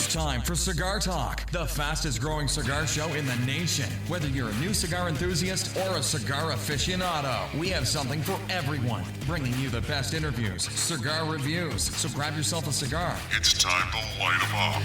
time for Cigar Talk, the fastest growing cigar show in the nation. Whether you're a new cigar enthusiast or a cigar aficionado, we have something for everyone. Bringing you the best interviews, cigar reviews. So grab yourself a cigar. It's time to light 'em up.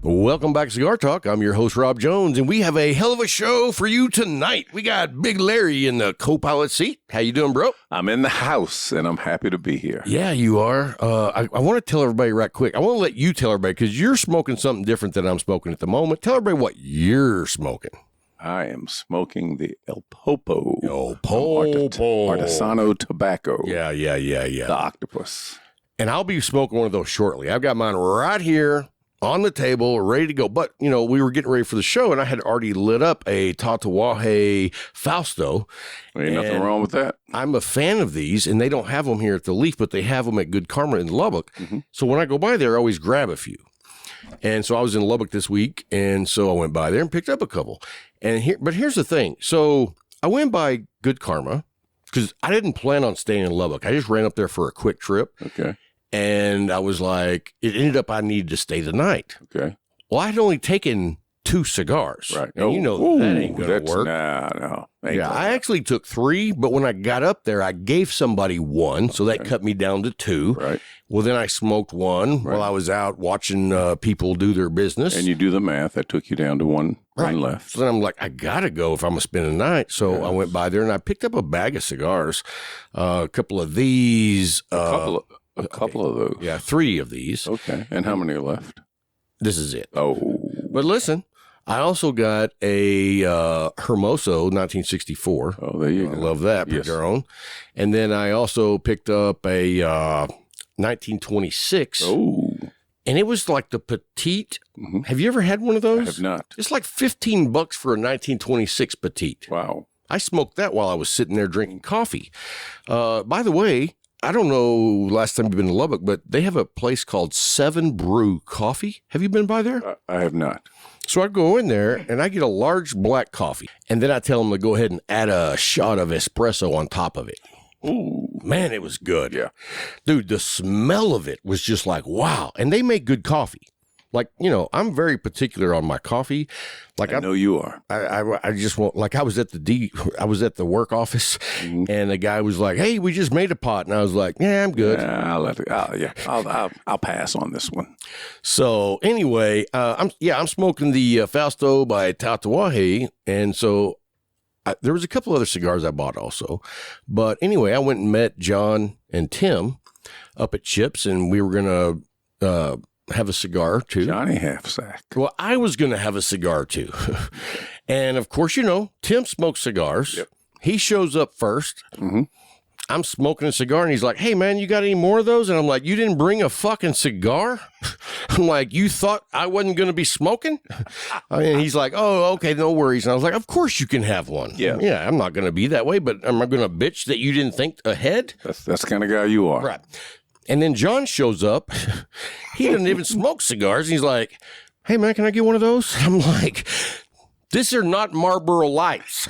Welcome back to Cigar Talk. I'm your host, Rob Jones, and we have a hell of a show for you tonight. We got Big Larry in the co-pilot seat. How you doing, bro? I'm in the house, and I'm happy to be here. Yeah, you are. I want to tell everybody right quick. I want to let you tell everybody, because you're smoking something different than I'm smoking at the moment. Tell everybody what you're smoking. I am smoking the El Popo. Artesano Tobacco. Yeah. The octopus. And I'll be smoking one of those shortly. I've got mine right here on the table, ready to go. But, you know, we were getting ready for the show, and I had already lit up a Tatuaje Fausto. Ain't nothing wrong with that. I'm a fan of these, and they don't have them here at the Leaf, but they have them at Good Karma in Lubbock. Mm-hmm. So when I go by there, I always grab a few. And so I was in Lubbock this week, and so I went by there and picked up a couple. But here's the thing. So I went by Good Karma because I didn't plan on staying in Lubbock. I just ran up there for a quick trip. Okay. And I was like, it ended up I needed to stay the night. Okay. Well, I had only taken 2 cigars. Right. And you know that ain't going to work. No. Yeah, I actually took 3, but when I got up there, I gave somebody 1, so that cut me down to 2. Right. Well, then I smoked 1 while I was out watching people do their business. And you do the math. That took you down to one left. So then I'm like, I got to go if I'm going to spend the night. So I went by there, and I picked up a bag of cigars, a couple of these. A couple of those. Yeah, 3 of these. Okay. And how many are left? This is it. Oh. But listen, I also got a Hermoso 1964. Oh, there you go. I love that, Padron. Yes. And then I also picked up a 1926. Oh. And it was like the petite. Mm-hmm. Have you ever had one of those? I have not. It's like $15 for a 1926 petite. Wow. I smoked that while I was sitting there drinking coffee. By the way, I don't know last time you've been to Lubbock, but they have a place called 7 Brew Coffee. Have you been by there? I have not. So I go in there, and I get a large black coffee, and then I tell them to go ahead and add a shot of espresso on top of it. Ooh. Man, it was good. Yeah. Dude, the smell of it was just like, wow. And they make good coffee. Like, you know, I'm very particular on my coffee. Like I know you are. I just want, like, I was at the work office, and the guy was like, "Hey, we just made a pot," and I was like, "Yeah, I'm good." I'll pass on this one. So anyway, I'm smoking the Fausto by Tatuaje, and so there was a couple other cigars I bought also, but anyway, I went and met John and Tim up at Chips, and we were gonna have a cigar too. Johnny Halfsack. Well, I was going to have a cigar too. And of course, you know, Tim smokes cigars. Yep. He shows up first. Mm-hmm. I'm smoking a cigar, and he's like, "Hey man, you got any more of those?" And I'm like, "You didn't bring a fucking cigar?" I'm like, "You thought I wasn't going to be smoking?" And he's like, "Oh, okay, no worries." And I was like, "Of course you can have one." Yeah, I'm not going to be that way, but am I going to bitch that you didn't think ahead? That's the kind of guy you are. Right. And then John shows up. He doesn't even smoke cigars. He's like, "Hey, man, can I get one of those?" I'm like, "These are not Marlboro Lights.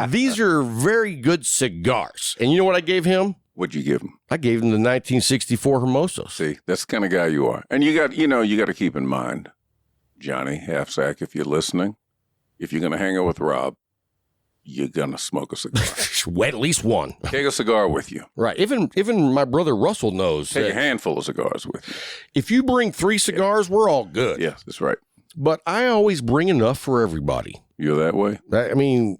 These are very good cigars." And you know what I gave him? What'd you give him? I gave him the 1964 Hermosos. See, that's the kind of guy you are. And you got to keep in mind, Johnny Halfsack, if you're listening, if you're going to hang out with Rob, you're going to smoke a cigar. At least one. Take a cigar with you. Right. Even my brother Russell knows. Take a handful of cigars with you. If you bring 3 cigars, we're all good. Yeah, that's right. But I always bring enough for everybody. You're that way? I mean,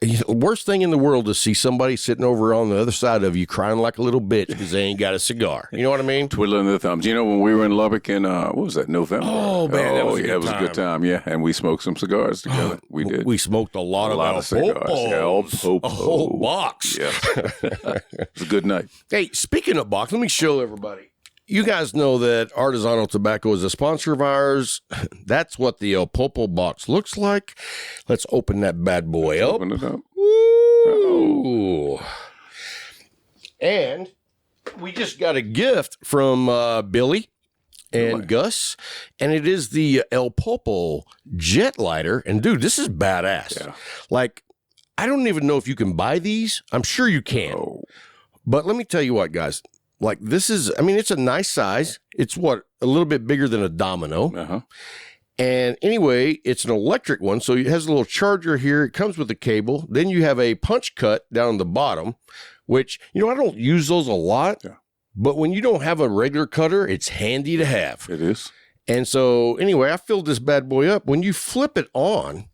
the worst thing in the world is see somebody sitting over on the other side of you crying like a little bitch because they ain't got a cigar. You know what I mean? Twiddling their thumbs. You know, when we were in Lubbock in, what was that, November? Oh, man, that was a good time. Yeah, and we smoked some cigars together. We did. We smoked a lot of cigars. A whole box. Yeah. It was a good night. Hey, speaking of box, let me show everybody. You guys know that Artesano Tobacco is a sponsor of ours. That's what the El Popo box looks like. Let's open that bad boy up. Open it up. Ooh. And we just got a gift from Billy and Gus, and it is the El Popo jet lighter. And dude, this is badass. Yeah. Like, I don't even know if you can buy these. I'm sure you can. Oh. But let me tell you what, guys. Like, this is, I mean, it's a nice size. It's a little bit bigger than a Domino. Uh-huh. And anyway, it's an electric one. So it has a little charger here. It comes with a cable. Then you have a punch cut down the bottom, which, I don't use those a lot. Yeah. But when you don't have a regular cutter, it's handy to have. It is. And so anyway, I filled this bad boy up. When you flip it on,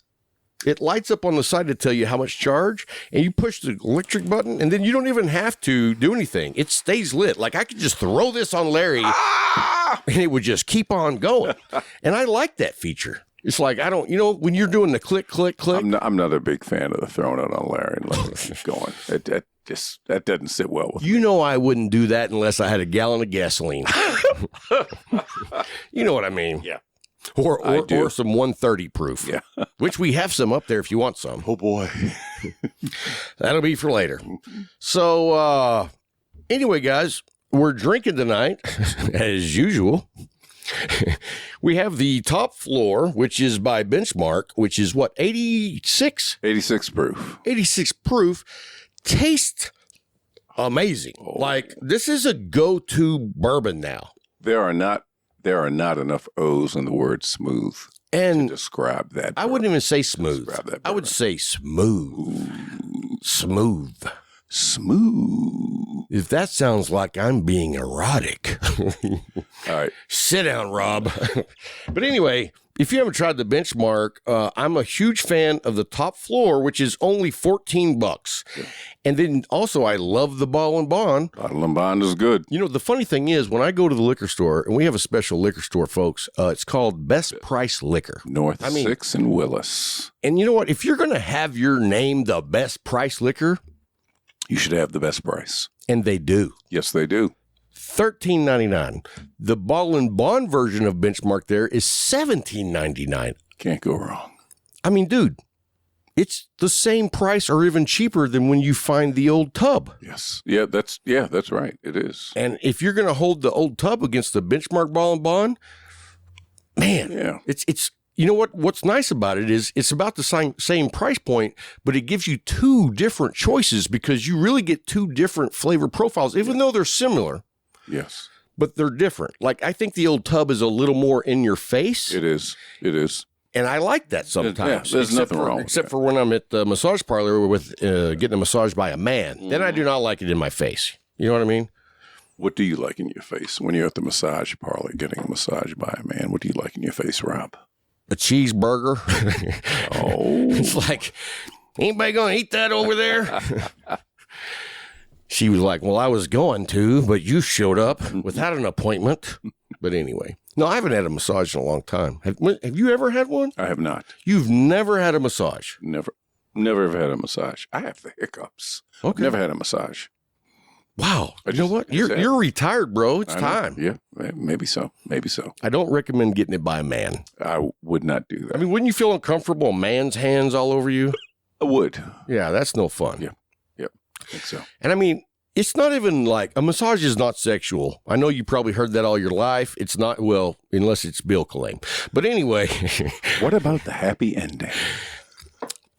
it lights up on the side to tell you how much charge, and you push the electric button, and then you don't even have to do anything. It stays lit. Like, I could just throw this on Larry, and it would just keep on going. And I like that feature. It's like, I don't, when you're doing the click, click, click. I'm not a big fan of the throwing it on Larry and letting it keep going. That doesn't sit well with me. I wouldn't do that unless I had a gallon of gasoline. You know what I mean? Yeah. Or some 130 proof. Yeah. Which we have some up there if you want some. Oh, boy. That'll be for later. So, anyway, guys, we're drinking tonight, as usual. We have the Top Floor, which is by Benchmark, which is what, 86? 86 proof. 86 proof. Tastes amazing. Oh. Like, this is a go-to bourbon now. There are not enough O's in the word smooth And to describe that. I wouldn't even say smooth. Describe that I would bourbon. say smooth. Smooth. Smooth. If that sounds like I'm being erotic. All right. Sit down, Rob. But anyway, if you haven't tried the Benchmark, I'm a huge fan of the Top Floor, which is only $14. Yeah. And then also, I love the Bottle and Bond. Bottle and Bond is good. The funny thing is, when I go to the liquor store, and we have a special liquor store, folks, it's called Best Price Liquor. North 6 and Willis. And you know what? If you're going to have your name the Best Price Liquor, You should have the best price. and they do. Yes, they do. $13.99. The Bottle and Bond version of Benchmark there is $17.99. Can't go wrong. I mean, dude, it's the same price or even cheaper than when you find the old tub. Yes. Yeah, that's right. It is. And if you're going to hold the old tub against the Benchmark Bottle and Bond, man, Yeah. it's you know what's nice about it is it's about the same price point, but it gives you two different choices because you really get two different flavor profiles, even though they're similar. Yes. But they're different. Like, I think the old tub is a little more in your face. It is. It is. And I like that sometimes. Yeah, there's nothing wrong with except that. for when I'm at the massage parlor with getting a massage by a man. Then I do not like it in my face. You know what I mean? What do you like in your face when you're at the massage parlor getting a massage by a man? What do you like in your face, Rob? A cheeseburger. Oh. It's like, anybody going to eat that over there? She was like, well, I was going to, but you showed up without an appointment. But anyway, no, I haven't had a massage in a long time. Have you ever had one? I have not. You've never had a massage? Never ever had a massage. I have the hiccups. Okay. Never had a massage. Wow. I You know just- what? I just had- You're retired, bro. It's I know. time. Yeah, maybe so. Maybe so. I don't recommend getting it by a man. I would not do that. I mean, wouldn't you feel uncomfortable? A man's hands all over you? I would. Yeah, that's no fun. Yeah. I think so. And I mean, it's not even like a massage is not sexual. I know you probably heard that all your life. It's not, well, unless it's Bill Killeen. But anyway, What about the happy ending?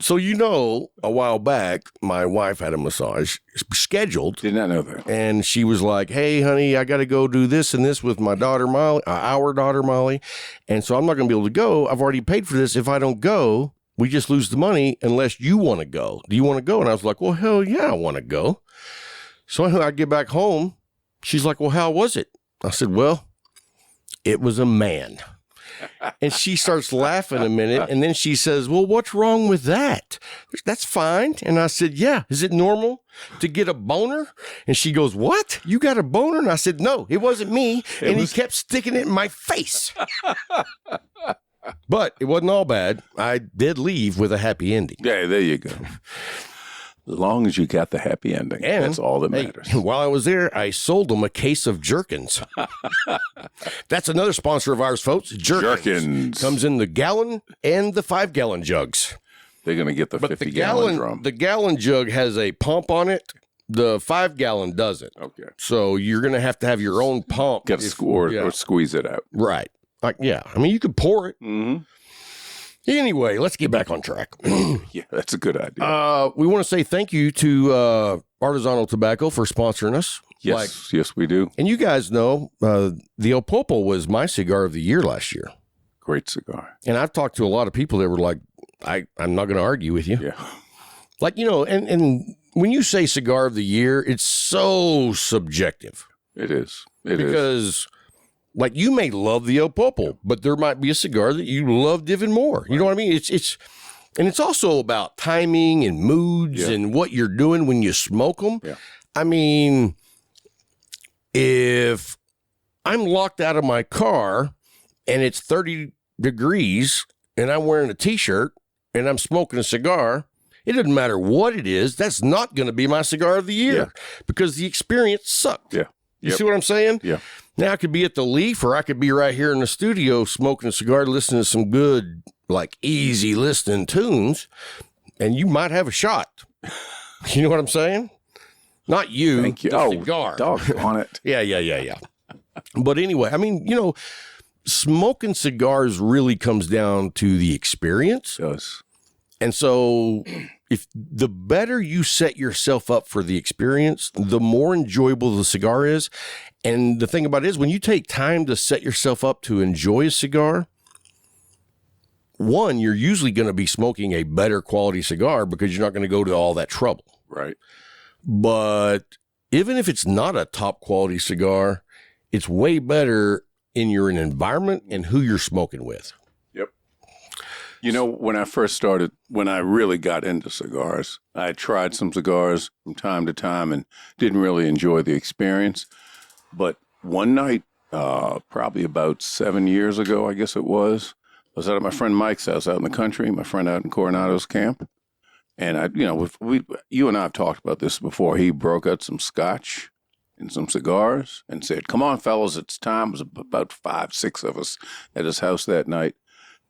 so a while back, my wife had a massage scheduled. Did not know that. And she was like, hey, honey, I got to go do this and this with my daughter, Molly, our daughter, Molly. And so I'm not going to be able to go. I've already paid for this. If I don't go, we just lose the money unless you want to go. Do you want to go? And I was like, well, hell yeah, I want to go. So I get back home. She's like, well, how was it? I said, well, it was a man. And she starts laughing a minute. And then she says, well, what's wrong with that? That's fine. And I said, yeah. Is it normal to get a boner? And she goes, what? You got a boner? And I said, no, it wasn't me. And he kept sticking it in my face. But it wasn't all bad. I did leave with a happy ending. Yeah, there you go. As long as you got the happy ending, And, that's all that hey, matters. while I was there, I sold them a case of Jerkins. That's another sponsor of ours, folks. Jerkins. Comes in the gallon and the 5-gallon jugs. They're going to get the But 50-gallon drum. the gallon jug has a pump on it. The 5-gallon doesn't. Okay. So you're going to have your own pump. Got to score yeah. or squeeze it out. Right. Like, yeah. I mean, you could pour it. Mm-hmm. Anyway, let's get back on track. Yeah, that's a good idea. We want to say thank you to Artesano Tobacco for sponsoring us. Yes, yes, we do. And you guys know the El Pulpo was my cigar of the year last year. Great cigar. And I've talked to a lot of people that were like, I'm not going to argue with you. Yeah. Like, and when you say cigar of the year, it's so subjective. It is. Because, like, you may love the El Pulpo, but there might be a cigar that you loved even more. You know what I mean? It's also about timing and moods and what you're doing when you smoke them. Yeah. I mean, if I'm locked out of my car and it's 30 degrees and I'm wearing a t-shirt and I'm smoking a cigar, it doesn't matter what it is. That's not going to be my cigar of the year because the experience sucked. Yeah. You see what I'm saying? Yeah. Now I could be at the Leaf or I could be right here in the studio smoking a cigar, listening to some good, like easy listening tunes, and you might have a shot. You know what I'm saying? Not you. Thank you. The cigar. Doggone it. Yeah. But anyway, I mean, smoking cigars really comes down to the experience. It does. And so if the better you set yourself up for the experience, the more enjoyable the cigar is. And the thing about it is when you take time to set yourself up to enjoy a cigar, one, you're usually going to be smoking a better quality cigar because you're not going to go to all that trouble. Right. But even if it's not a top quality cigar, it's way better in your environment and who you're smoking with. Yep. When I really got into cigars, I tried some cigars from time to time and didn't really enjoy the experience. But one night, probably about 7 years ago, I guess it was, I was out at my friend Mike's house out in the country, my friend out in Coronado's camp. And you and I have talked about this before. He broke out some scotch and some cigars and said, "Come on, fellas, it's time." It was about 5, 6 of us at his house that night.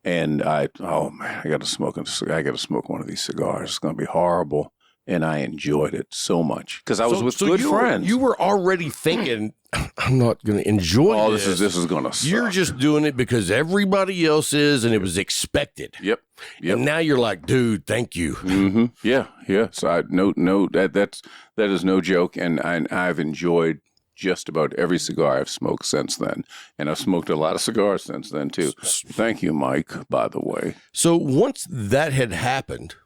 And I got to smoke one of these cigars. It's going to be horrible. And I enjoyed it so much because I was with good friends. You were already thinking, I'm not going to enjoy this. This is going to suck. You're just doing it because everybody else is, and it was expected. Yep. And now you're like, dude, thank you. Mm-hmm. Yeah. So that is no joke, and I've enjoyed just about every cigar I've smoked since then, and I've smoked a lot of cigars since then too. Thank you, Mike. By the way. So once that had happened,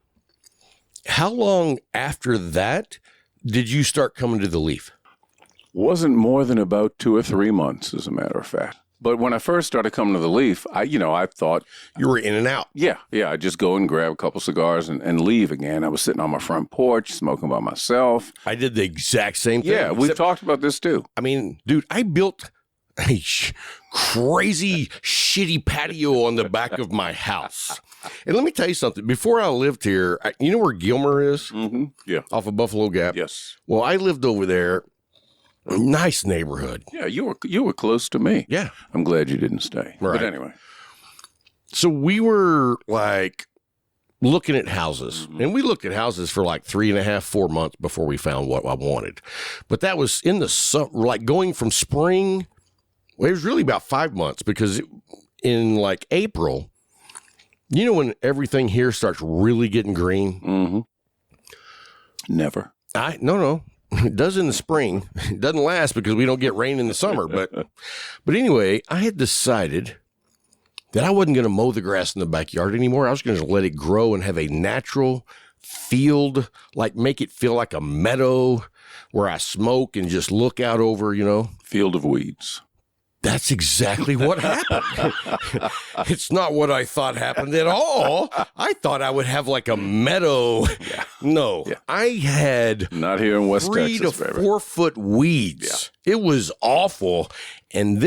how long after that did you start coming to the Leaf? Wasn't more than about 2 or 3 months, as a matter of fact. But when I first started coming to the Leaf, I thought you were in and out. Yeah. I'd just go and grab a couple cigars and leave again. I was sitting on my front porch smoking by myself. I did the exact same thing. Yeah, we've talked about this too. I mean, dude, I built a crazy shitty patio on the back of my house. And let me tell you something. Before I lived here, you know where Gilmer is? Mm-hmm. Yeah. Off of Buffalo Gap? Yes. Well, I lived over there. Nice neighborhood. Yeah, you were close to me. Yeah. I'm glad you didn't stay. Right. But anyway. So we were like looking at houses, and we looked at houses for like 3.5, 4 months before we found what I wanted. But that was in the summer, like going from spring. Well, it was really about 5 months because in like April, when everything here starts really getting green? Mm-hmm. Never. No. It does in the spring. It doesn't last because we don't get rain in the summer. But anyway, I had decided that I wasn't going to mow the grass in the backyard anymore. I was going to let it grow and have a natural field, like make it feel like a meadow where I smoke and just look out over, Field of weeds. That's exactly what happened. It's not what I thought happened at all. I thought I would have like a meadow. Yeah. No, yeah. I had not here in West 3 Texas, to 4 foot weeds. Yeah. It was awful. And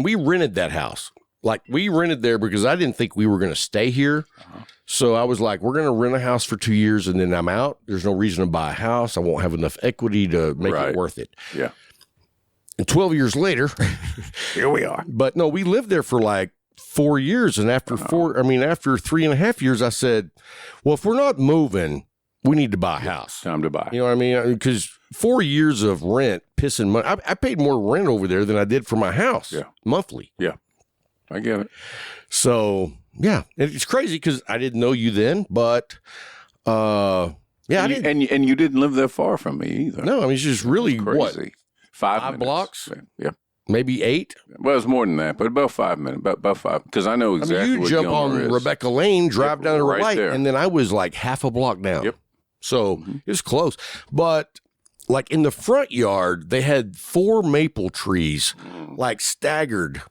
we rented that house. Like we rented there because I didn't think we were going to stay here. Uh-huh. So I was like, we're going to rent a house for 2 years and then I'm out. There's no reason to buy a house. I won't have enough equity to make it worth it. Yeah. And 12 years later, here we are. But no, we lived there for like 4 years. And after after 3.5 years, I said, well, if we're not moving, we need to buy a house. Time to buy. You know what I mean? Because 4 years of rent, pissing money. I paid more rent over there than I did for my house monthly. Yeah. I get it. So Yeah. It's crazy because I didn't know you then, but yeah, I didn't. And you didn't live that far from me either. No, I mean, it's just really Crazy. what? 5 5 minutes. blocks? Yeah. Maybe 8? Well, it's more than that, but about 5 minutes. About 5, because I know exactly I mean, you what jump Gilmore on is. Rebecca Lane, drive Yep, down to the right right, there. and then I was like half a block down. Yep. So it was close. But like in the front yard, they had 4 maple trees like staggered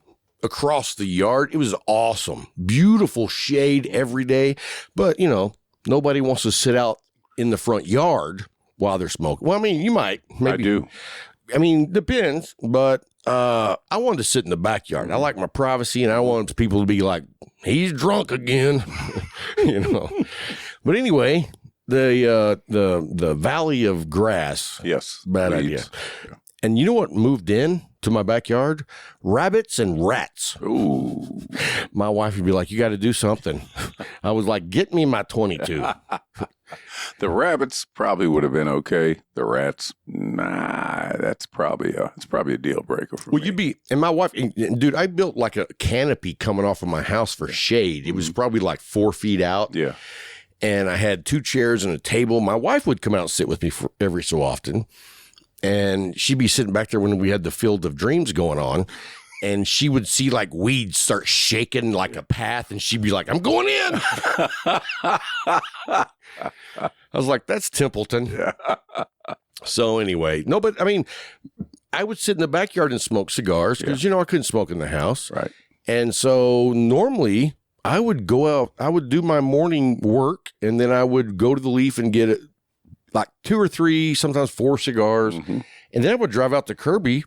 across the yard. It was awesome. Beautiful shade every day. But, you know, nobody wants to sit out in the front yard while they're smoking. Well, I mean, you might. Maybe. I do. I mean, depends, but I wanted to sit in the backyard. I like my privacy, and I want people to be like, he's drunk again, you know. But anyway, the Valley of Grass. Yes. Bad Weeds. idea. And you know what moved in to my backyard? Rabbits and rats. Ooh. My wife would be like, you got to do something. I was like, get me my 22. The rabbits probably would have been okay. The rats, nah, it's probably a deal breaker for Well, me. you'd be, and my wife, and dude, I built like a canopy coming off of my house for shade. It was probably like 4 feet out. Yeah. And I had 2 chairs and a table. My wife would come out and sit with me for every so often. And she'd be sitting back there when we had the Field of Dreams going on. And she would see like weeds start shaking like a path. And she'd be like, I'm going in. I was like, that's Templeton. So anyway, no, but I mean, I would sit in the backyard and smoke cigars because, you know, I couldn't smoke in the house. Right. And so normally I would go out, I would do my morning work, and then I would go to the Leaf and get like 2 or 3, sometimes 4 cigars. Mm-hmm. And then I would drive out to Kirby,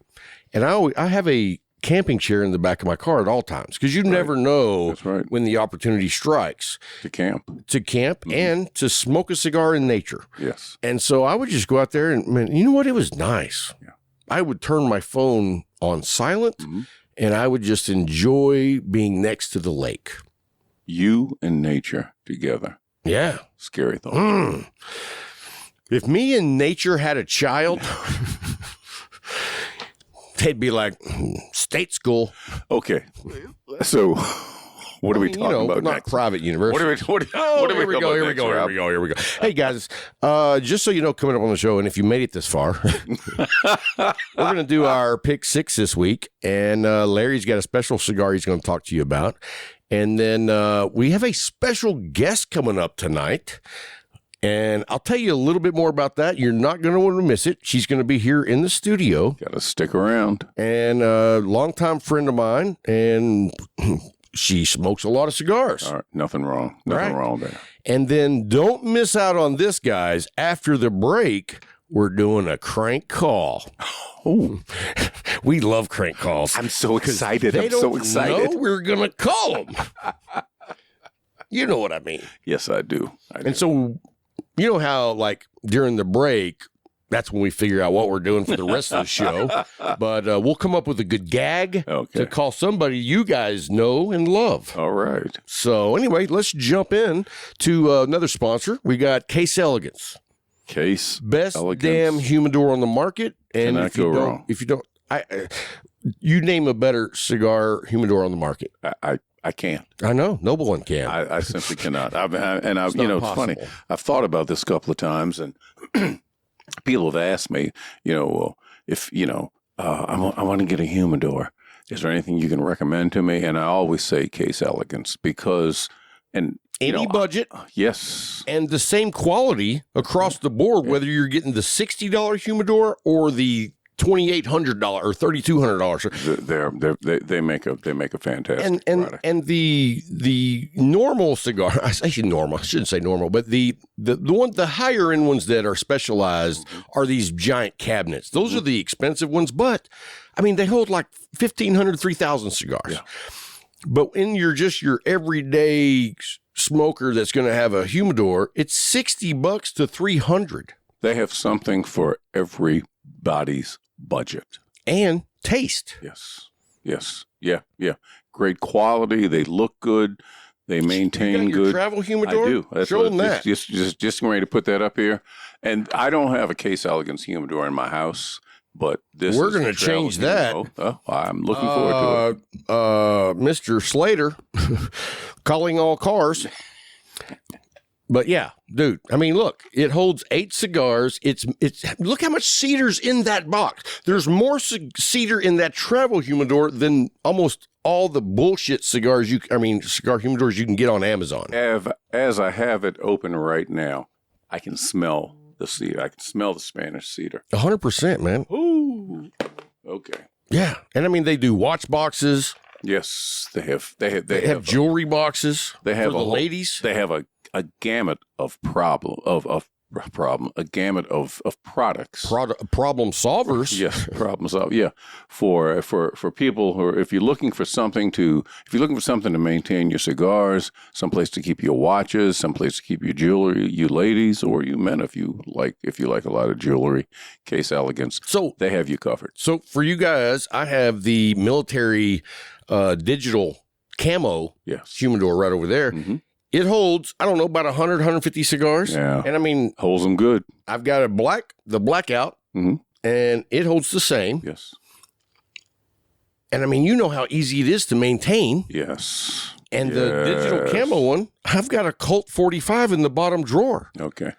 and I have a camping chair in the back of my car at all times because you never know That's right. when the opportunity strikes To camp. and to smoke a cigar in nature. Yes. And so I would just go out there and, man, you know what? It was nice. Yeah. I would turn my phone on silent, Mm-hmm. and I would just enjoy being next to the lake. You and nature together. Yeah. Scary thought. Mm. If me and nature had a child, they'd be like, state school. Okay. So, what are we talking about not next? private university. What are Here we go. talking about Here we next, go. Rob? Hey guys, just so you know, coming up on the show, and if you made it this far, we're going to do our pick 6 this week, and Larry's got a special cigar he's going to talk to you about, and then we have a special guest coming up tonight. And I'll tell you a little bit more about that. You're not going to want to miss it. She's going to be here in the studio, Got to stick around. and a longtime friend of mine, and she smokes a lot of cigars. All right. Nothing wrong. Nothing Right. wrong there. And then don't miss out on this, guys. After the break, we're doing a crank call. Oh, We love crank calls. I'm so excited. They I'm so don't excited. know we're going to call them. You know what I mean. Yes, I do. And so, you know how, like, during the break, that's when we figure out what we're doing for the rest of the show. But we'll come up with a good gag Okay. to call somebody you guys know and love. All right. So anyway, let's jump in to another sponsor. We got Case Elegance. Case. Best Elegance. damn humidor on the market. And Cannot if you go don't, wrong. if you don't, you name a better cigar humidor on the market. I can't. I know, no one can. I simply cannot. It's not you know, it's funny. possible. I've thought about this a couple of times, and people have asked me, you know, well, if you know, I want to get a humidor. Is there anything you can recommend to me? And I always say Case Elegance because, and you Any know, budget yes, and the same quality across the board, whether you're getting the $60 humidor or the $2,800 or $3,200. they make a fantastic product. And the normal cigar, I say normal, I shouldn't say normal, but the higher end ones that are specialized are these giant cabinets. Those are the expensive ones, but I mean they hold like 1,500, 3,000 cigars. Yeah. But in your everyday smoker that's going to have a humidor, it's $60 to $300 They have something for everybody's budget. and taste. Yes. Yeah. Great quality. They look good. They maintain You got your good. travel humidor? I do. That's Show what- them that. Just getting ready to put that up here. And I don't have a Case Elegance humidor in my house, But this We're is going the to change travel that. humidor. I'm looking forward to it. Mr. Slater, calling all cars. But yeah, dude, I mean, look, it holds 8 cigars. It's look how much cedar's in that box. There's more cedar in that travel humidor than almost all the bullshit cigar humidors you can get on Amazon. As I have it open right now, I can smell the cedar. I can smell the Spanish cedar. 100%, man. Ooh. Okay. Yeah, and I mean, they do watch boxes. Yes, they have Jewelry boxes. They have for the ladies. They have a gamut of a gamut of products. Problem solvers. Yes, problem solvers. Yeah, for people who are, if you're looking for something to maintain your cigars, someplace to keep your watches, someplace to keep your jewelry, you ladies or you men, if you like a lot of jewelry, case elegance. So they have you covered. So for you guys, I have the military digital camo humidor right over there. Mm-hmm. It holds, I don't know, about 100, 150 cigars. Yeah. And I mean, holds them good. I've got the blackout, and it holds the same. Yes. And I mean, you know how easy it is to maintain. Yes. And the digital camo one, I've got a Colt 45 in the bottom drawer. Okay.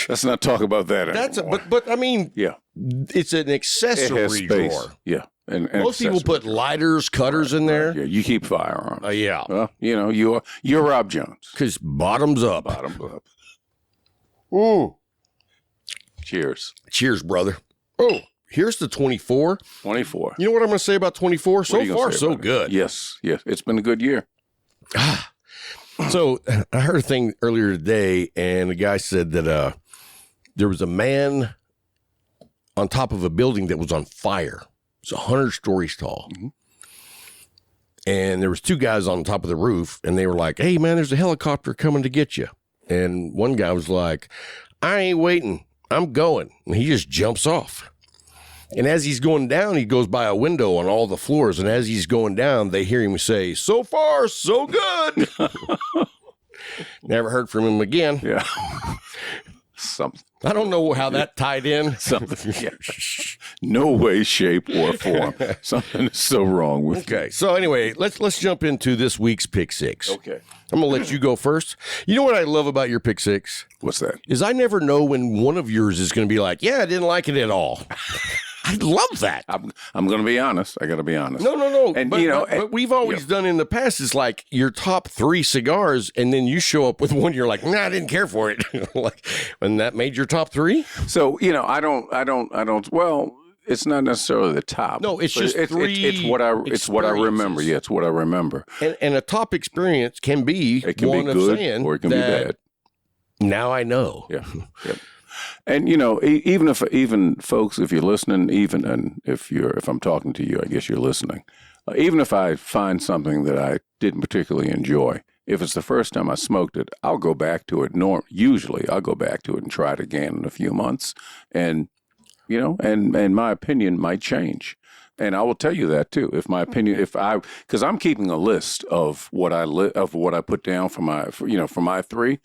Let's not talk about that anymore. But I mean, it's an accessory drawer. Yeah. And most people put lighters, cutters in there. Yeah, you keep firearms. Yeah. Well, you know, you're Rob Jones. Because bottoms up. Bottoms up. Ooh. Cheers. Cheers, brother. Oh, here's the 24. 24. You know what I'm going to say about 24? So far, so good. Yes. It's been a good year. So I heard a thing earlier today, and the guy said that there was a man on top of a building that was on fire. It's 100 stories tall. Mm-hmm. And there was 2 guys on top of the roof, and they were like, hey, man, there's a helicopter coming to get you. And one guy was like, I ain't waiting. I'm going. And he just jumps off. And as he's going down, he goes by a window on all the floors. And as he's going down, they hear him say, so far, so good. Never heard from him again. Yeah. Something. I don't know how that tied in. Something. Yeah. No way, shape, or form. Something is so wrong with Okay. So anyway, let's jump into this week's Pick Six. Okay. I'm going to let you go first. You know what I love about your Pick Six? What's that? Is I never know when one of yours is going to be like, yeah, I didn't like it at all. I love that. I'm going to be honest. I got to be honest. No. And but we've always done in the past is like your top 3 cigars, and then you show up with one. You're like, nah, I didn't care for it. Like, and that made your top 3. So I don't. Well, it's not necessarily the top. No, it's just it's what I remember. Yeah, it's what I remember. And a top experience can be one of saying or it can be bad. Now I know. Yeah. Yep. And even folks, if you're listening, if I'm talking to you, I guess you're listening. Even if I find something that I didn't particularly enjoy, if it's the first time I smoked it, I'll go back to it. Usually, I'll go back to it and try it again in a few months, and my opinion might change. And I will tell you that too. If my opinion, because I'm keeping a list of what I put down for my 3,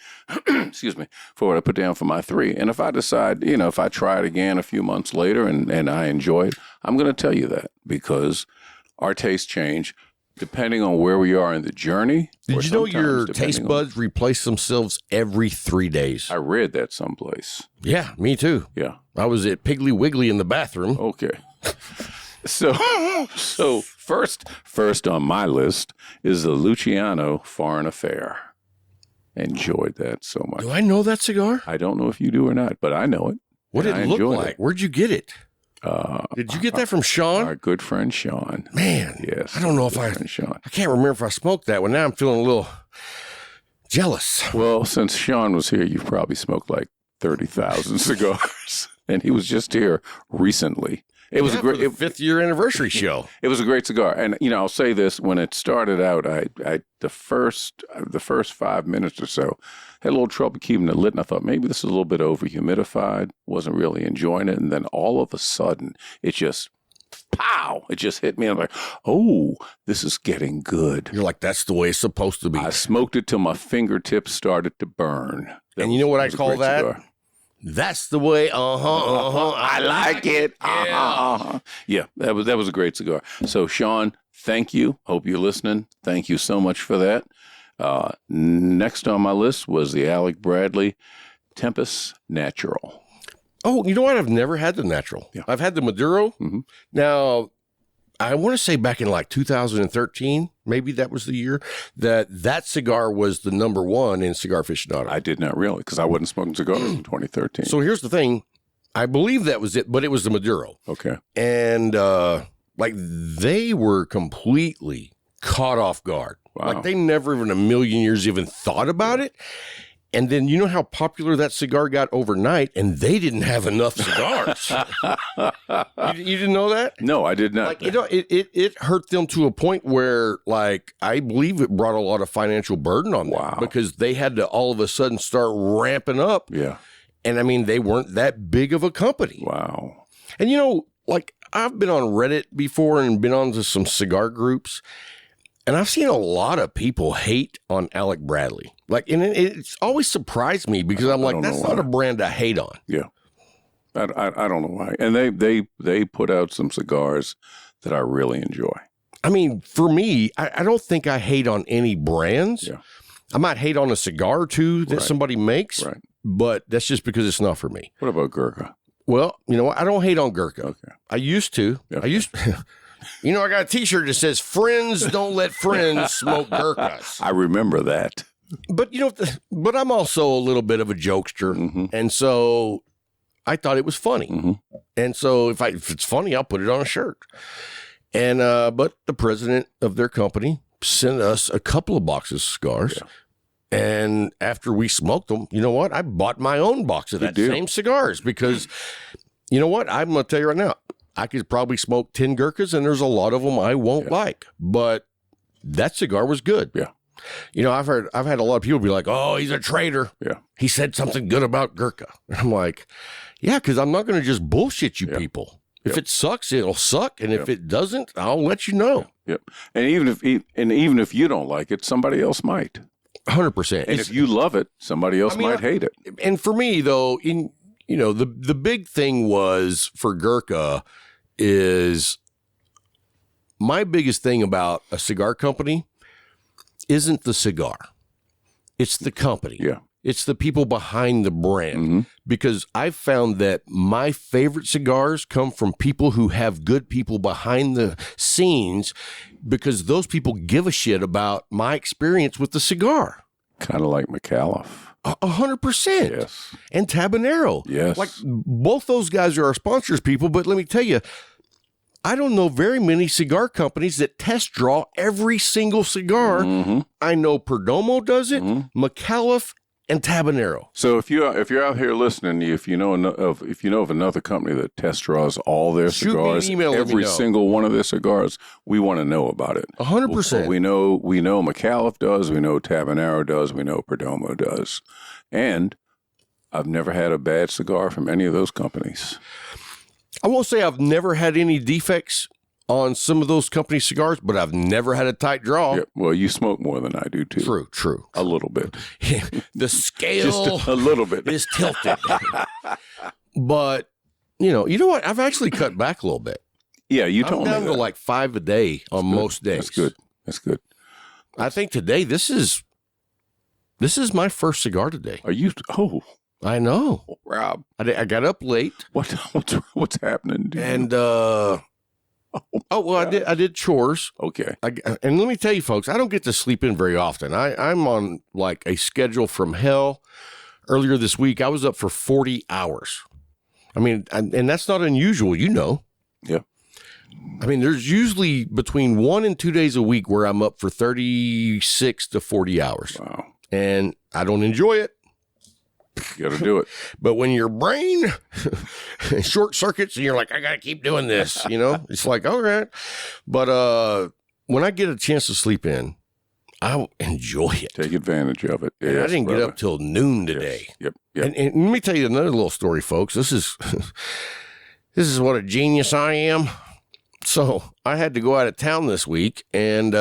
excuse me, for what I put down for my 3. And if I decide, if I try it again a few months later and I enjoy it, I'm going to tell you that because our tastes change depending on where we are in the journey. Did you know your taste buds replace themselves every 3 days? I read that someplace. Yeah, me too. Yeah. I was at Piggly Wiggly in the bathroom. Okay. So first on my list is the Luciano Foreign Affair. Enjoyed that so much. Do I know that cigar? I don't know if you do or not, but I know it. What did it look like? Where'd you get it? Did you get that from Sean? Our good friend Sean. Man, yes. I don't know if I can't remember if I smoked that one. Now I'm feeling a little jealous. Well, since Sean was here, you've probably smoked like 30,000 cigars, and he was just here recently. It was a great 5th year anniversary show. It was a great cigar, and I'll say this: when it started out, the first 5 minutes or so had a little trouble keeping it lit, and I thought maybe this is a little bit over humidified. Wasn't really enjoying it, and then all of a sudden, it just pow! It just hit me. I'm like, oh, this is getting good. You're like, that's the way it's supposed to be. I smoked it till my fingertips started to burn. And you know what I call that? Cigar. That's the way. I like it. Yeah, that was a great cigar. So, Sean, thank you. Hope you're listening. Thank you so much for that. Next on my list was the Alec Bradley Tempest Natural. Oh, you know what? I've never had the natural. Yeah. I've had the Maduro. Mhm. Now, I want to say back in like 2013, maybe that was the year, that cigar was the number one in Cigar Aficionado. I did not really, because I wasn't smoking cigars in 2013. So here's the thing. I believe that was it, but it was the Maduro. Okay. And like they were completely caught off guard. Wow. Like they never in a million years even thought about it. And then you know how popular that cigar got overnight, and they didn't have enough cigars. you didn't know that? No, I did not. Like, you know, it hurt them to a point where, like, I believe it brought a lot of financial burden on them. Wow. Because they had to all of a sudden start ramping up. Yeah. And I mean, they weren't that big of a company. Wow. And you know, like I've been on Reddit before and been on to some cigar groups, and I've seen a lot of people hate on Alec Bradley. Like, and it's always surprised me because I'm like, that's not a brand I hate on. Yeah. I don't know why. And they put out some cigars that I really enjoy. I mean, for me, I don't think I hate on any brands. Yeah. I might hate on a cigar or two that somebody makes, Right. but that's just because it's not for me. What about Gurkha? Well, you know what? I don't hate on Gurkha. Okay. I used to. Yeah. You know, I got a T-shirt that says, "Friends don't let friends smoke Gurkhas." I remember that. But, you know, but I'm also a little bit of a jokester. Mm-hmm. And so I thought it was funny. Mm-hmm. And so if it's funny, I'll put it on a shirt. And, but the president of their company sent us a couple of boxes of cigars. Yeah. And after we smoked them, you know what? I bought my own box of that same cigars because, you know what? I'm going to tell you right now, I could probably smoke 10 Gurkhas and there's a lot of them I won't like, but that cigar was good. Yeah. You know, I've had a lot of people be like, "Oh, he's a traitor. Yeah. He said something good about Gurkha." And I'm like, yeah, because I'm not going to just bullshit you people. If it sucks, it'll suck. And if it doesn't, I'll let you know. Yep. And even if you don't like it, somebody else might. 100%. And if you love it, somebody else might hate it. And for me, though, the big thing was for Gurkha is my biggest thing about a cigar company isn't the cigar. It's the company. Yeah. It's the people behind the brand. Mm-hmm. Because I've found that my favorite cigars come from people who have good people behind the scenes because those people give a shit about my experience with the cigar. Kind of like McAuliffe. 100%. Yes. And Tabanero. Yes. Like both those guys are our sponsors, people, but let me tell you, I don't know very many cigar companies that test draw every single cigar. Mm-hmm. I know Perdomo does it, McAuliffe, and Tabanero. So if you're out here listening, if you know of another company that test draws all their Shoot me an cigars, email, let me every know. single one of their cigars, we want to know about it. 100%. We know McAuliffe does, we know Tabanero does, we know Perdomo does, and I've never had a bad cigar from any of those companies. I won't say I've never had any defects on some of those company cigars, but I've never had a tight draw. Yeah, well, you smoke more than I do too. True. A little bit. The scale Just a little bit. is tilted. But, you know what? I've actually cut back a little bit. Yeah, you I'm told me down to that. like 5 a day on most days. That's good. I think today this is my first cigar today. Are you? Oh, I know. Rob, I got up late what's happening? Dude? and I did chores. Okay. And let me tell you, folks, I don't get to sleep in very often. I'm on like a schedule from hell. Earlier this week, I was up for 40 hours. I mean, and that's not unusual, you know. Yeah. I mean, there's usually between 1 and 2 days a week where I'm up for 36 to 40 hours. Wow. And I don't enjoy it. You got to do it. But when your brain short circuits and you're like, I got to keep doing this, you know, it's like, all right. But when I get a chance to sleep in, I'll enjoy it. Take advantage of it. And I didn't get up till noon today. Yep. And let me tell you another little story, folks. This is what a genius I am. So I had to go out of town this week, and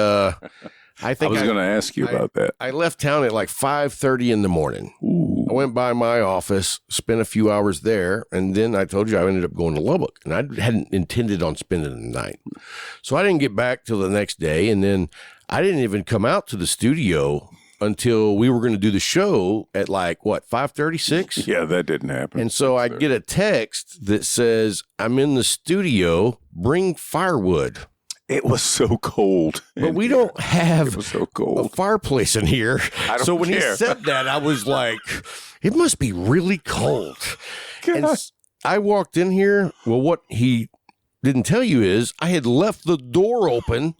I think I was going to ask you about that. I left town at like 5:30 in the morning. Ooh. I went by my office, spent a few hours there, and then I told you I ended up going to Lubbock, and I hadn't intended on spending the night. So I didn't get back till the next day, and then I didn't even come out to the studio until we were going to do the show at like, what, 5:36? Yeah, that didn't happen. And so I get a text that says, I'm in the studio, bring firewood. It was so cold. But we don't have It was so a cold. fireplace in here. I don't So when he care. said that, I was like, it must be really cold. And God. I walked in here. Well, what he didn't tell you is I had left the door open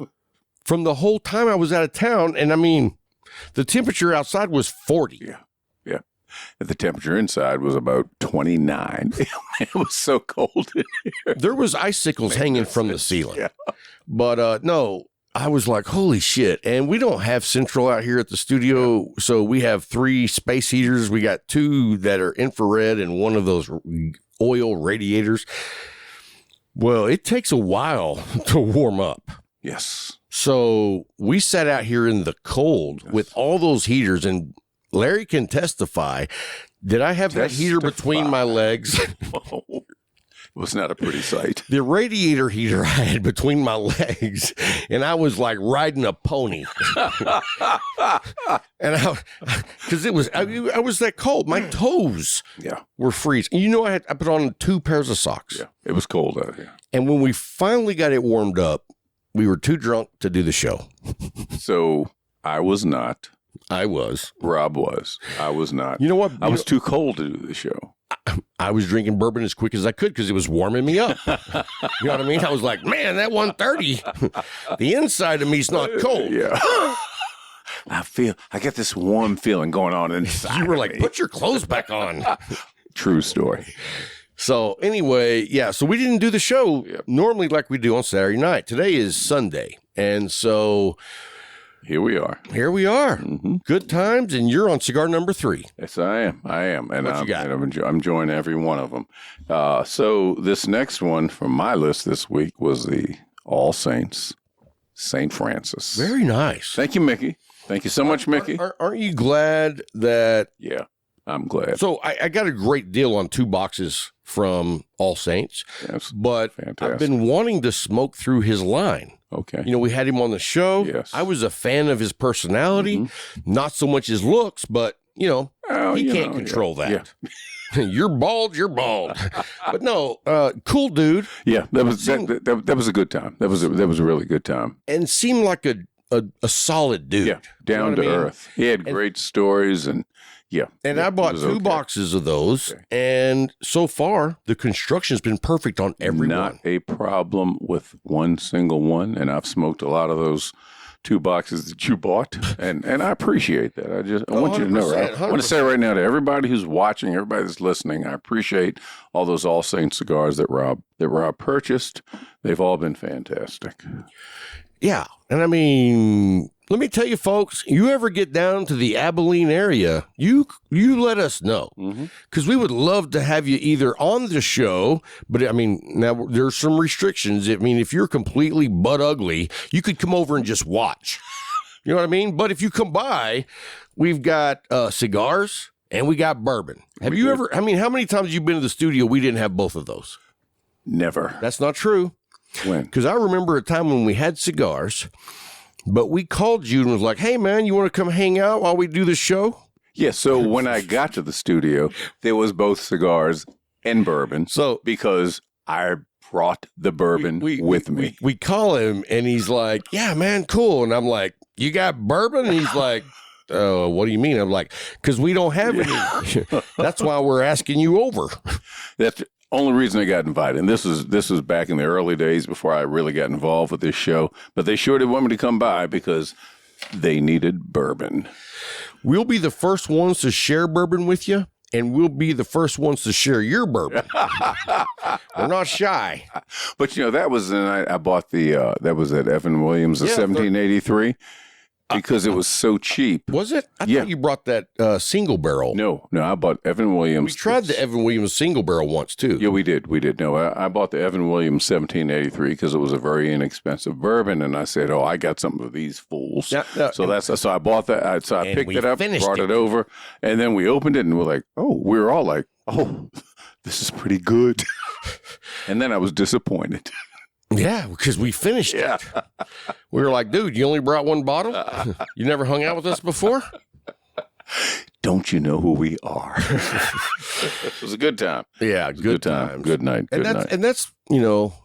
from the whole time I was out of town. And I mean, the temperature outside was 40. Yeah. Yeah. And the temperature inside was about 29. It was so cold in here. There was icicles hanging from the ceiling. Yeah. But no, I was like, holy shit. And we don't have central out here at the studio. So we have 3 space heaters. We got 2 that are infrared and one of those oil radiators. Well, it takes a while to warm up. Yes. So we sat out here in the cold with all those heaters, and Larry can testify. Did I have that heater between my legs? Oh, it was not a pretty sight. The radiator heater I had between my legs, and I was like riding a pony. And because I was that cold. My toes Yeah. were freezing. You know, I put on 2 pairs of socks. Yeah. It was cold out here. And when we finally got it warmed up, we were too drunk to do the show. So I was not. I was. Rob was. I was not. You know what? I was too cold to do the show. I was drinking bourbon as quick as I could because it was warming me up. You know what I mean? I was like, man, that 130, the inside of me's not cold. Yeah. I get this warm feeling going on inside. You were of like, me. put your clothes back on. True story. So anyway, yeah, so we didn't do the show normally like we do on Saturday night. Today is Sunday. And so Here we are. here we are. Good times, and you're on cigar number 3. Yes, I am. And What you got? I'm enjoying every one of them. So this next one from my list this week was the All Saints St. Francis. Very nice. Thank you, Mickey. Thank you so much, Mickey. Aren't you glad that... Yeah, I'm glad. So I got a great deal on 2 boxes from All Saints, Yes. but Fantastic. I've been wanting to smoke through his line. Okay. You know, we had him on the show. Yes. I was a fan of his personality, not so much his looks, but, you know, Oh, he you can't know, control yeah. that. You're bald, you're bald. But no, cool dude, Yeah, that was a good time. That was a really good time. and seemed like a solid dude. Yeah, down what to I mean? earth. He had great stories, and And yeah, I bought it was 2 okay. boxes of those, and so far the construction's been perfect on every Not one. a problem with one single one, and I've smoked a lot of those 2 boxes that you bought, and I appreciate that. I want you to know. 100%, I want to say right now to everybody who's watching, everybody that's listening, I appreciate all those All Saints cigars that Rob purchased. They've all been fantastic. Yeah, and I mean, let me tell you, folks, you ever get down to the Abilene area, you let us know, because we would love to have you either on the show, but I mean, now there's some restrictions. I mean, if you're completely butt ugly, you could come over and just watch. You know what I mean? But if you come by, we've got cigars and we got bourbon. Have you ever, I mean, how many times have you been to the studio we didn't have both of those? Never. That's not true. When? Because I remember a time when we had cigars, but we called you and was like, hey, man, you want to come hang out while we do the show? Yeah, so when I got to the studio, there was both cigars and bourbon. So because I brought the bourbon with me. We call him and he's like, yeah, man, cool. And I'm like, you got bourbon? And he's like, what do you mean? I'm like, because we don't have any. That's why we're asking you over. That's the only reason I got invited. And this was back in the early days before I really got involved with this show. But they sure did want me to come by because they needed bourbon. We'll be the first ones to share bourbon with you, and we'll be the first ones to share your bourbon. We're not shy. But, you know, that was the night I bought that was at Evan Williams, the Yeah, 1783. because it was so cheap. Was it? I Yeah. thought you brought that single barrel. No, I bought Evan Williams. We tried the Evan Williams single barrel once, too. Yeah, we did. No, I bought the Evan Williams 1783 because it was a very inexpensive bourbon, and I said, "Oh, I got some of these fools." Yeah, So I bought that. So I And picked we it up, finished brought it. it over, and then we opened it, and we're like, we were all like, "Oh, this is pretty good." And then I was disappointed. Yeah, because we finished it. We were like, dude, you only brought one bottle? You never hung out with us before? Don't you know who we are? It was a good time. Yeah, good times. Good night. And that's, you know,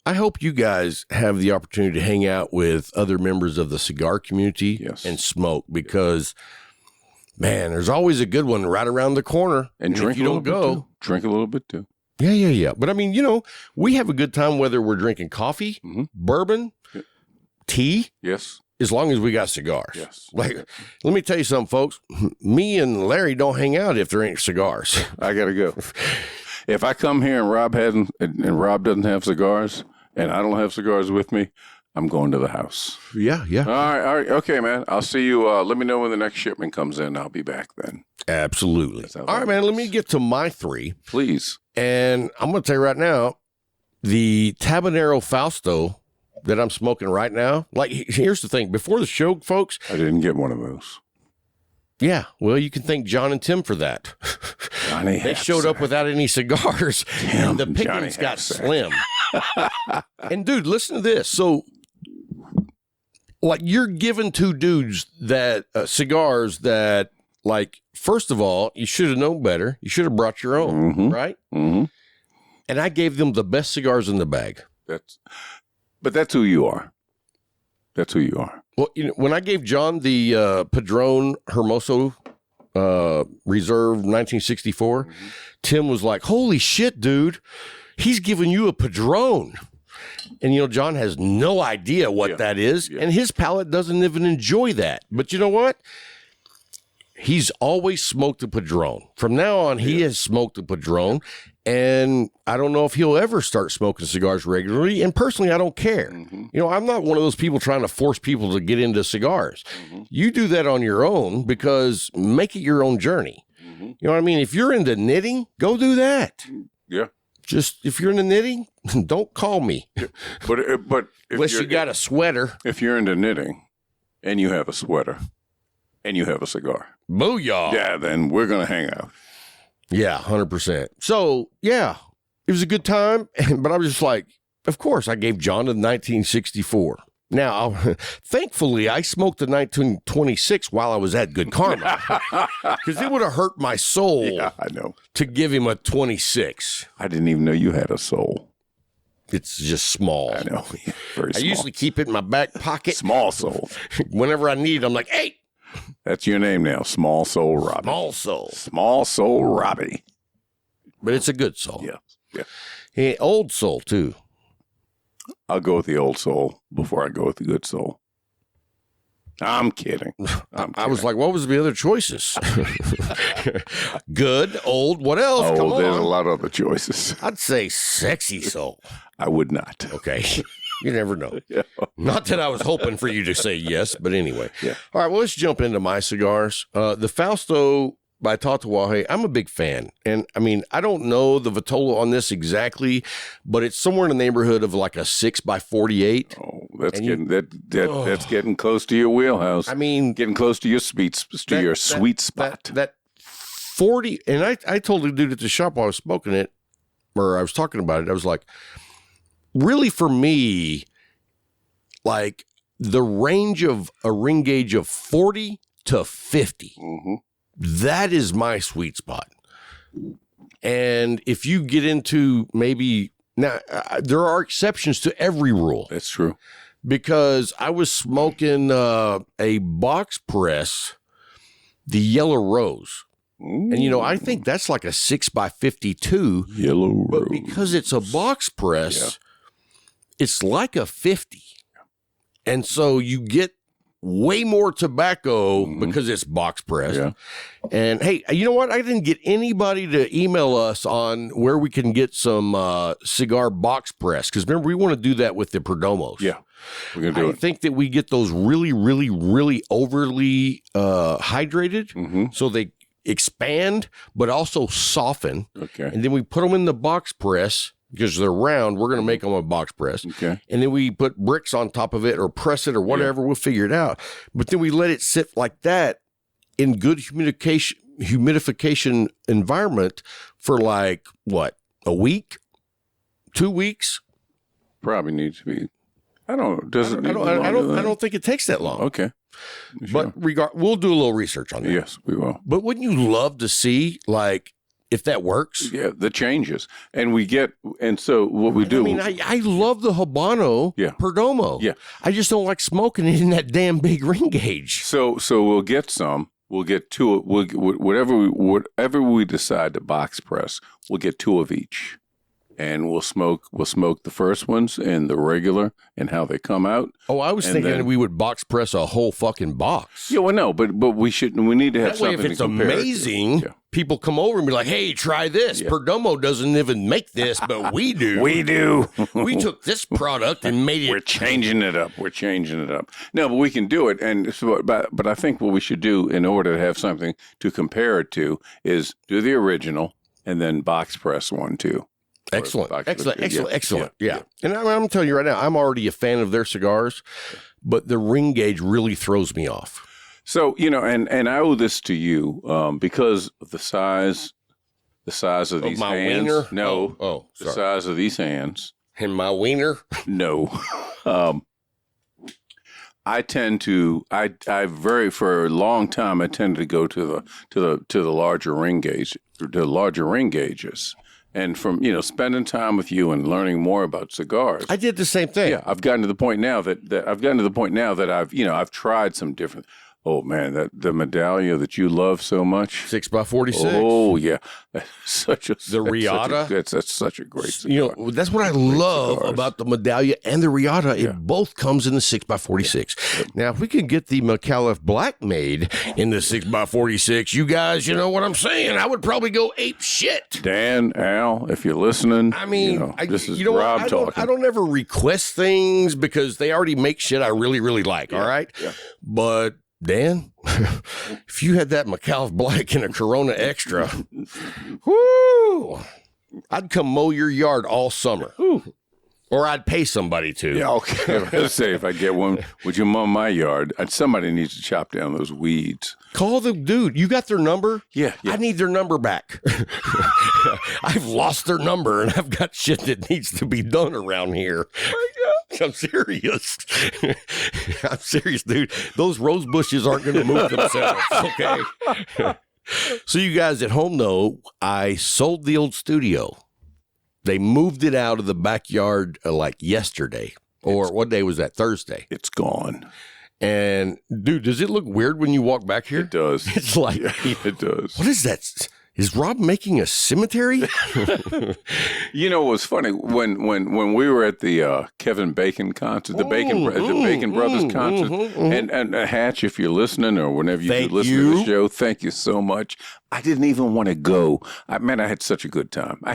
I hope you guys have the opportunity to hang out with other members of the cigar community and smoke because, man, there's always a good one right around the corner. And drink if you a little don't go. bit too. Drink a little bit too. Yeah. But I mean, you know, we have a good time whether we're drinking coffee, bourbon, tea. Yes. As long as we got cigars. Yes. Like, let me tell you something, folks. Me and Larry don't hang out if there ain't cigars. I got to go. If I come here and Rob doesn't have cigars and I don't have cigars with me, I'm going to the house. Yeah. All right. Okay, man. I'll see you. Let me know when the next shipment comes in. I'll be back then. Absolutely. All right, man. Let me get to my three. Please. And I'm going to tell you right now, the Tabanero Fausto that I'm smoking right now, like, here's the thing. Before the show, folks. I didn't get one of those. Yeah. Well, you can thank John and Tim for that. Johnny They showed up without any cigars. Damn, the pickings got slim. And, dude, listen to this. So, like, you're giving two dudes that cigars that, like, first of all, you should have known better. You should have brought your own, right? Mm-hmm. And I gave them the best cigars in the bag. But that's who you are. That's who you are. Well, you know, when I gave John the Padron Hermoso Reserve 1964, Tim was like, "Holy shit, dude! He's giving you a Padron." And, you know, John has no idea what that is, and his palate doesn't even enjoy that. But you know what? He's always smoked a Padron. From now on, he has smoked a Padron, and I don't know if he'll ever start smoking cigars regularly. And personally, I don't care. You know, I'm not one of those people trying to force people to get into cigars. You do that on your own because make it your own journey. You know what I mean? If you're into knitting, go do that. Yeah. Just if you're into knitting, don't call me. But Unless you got a sweater. If you're into knitting and you have a sweater and you have a cigar. Booyah. Yeah, then we're going to hang out. Yeah, 100%. So, yeah, it was a good time. But I was just like, of course, I gave John the 1964. Now, thankfully, I smoked the 1926 while I was at Good Karma. Because it would have hurt my soul I know. to give him a 26. I didn't even know you had a soul. It's just small. I know. Very I small. usually keep it in my back pocket. Small soul. Whenever I need it, I'm like, hey. That's your name now. Small Soul Robbie. Small soul. Small Soul Robbie. But it's a good soul. Yeah. Hey, old soul, too. I'll go with the old soul before I go with the good soul. I'm kidding. I was like, what was the other choices? Good, old, what else? Come on. There's a lot of other choices. I'd say sexy soul. I would not. Okay. You never know. Not that I was hoping for you to say yes, but anyway. Yeah. All right, well, let's jump into my cigars. The Fausto by Tatuaje, I'm a big fan. And, I mean, I don't know the Vitola on this exactly, but it's somewhere in the neighborhood of like a 6x48. Oh, that's that's getting close to your wheelhouse. I mean, getting close to your sweet spot. That 40, and I told the dude at the shop while I was smoking it, or I was talking about it, I was like, really for me, like the range of a ring gauge of 40 to 50, that is my sweet spot. And if you get into maybe, now there are exceptions to every rule. That's true. Because I was smoking a box press, the Yellow Rose. And, you know, I think that's like a 6x52. Yellow Rose. But because it's a box press, it's like a 50. And so you get way more tobacco because it's box press. Yeah. And, hey, you know what? I didn't get anybody to email us on where we can get some cigar box press. Because, remember, we want to do that with the Perdomos. Yeah. We're going to do I it. think that we get those really, really, really overly hydrated, so they expand, but also soften. Okay. And then we put them in the box press because they're round. We're going to make them a box press. Okay. And then we put bricks on top of it or press it or whatever. We'll figure it out. But then we let it sit like that in good humidification environment for like, what, a week? 2 weeks? Probably needs to be. I don't. Does it? I don't think it takes that long. Okay. But we'll do a little research on that. Yes, we will. But wouldn't you love to see, like, if that works? Yeah, the changes, and we get, and so what we do. I mean, I love the Habano Perdomo. Yeah. I just don't like smoking it in that damn big ring gauge. So we'll get some. We'll get two. Whatever we decide to box press, we'll get 2 of each. And we'll smoke the first ones and the regular and how they come out. Oh, I was thinking that we would box press a whole fucking box. Yeah, well, no, but we need to have that way, something if it's to compare amazing, people come over and be like, "Hey, try this." Perdomo doesn't even make this, but we do. We do. We took this product and made it. We're changing it up. No, but we can do it. And so, but I think what we should do in order to have something to compare it to is do the original and then box press one too. Excellent. Yeah. And I'm telling you right now, I'm already a fan of their cigars, but the ring gauge really throws me off. So, and I owe this to you because of the size of these my hands. wiener? No. The size of these hands. And my wiener? No. I tend to, for a long time, I tended to go to the larger ring gauge, the larger ring gauges. And from, spending time with you and learning more about cigars. I did the same thing. Yeah, I've gotten to the point now that I've tried some different. Oh man, the medallia that you love so much, 6x46. Oh yeah, that's such a Riata. That's such a great cigar. That's what I love cigars. about the medallia and the Riata. It both comes in the 6x46. Yeah. Now, if we could get the McAuliffe Black made in the 6x46, you guys, you know what I'm saying? I would probably go ape shit. Dan, Al, if you're listening, I mean, this is Rob talking. I don't ever request things because they already make shit I really, really like. All right, but. Dan, if you had that McAuliffe Black and a Corona Extra, whoo, I'd come mow your yard all summer. Or I'd pay somebody to. Yeah, okay. Let's say if I get one, would you mow my yard? Somebody needs to chop down those weeds. Call the dude. You got their number? Yeah. I need their number back. I've lost their number, and I've got shit that needs to be done around here. I'm serious. I'm serious, dude. Those rose bushes aren't going to move themselves, okay? So you guys at home know, I sold the old studio. They moved it out of the backyard like yesterday. Or what day was that? Thursday. It's gone. And, dude, does it look weird when you walk back here? It does. It's like, it does. What is that? Is Rob making a cemetery? You know, it was funny when we were at the Kevin Bacon concert, the Bacon Brothers concert, and Hatch, if you're listening or whenever you listen to the show, thank you so much. I didn't even want to go. I had such a good time. I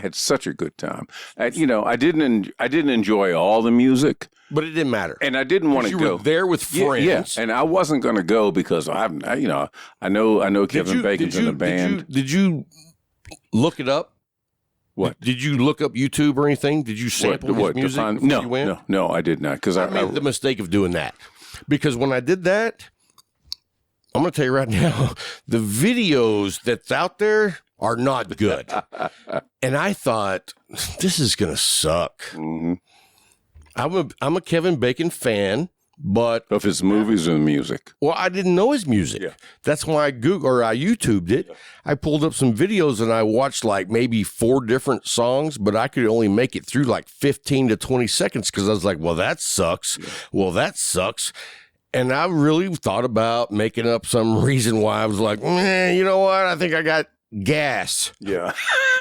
didn't enjoy all the music. But it didn't matter. And I didn't want to go. You were there with friends. Yeah, and I wasn't going to go because I know Kevin Bacon's in the band. Did you look it up? What? Did you look up YouTube or anything? Did you sample his music before you went? No, I did not. Because I made the mistake of doing that. Because when I did that, I'm going to tell you right now, the videos that's out there are not good. And I thought, this is going to suck. Mm-hmm. I'm a Kevin Bacon fan, but of his movies and music. Well, I didn't know his music. Yeah. That's why I YouTubed it. Yeah. I pulled up some videos and I watched like maybe 4 different songs, but I could only make it through like 15 to 20 seconds because I was like, well, that sucks. Yeah. Well, that sucks. And I really thought about making up some reason why I was like, you know what? I think I got gas. Yeah.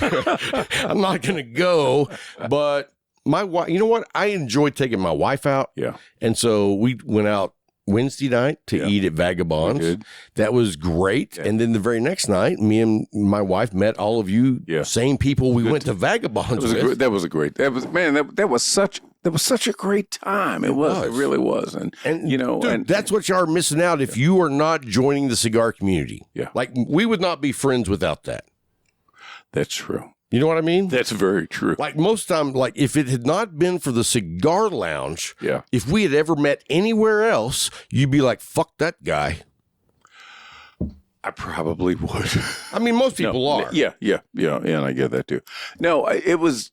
I'm not going to go, but my wife, you know what? I enjoyed taking my wife out. Yeah. And so we went out Wednesday night to eat at Vagabonds. That was great. Yeah. And then the very next night, me and my wife met all of you same people we went to Vagabonds with. That was such that was such a great time. It really was. And you know, dude, that's what you are missing out if you are not joining the cigar community. Yeah. Like, we would not be friends without that. That's true. You know what I mean? That's very true. Like, most time, like, if it had not been for the cigar lounge, if we had ever met anywhere else, you'd be like, fuck that guy. I probably would. I mean, most people are. Yeah, and I get that too. No, it was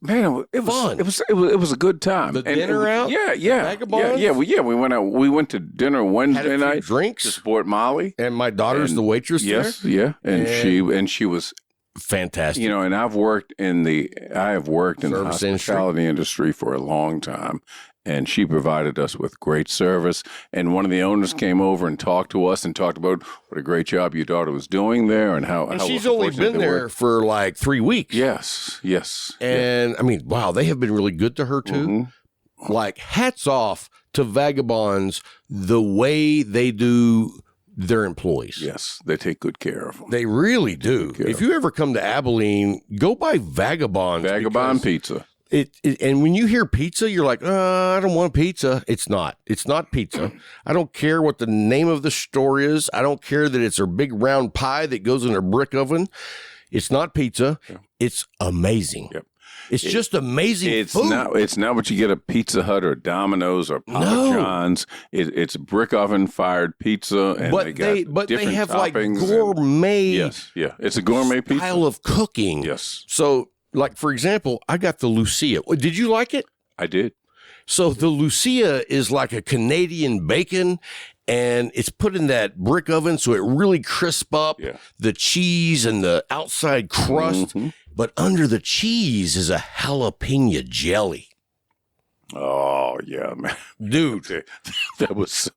man, it was fun. It was a good time. The dinner out? Vagabonds? Yeah. We went out. We went to dinner Wednesday night. Drinks to support Molly, and my daughter's the waitress there. Yeah, and she was fantastic. You know, and I have worked in the hospitality industry for a long time. And she provided us with great service. And one of the owners came over and talked to us and talked about what a great job your daughter was doing there and how. And she's only been there for like 3 weeks. Yes. And I mean, wow, they have been really good to her too. Mm-hmm. Like, hats off to Vagabonds, the way they do their employees. Yes, they take good care of them. They really do. If you ever come to Abilene, go by Vagabonds. Vagabond Pizza. And when you hear pizza, you're like, I don't want pizza. It's not pizza. I don't care what the name of the store is. I don't care that it's a big round pie that goes in a brick oven. It's not pizza. Yeah. It's amazing. Yep. It's just amazing food. It's not what you get at Pizza Hut or Domino's or Papa John's. It's brick oven fired pizza, and they have like gourmet. Yes, it's a gourmet pizza style of cooking. Yes. So, like, for example, I got the Lucia. Did you like it? I did. So the Lucia is like a Canadian bacon, and it's put in that brick oven so it really crisp up the cheese and the outside crust. Mm-hmm. But under the cheese is a jalapeno jelly. Oh, yeah, man. Dude. That was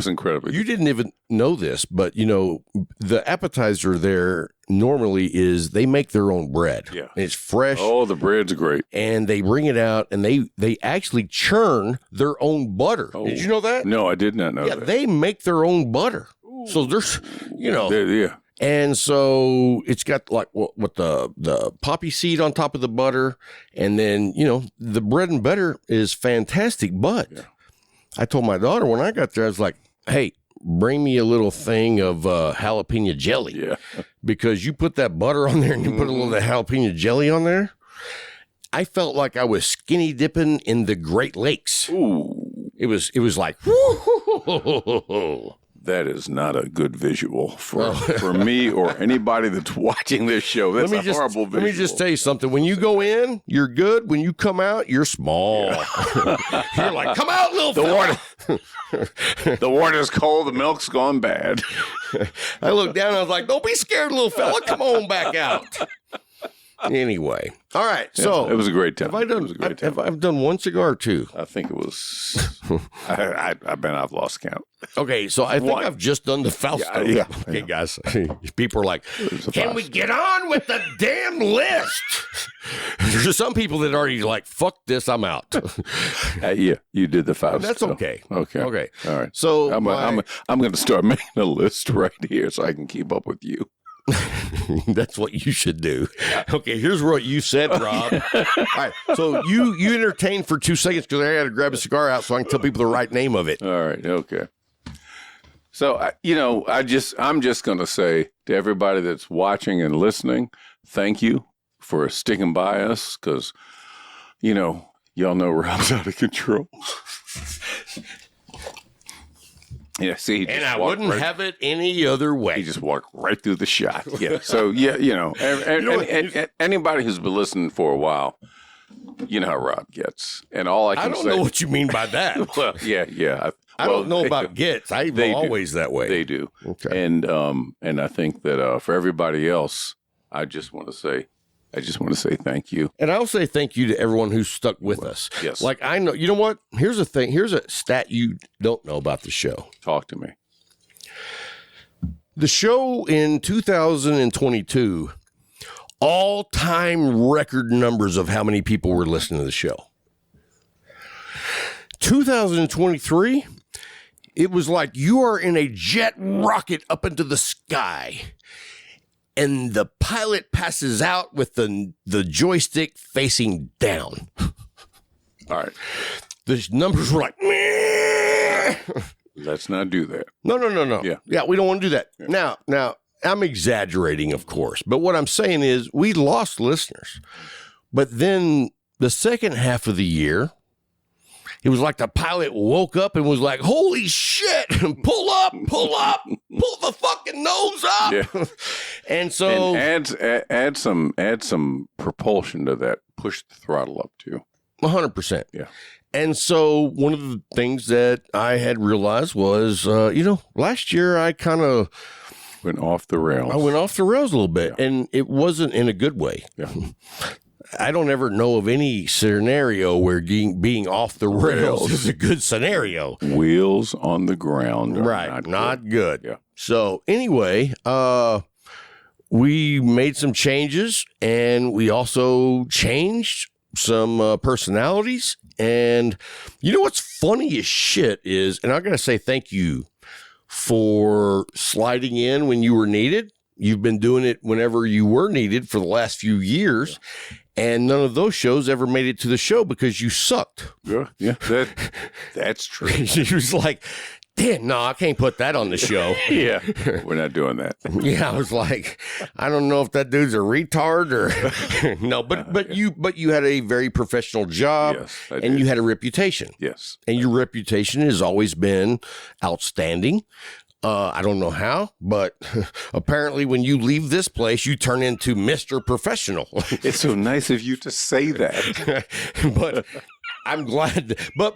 incredible. You didn't even know this, but, you know, the appetizer there normally is they make their own bread. Yeah. And it's fresh. Oh, the bread's great. And they bring it out, and they actually churn their own butter. Oh. Did you know that? No, I did not know that. Yeah, they make their own butter. Ooh. So there's, you know. Yeah. And so it's got like what the poppy seed on top of the butter. And then, you know, the bread and butter is fantastic. But I told my daughter when I got there, I was like, hey, bring me a little thing of jalapeno jelly. Yeah. Because you put that butter on there and you put a little of the jalapeno jelly on there. I felt like I was skinny dipping in the Great Lakes. Ooh. It was like, whoo. That is not a good visual for me or anybody that's watching this show. That's a horrible visual. Let me just tell you something. When you go in, you're good. When you come out, you're small. Yeah. You're like, come out, little fella. The water's cold. The milk's gone bad. I looked down and I was like, don't be scared, little fella. Come on back out. Anyway. All right. So it was a great time. I've done one cigar or two. I think it was. I've lost count. Okay, so I think I've just done the Fausto. Yeah. Okay, guys. People are like, can we get on with the damn list? There's some people that already like, fuck this, I'm out. Yeah, you did the Fausto. That's okay. Okay. All right. So I'm going to start making a list right here so I can keep up with you. That's what you should do. Okay, here's what you said, Rob. All right, so you entertain for 2 seconds because I got to grab a cigar out so I can tell people the right name of it. All right, okay. So I'm just going to say to everybody that's watching and listening, thank you for sticking by us because, y'all know Rob's out of control. Yeah, see, and I wouldn't have it any other way. He just walked right through the shot. Yeah. So, anybody who's been listening for a while, you know how Rob gets. And all I can say. I don't know what you mean by that. Well, yeah. I don't know about gets. I'm always that way. They do. Okay. And I think that for everybody else, I just want to say thank you. And I'll say thank you to everyone who's stuck with us. Yes. Like, I know, you know what? Here's a thing. Here's a stat you don't know about the show. Talk to me. The show in 2022, all-time record numbers of how many people were listening to the show. 2023, it was like you are in a jet rocket up into the sky. And the pilot passes out with the joystick facing down. All right. The numbers were like, meh. Let's not do that. No. Yeah. We don't want to do that. Yeah. Now, I'm exaggerating, of course, but what I'm saying is we lost listeners. But then the second half of the year, it was like the pilot woke up and was like, holy shit, pull up, pull the fucking nose up. Yeah. And so and add some propulsion to that. Push the throttle up too. 100%. Yeah. And so one of the things that I had realized was, last year I kind of went off the rails. I went off the rails a little bit, Yeah. and it wasn't in a good way. Yeah. I don't ever know of any scenario where being off the rails is a good scenario. Wheels on the ground. Are Right. Not good. Yeah. So anyway, we made some changes, and we also changed some personalities. And you know what's funny as shit is, and I'm going to say thank you for sliding in when you were needed. You've been doing it whenever you were needed for the last few years. And none of those shows ever made it to the show because you sucked. Yeah. That's true. She was like, damn, no, I can't put that on the show. Yeah. We're not doing that. Yeah, I was like, I don't know if that dude's a retard or no, but you had a very professional job. Yes, I and did. you had a reputation. Yes. And your reputation has always been outstanding. I don't know how, but apparently when you leave this place, you turn into Mr. Professional. It's so nice of you to say that. But I'm glad. But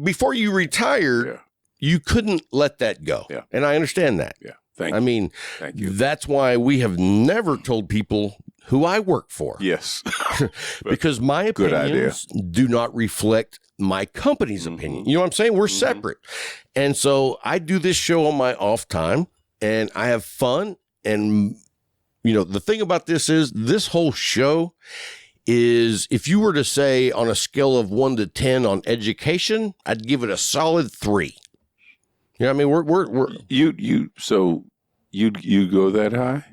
before you retired, Yeah. you couldn't let that go. Yeah. And I understand that. Yeah. Thank you. I mean, Thank you. that's why we have never told people who I work for. Yes. Because my Good opinions do not reflect my company's opinion. You know what I'm saying? We're separate. And so I do this show on my off time and I have fun. And, the thing about this is this whole show is, if you were to say on a scale of 1 to 10 on education, I'd give it a solid 3. You know what I mean? We're You go that high?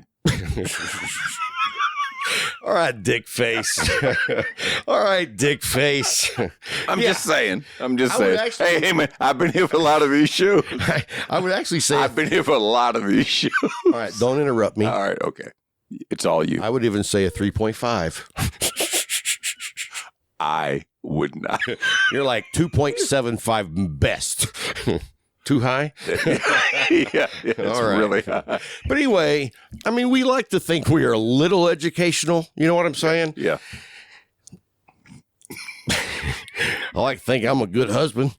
all right, dick face. All right, dick face. I'm just saying. I would actually- Hey, man, I've been here for a lot of these shows. I would actually say, I've been here for a lot of these shows. all right, don't interrupt me. All right, okay. It's all you. I would even say a 3.5. I would not. You're like 2.75 best. Too high? yeah, it's All right. really high. But anyway, I mean, we like to think we are a little educational. You know what I'm saying? Yeah. I like to think I'm a good husband.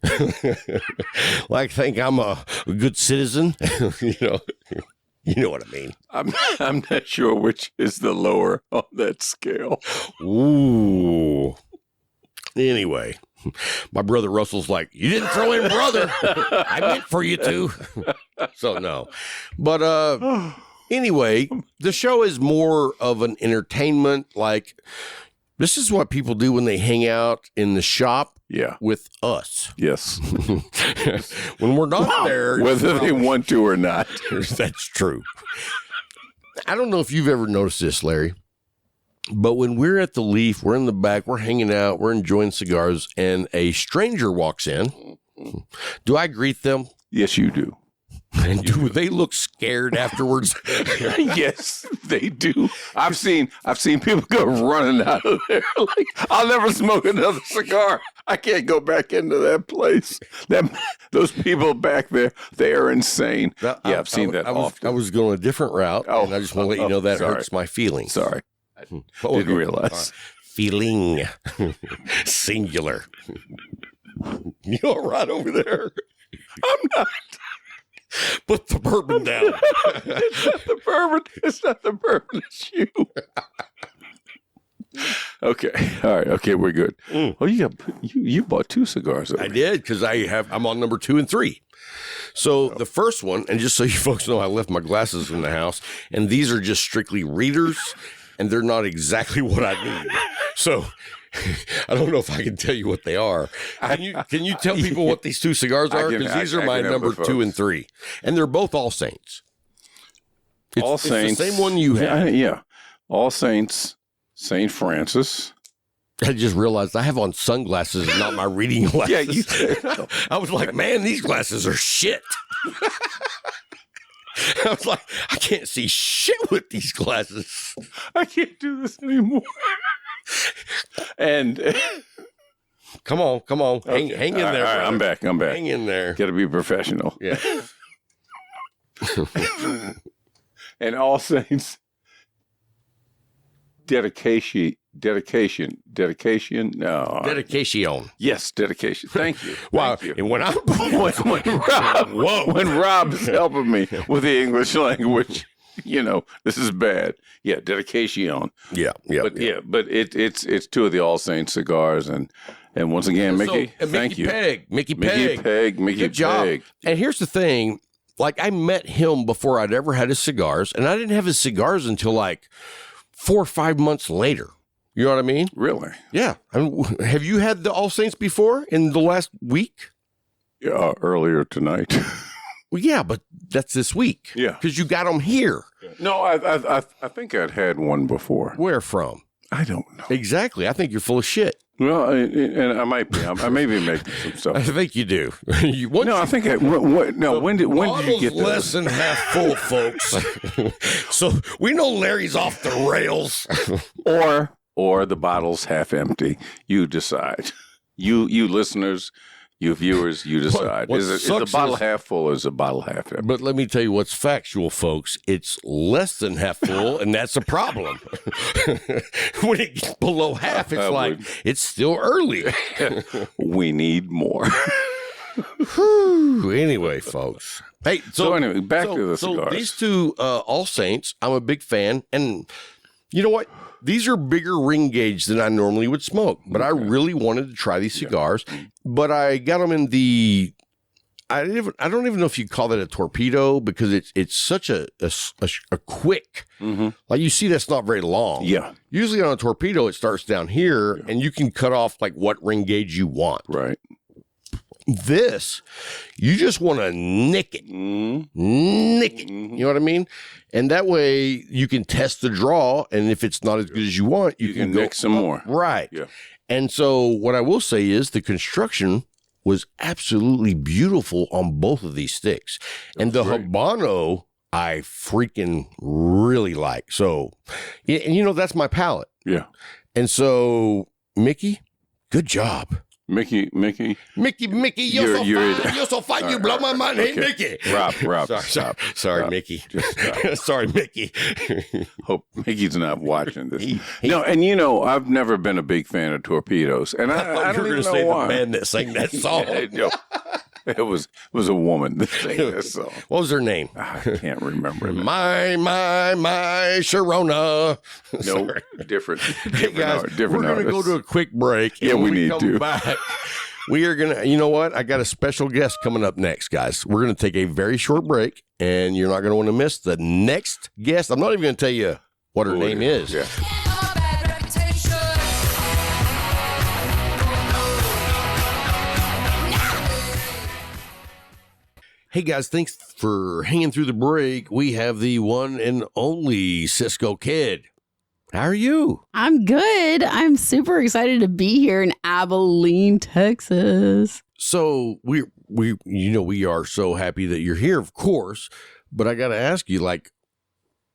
Like to think I'm a good citizen. You know what I mean. I'm not sure which is the lower on that scale. Ooh. Anyway, my brother Russell's like, you didn't throw in brother. I meant for you to. So no. But anyway, the show is more of an entertainment. Like, this is what people do when they hang out in the shop Yeah. with us. Yes. When we're not there. Whether they want to or not. That's true. I don't know if you've ever noticed this, Larry, but when we're at the Leaf, we're in the back, we're hanging out, we're enjoying cigars, and a stranger walks in. Do I greet them? Yes, you do. And do they look scared afterwards? Yes, they do. I've seen people go running out of there. Like, I'll never smoke another cigar. I can't go back into that place. Those people back there, they are insane. Now, I've seen that often. I was going a different route, and I just want to let you know that sorry. hurts my feelings. Sorry, Oh, didn't okay. realize. All right. Feeling. Singular. You're right over there. I'm not. Put the bourbon down. It's not the bourbon. It's not the bourbon. It's you. Okay. All right. Okay, we're good. Oh, you bought 2 cigars. I did, because I'm on number 2 and 3. So the first one, and just so you folks know, I left my glasses in the house, and these are just strictly readers, and they're not exactly what I need. So I don't know if I can tell you what they are. Can you tell people what these 2 cigars are? Because these are my number 2 and 3, and they're both All Saints. All Saints. It's the same one you have. Yeah. All Saints, St. Francis, I just realized I have on sunglasses and not my reading glasses. Yeah, I was like, man, these glasses are shit. I was like, I can't see shit with these glasses. I can't do this anymore. And come on. Hang in there. All right, I'm back. Hang in there. Got to be professional. Yeah. And All Saints dedication. No. Dedication. Yes, dedication. Thank you. Wow. Thank you. And when when Rob is helping me with the English language, this is bad. Yeah, dedication. Yeah. But it's two of the All Saints cigars, and once again, Mickey, thank you. Mickey Mickey Peg. Good job. Peg. And here's the thing. Like, I met him before I'd ever had his cigars, and I didn't have his cigars until like 4 or 5 months later. You know what I mean? Really? Yeah. Have you had the All Saints before in the last week? Yeah, earlier tonight. Well, yeah, but that's this week. Yeah. Because you got them here. No, I think I'd had one before. Where from? I don't know. Exactly. I think you're full of shit. Well, and I might be. I may be making some stuff. I think you do. I think when did you get that? Less than half full, folks. So we know Larry's off the rails. or the bottle's half empty. You decide. You listeners, you viewers, you decide. Is the bottle half full or is the bottle half empty? But let me tell you what's factual, folks. It's less than half full, and that's a problem. When it gets below half, it's like, it's still early. We need more. Anyway, folks. Hey, so anyway, back to the cigars. So these two All Saints, I'm a big fan. And you know what? These are bigger ring gauge than I normally would smoke, but I really wanted to try these cigars. But I got them in the, I don't even know if you call that a torpedo, because it's such a quick, like you see that's not very long. Yeah. Usually on a torpedo, it starts down here and you can cut off like what ring gauge you want. Right. This, you just want to nick it. Nick it. You know what I mean? And that way you can test the draw, and if it's not as good as you want, you can nick some more. Right. Yeah. And so what I will say is the construction was absolutely beautiful on both of these sticks. And the Habano, I freaking really like. So, and that's my palate. Yeah. And so, Mickey, good job. Mickey, you're so fine. You blow my mind. Hey, Mickey. Rob, sorry, Mickey. Sorry, Mickey. Hope Mickey's not watching this. I've never been a big fan of torpedoes, and I don't even know why. The man that sang that song. It was a woman that sang that song. What was her name? I can't remember. My Sharona. No, different. Hey guys, we're going to go to a quick break. Yeah, we need to. Back, we are going to, you know what? I got a special guest coming up next, guys. We're going to take a very short break, and you're not going to want to miss the next guest. I'm not even going to tell you what her name is. Yeah. Hey guys, thanks for hanging through the break. We have the one and only Sisco Kidd. How are you? I'm good. I'm super excited to be here in Abilene, Texas. So we are so happy that you're here, of course. But I got to ask you, like,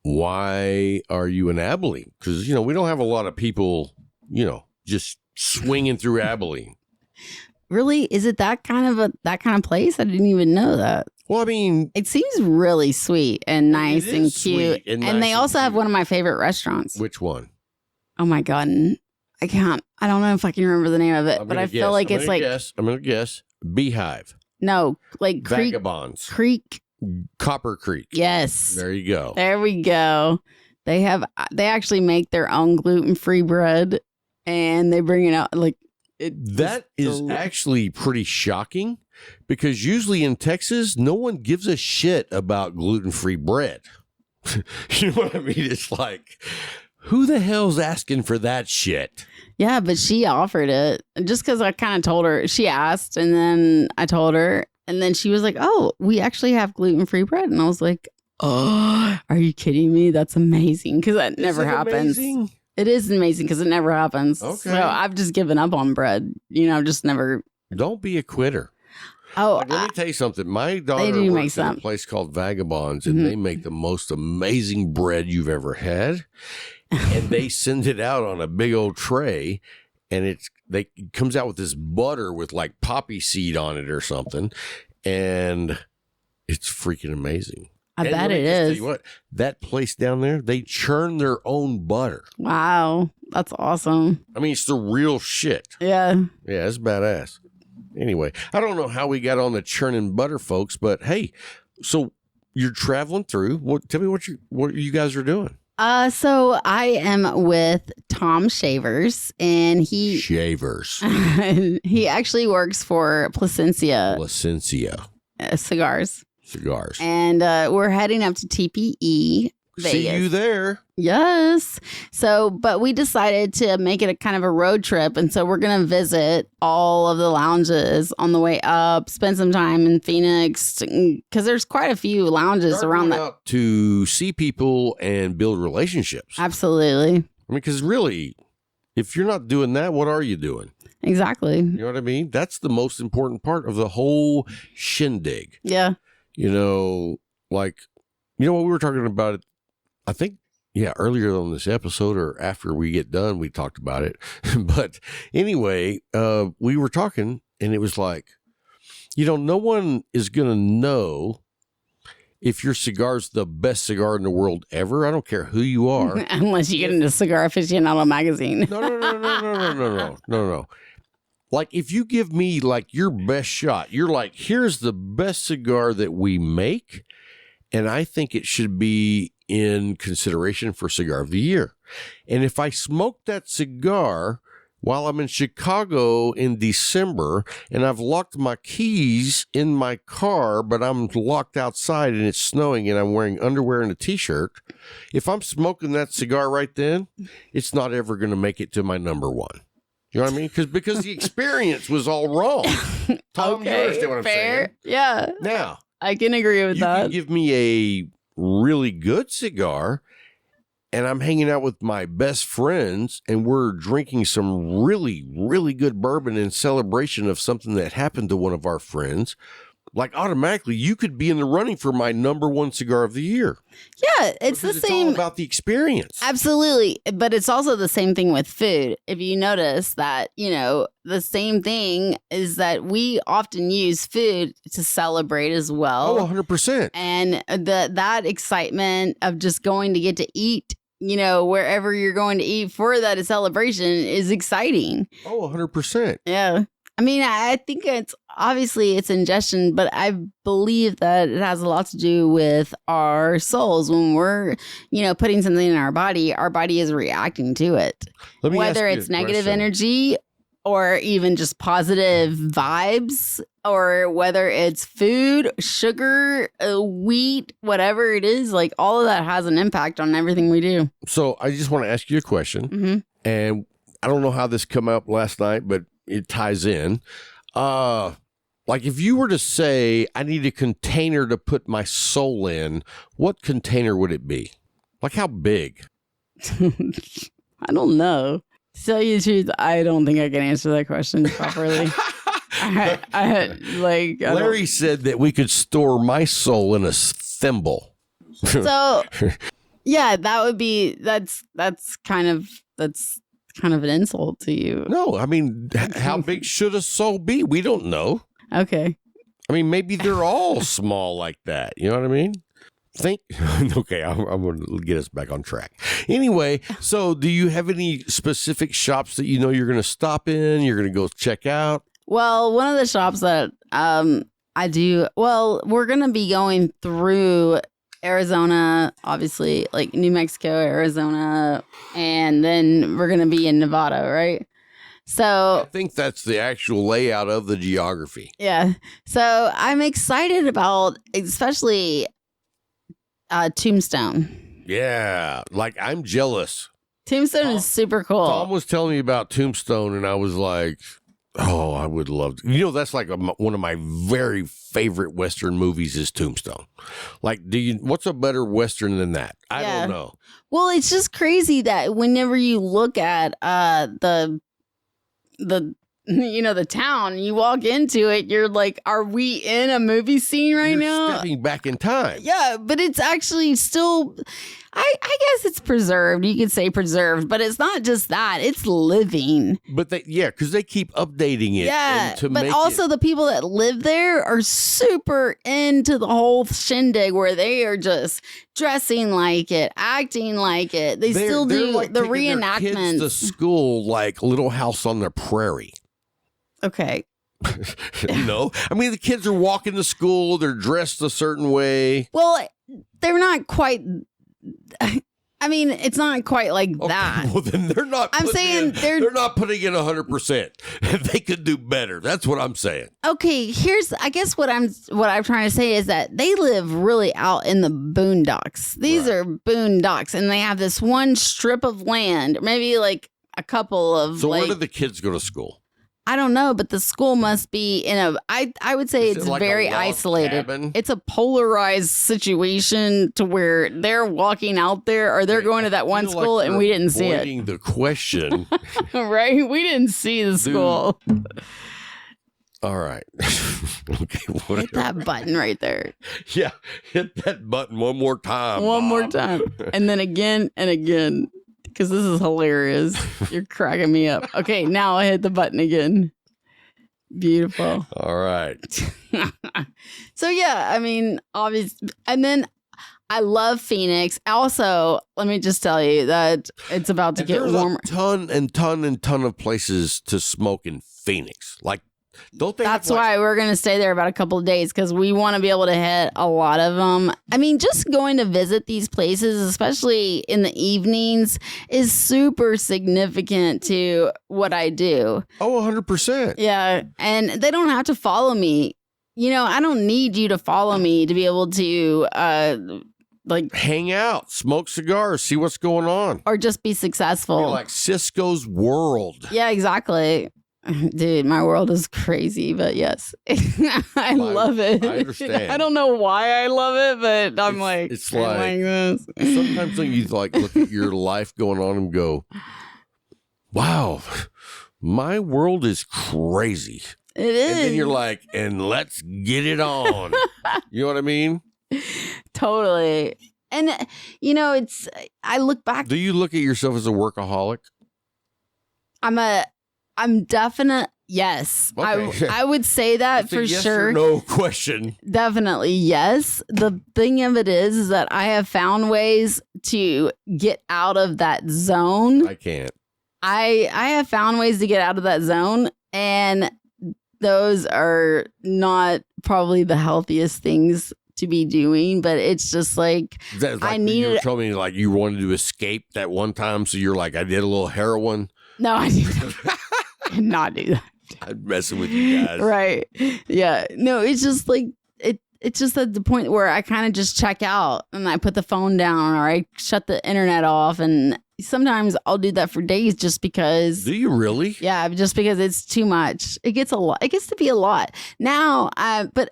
why are you in Abilene? Because we don't have a lot of people, just swinging through Abilene. Really? Is it that kind of place? I didn't even know that. Well, I mean, it seems really sweet and nice and cute. And they also have one of my favorite restaurants. Which one? Oh my God. I don't know if I can remember the name of it, but I feel like I'm going to guess Beehive. No, like Vagabonds. Creek. Copper Creek. Yes. There you go. There we go. They actually make their own gluten-free bread, and they bring it out like, that is actually pretty shocking, because usually in Texas, no one gives a shit about gluten-free bread. You know what I mean? It's like, who the hell's asking for that shit? Yeah, but she offered it just because I kind of told her. She asked, and then I told her, and then she was like, oh, we actually have gluten-free bread. And I was like, oh, are you kidding me? That's amazing, because that never happens. Amazing? It is amazing because it never happens. Okay. So I've just given up on bread. Just never. Don't be a quitter. Oh, Like, let me tell you something. My daughter do make works at a some. place called Vagabonds, and they make the most amazing bread you've ever had. And they send it out on a big old tray, and it comes out with this butter with like poppy seed on it or something, and it's freaking amazing. I And bet let me it just tell is. you what, that place down there, they churn their own butter. Wow, that's awesome. I mean, it's the real shit. Yeah. Yeah, it's badass. Anyway, I don't know how we got on the churning butter, folks, but hey, so you're traveling through. Tell me what you guys are doing. So I am with Tom Shavers, and Shavers. he actually works for Placencia Licencia Cigars, Cigars. and we're heading up to TPE Vegas. See you there. Yes. So, but we decided to make it a kind of a road trip. And so we're going to visit all of the lounges on the way up, spend some time in Phoenix, because there's quite a few lounges Start around going that. out to see people and build relationships. Absolutely. I mean, because really, if you're not doing that, what are you doing? Exactly. You know what I mean? That's the most important part of the whole shindig. Yeah. What we were talking about it, I think, earlier on this episode or after we get done, we talked about it. But anyway, we were talking and it was like, no one is going to know if your cigar's the best cigar in the world ever. I don't care who you are. Unless you get into Cigar Aficionado magazine. No. Like, if you give me like your best shot, you're like, here's the best cigar that we make, and I think it should be in consideration for Cigar of the Year. And if I smoke that cigar while I'm in Chicago in December and I've locked my keys in my car, but I'm locked outside and it's snowing and I'm wearing underwear and a t-shirt, if I'm smoking that cigar right then, it's not ever going to make it to my number one. You know what I mean? Because the experience was all wrong. Tom, you understand what I'm saying? Yeah. Now, I can agree with you that. can give me a really good cigar and I'm hanging out with my best friends and we're drinking some really, really good bourbon in celebration of something that happened to one of our friends. Like, automatically, you could be in the running for my number one cigar of the year. Yeah, it's the Because same. It's all about the experience. Absolutely. But it's also the same thing with food. If you notice that, the same thing is that we often use food to celebrate as well. Oh, 100%. And that excitement of just going to get to eat, wherever you're going to eat for that celebration is exciting. Oh, 100%. Yeah. I mean, I think it's ingestion, but I believe that it has a lot to do with our souls. When we're, putting something in our body is reacting to it. Let me Whether ask you it's a negative question. energy or even just positive vibes, or whether it's food, sugar, wheat, whatever it is, like all of that has an impact on everything we do. So I just want to ask you a question. Mm-hmm. And I don't know how this came up last night, but it ties in. Like, if you were to say, I need a container to put my soul in, what container would it be? Like, how big? I don't know. To tell you the truth, I don't think I can answer that question properly. Larry said that we could store my soul in a thimble. So, yeah, that's kind of an insult to you. No, I mean, how big should a soul be? We don't know. Okay. I mean, maybe they're all small like that. You know what I mean? Okay, I'm going to get us back on track. Anyway, so do you have any specific shops that you're going to stop in, you're going to go check out? Well, one of the shops that I do, we're going to be going through Arizona, obviously, like New Mexico, Arizona, and then we're going to be in Nevada, right? I So, think that's the actual layout of the geography. yeah. So I'm excited about especially Tombstone. Yeah, like, I'm jealous. Tombstone is super Tom cool. was telling me about Tombstone, and I was like, Oh, I would love to. You know, that's like one of my very favorite Western movies is Tombstone. Like, what's a better Western than that? I don't know. Well, it's just crazy that whenever you look at the the town, you walk into it, you're like, are we in a movie scene now? Stepping back in time. Yeah, but it's actually still, I guess it's preserved. You could say preserved, but it's not just that. It's living. But because they keep updating it. Yeah, but also the people that live there are super into the whole shindig where they are just dressing like it, acting like it. They're still do like the reenactments. Their kids to school like Little House on the Prairie. Okay. I mean, the kids are walking to school. They're dressed a certain way. Well, they're not quite. I mean, it's not quite like that. Well, then they're not. I'm saying they're not putting in 100%. They could do better. That's what I'm saying. Okay, I guess what I'm trying to say is that they live really out in the boondocks. These are boondocks, and they have this one strip of land, maybe like a couple of. So where do the kids go to school? I don't know, but the school must be I would say it's like very a log isolated. cabin? It's a polarized situation to where they're walking out there or they're going to that one school like and we didn't see it. Avoiding the question. Right? We didn't see the school. All right. Okay, whatever. Hit that button right there. Yeah, hit that button one more time. One more Bob. time. And then again and again. Because this is hilarious. You're cracking me up. Okay, now I hit the button again. Beautiful. All right. So yeah, I mean, obviously, and then I love Phoenix. Also, let me just tell you that it's about to get warmer. There's a ton of places to smoke in Phoenix. Like, don't they? That's why we're going to stay there about a couple of days because we want to be able to hit a lot of them. I mean, just going to visit these places, especially in the evenings, is super significant to what I do. Oh, 100%. Yeah. And they don't have to follow me. You know, I don't need you to follow me to be able to hang out, smoke cigars, see what's going on. Or just be successful. You're like Cisco's world. Yeah, exactly. Dude, my world is crazy, but yes, I love it. I understand. I don't know why I love it, but I'm it's like this. Sometimes when you look at your life going on and go, wow, my world is crazy. It is. And then you're like, and let's get it on. You know what I mean? Totally. And, I look back. Do you look at yourself as a workaholic? I'm definite. Yes. Okay. I would say that it's for a yes sure. Or no question. Definitely. Yes. The thing of it is that I have found ways to get out of that zone. I can't. I have found ways to get out of that zone, and those are not probably the healthiest things to be doing, but it's just like, I needed. You were telling me like you wanted to escape that one time, so you're like, I did a little heroin. No, I did not do that. I'm messing with you guys. Right. Yeah. No, it's just like it's just at the point where I kind of just check out and I put the phone down or I shut the internet off, and sometimes I'll do that for days just because. Do you really? Yeah, just because it's too much. It gets a lot. It gets to be a lot. Now, but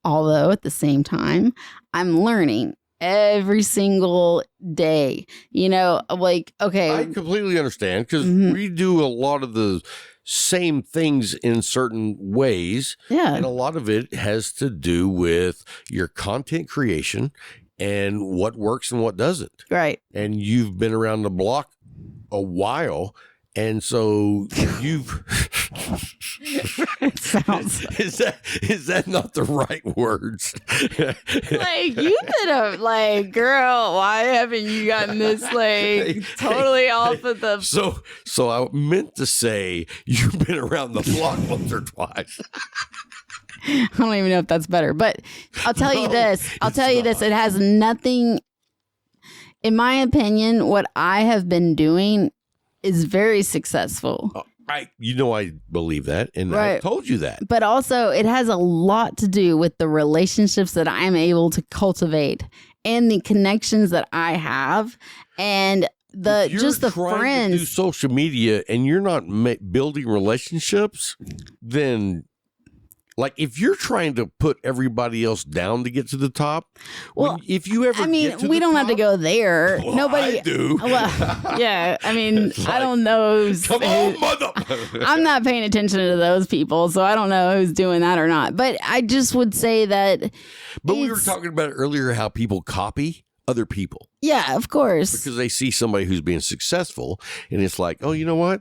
although at the same time, I'm learning every single day, like, okay. I completely understand because we do a lot of the same things in certain ways. Yeah. And a lot of it has to do with your content creation and what works and what doesn't. Right. And you've been around the block a while. And so you've it sounds is that not the right words? Like, you could have, like, girl, why haven't you gotten this like totally off of the So I meant to say you've been around the block once or twice. I don't even know if that's better, but I'll tell you this. It has nothing, in my opinion, what I have been doing is very successful. I believe that, and right. I told you that. But also, it has a lot to do with the relationships that I'm able to cultivate and the connections that I have. And If you're just the trying to friends. do social media and you're not building relationships, then like if you're trying to put everybody else down to get to the top, Well, if you ever, I mean, get to we the don't have to top- go there. Well, Nobody I do. Well, yeah. I mean, It's I like, don't know. Come on, mother. I'm not paying attention to those people, so I don't know who's doing that or not. But I just would say that. But we were it's- talking about earlier how people copy other people Yeah, of course. because they see somebody who's being successful, and it's like, oh, you know what?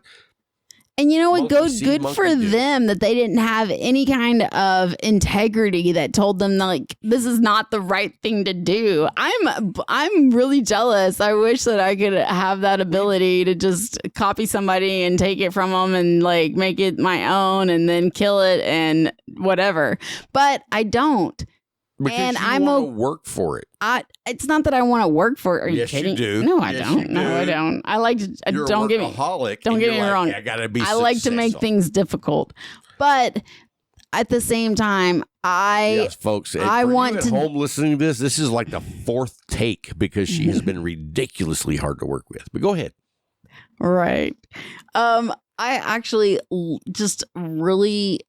And you know what? Monkey see, Good monkey for do. them that they didn't have any kind of integrity that told them like this is not the right thing to do. I'm really jealous. I wish that I could have that ability to just copy somebody and take it from them and like make it my own and then kill it and whatever. But I don't. Because And you I'm want a- to work for it. It's not that I want to work for it. Are Yes, you you kidding? do. No, I Yes, don't. you No, I do. don't. I like to. You're Don't a get me. workaholic, Don't and get you're me like, wrong. I gotta be. I like to make successful. things difficult, but at the same time, Yes, folks. and I for you want at to- home listening to this. This is like the fourth take because she has been ridiculously hard to work with. But go ahead. right. I actually just really,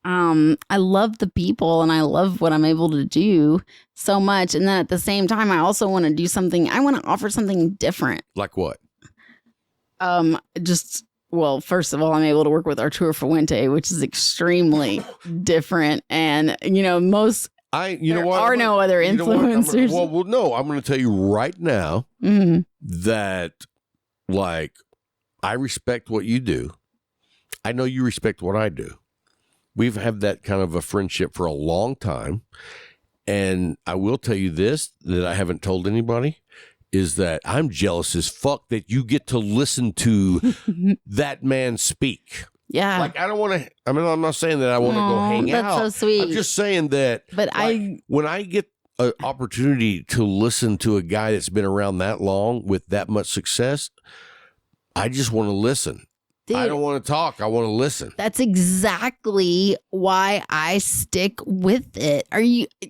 I love the people and I love what I'm able to do so much. And then at the same time, I also want to do something. I want to offer something different. Like what? Well, first of all, I'm able to work with Arturo Fuente, which is extremely different. And, most You know there what? are no other You know what? I'm influencers. well, no. I'm going to tell you right now Mhm. that, like, I respect what you do. I know you respect what I do. We've had that kind of a friendship for a long time. And I will tell you this that I haven't told anybody is that I'm jealous as fuck that you get to listen to that man speak. Yeah. Like, I don't want to, I'm not saying that I want to go Aw, hang that's out. so sweet. I'm just saying that But when I get an opportunity to listen to a guy that's been around that long with that much success, I just want to listen. Dude, I don't want to talk. I want to listen. that's exactly why I stick with it.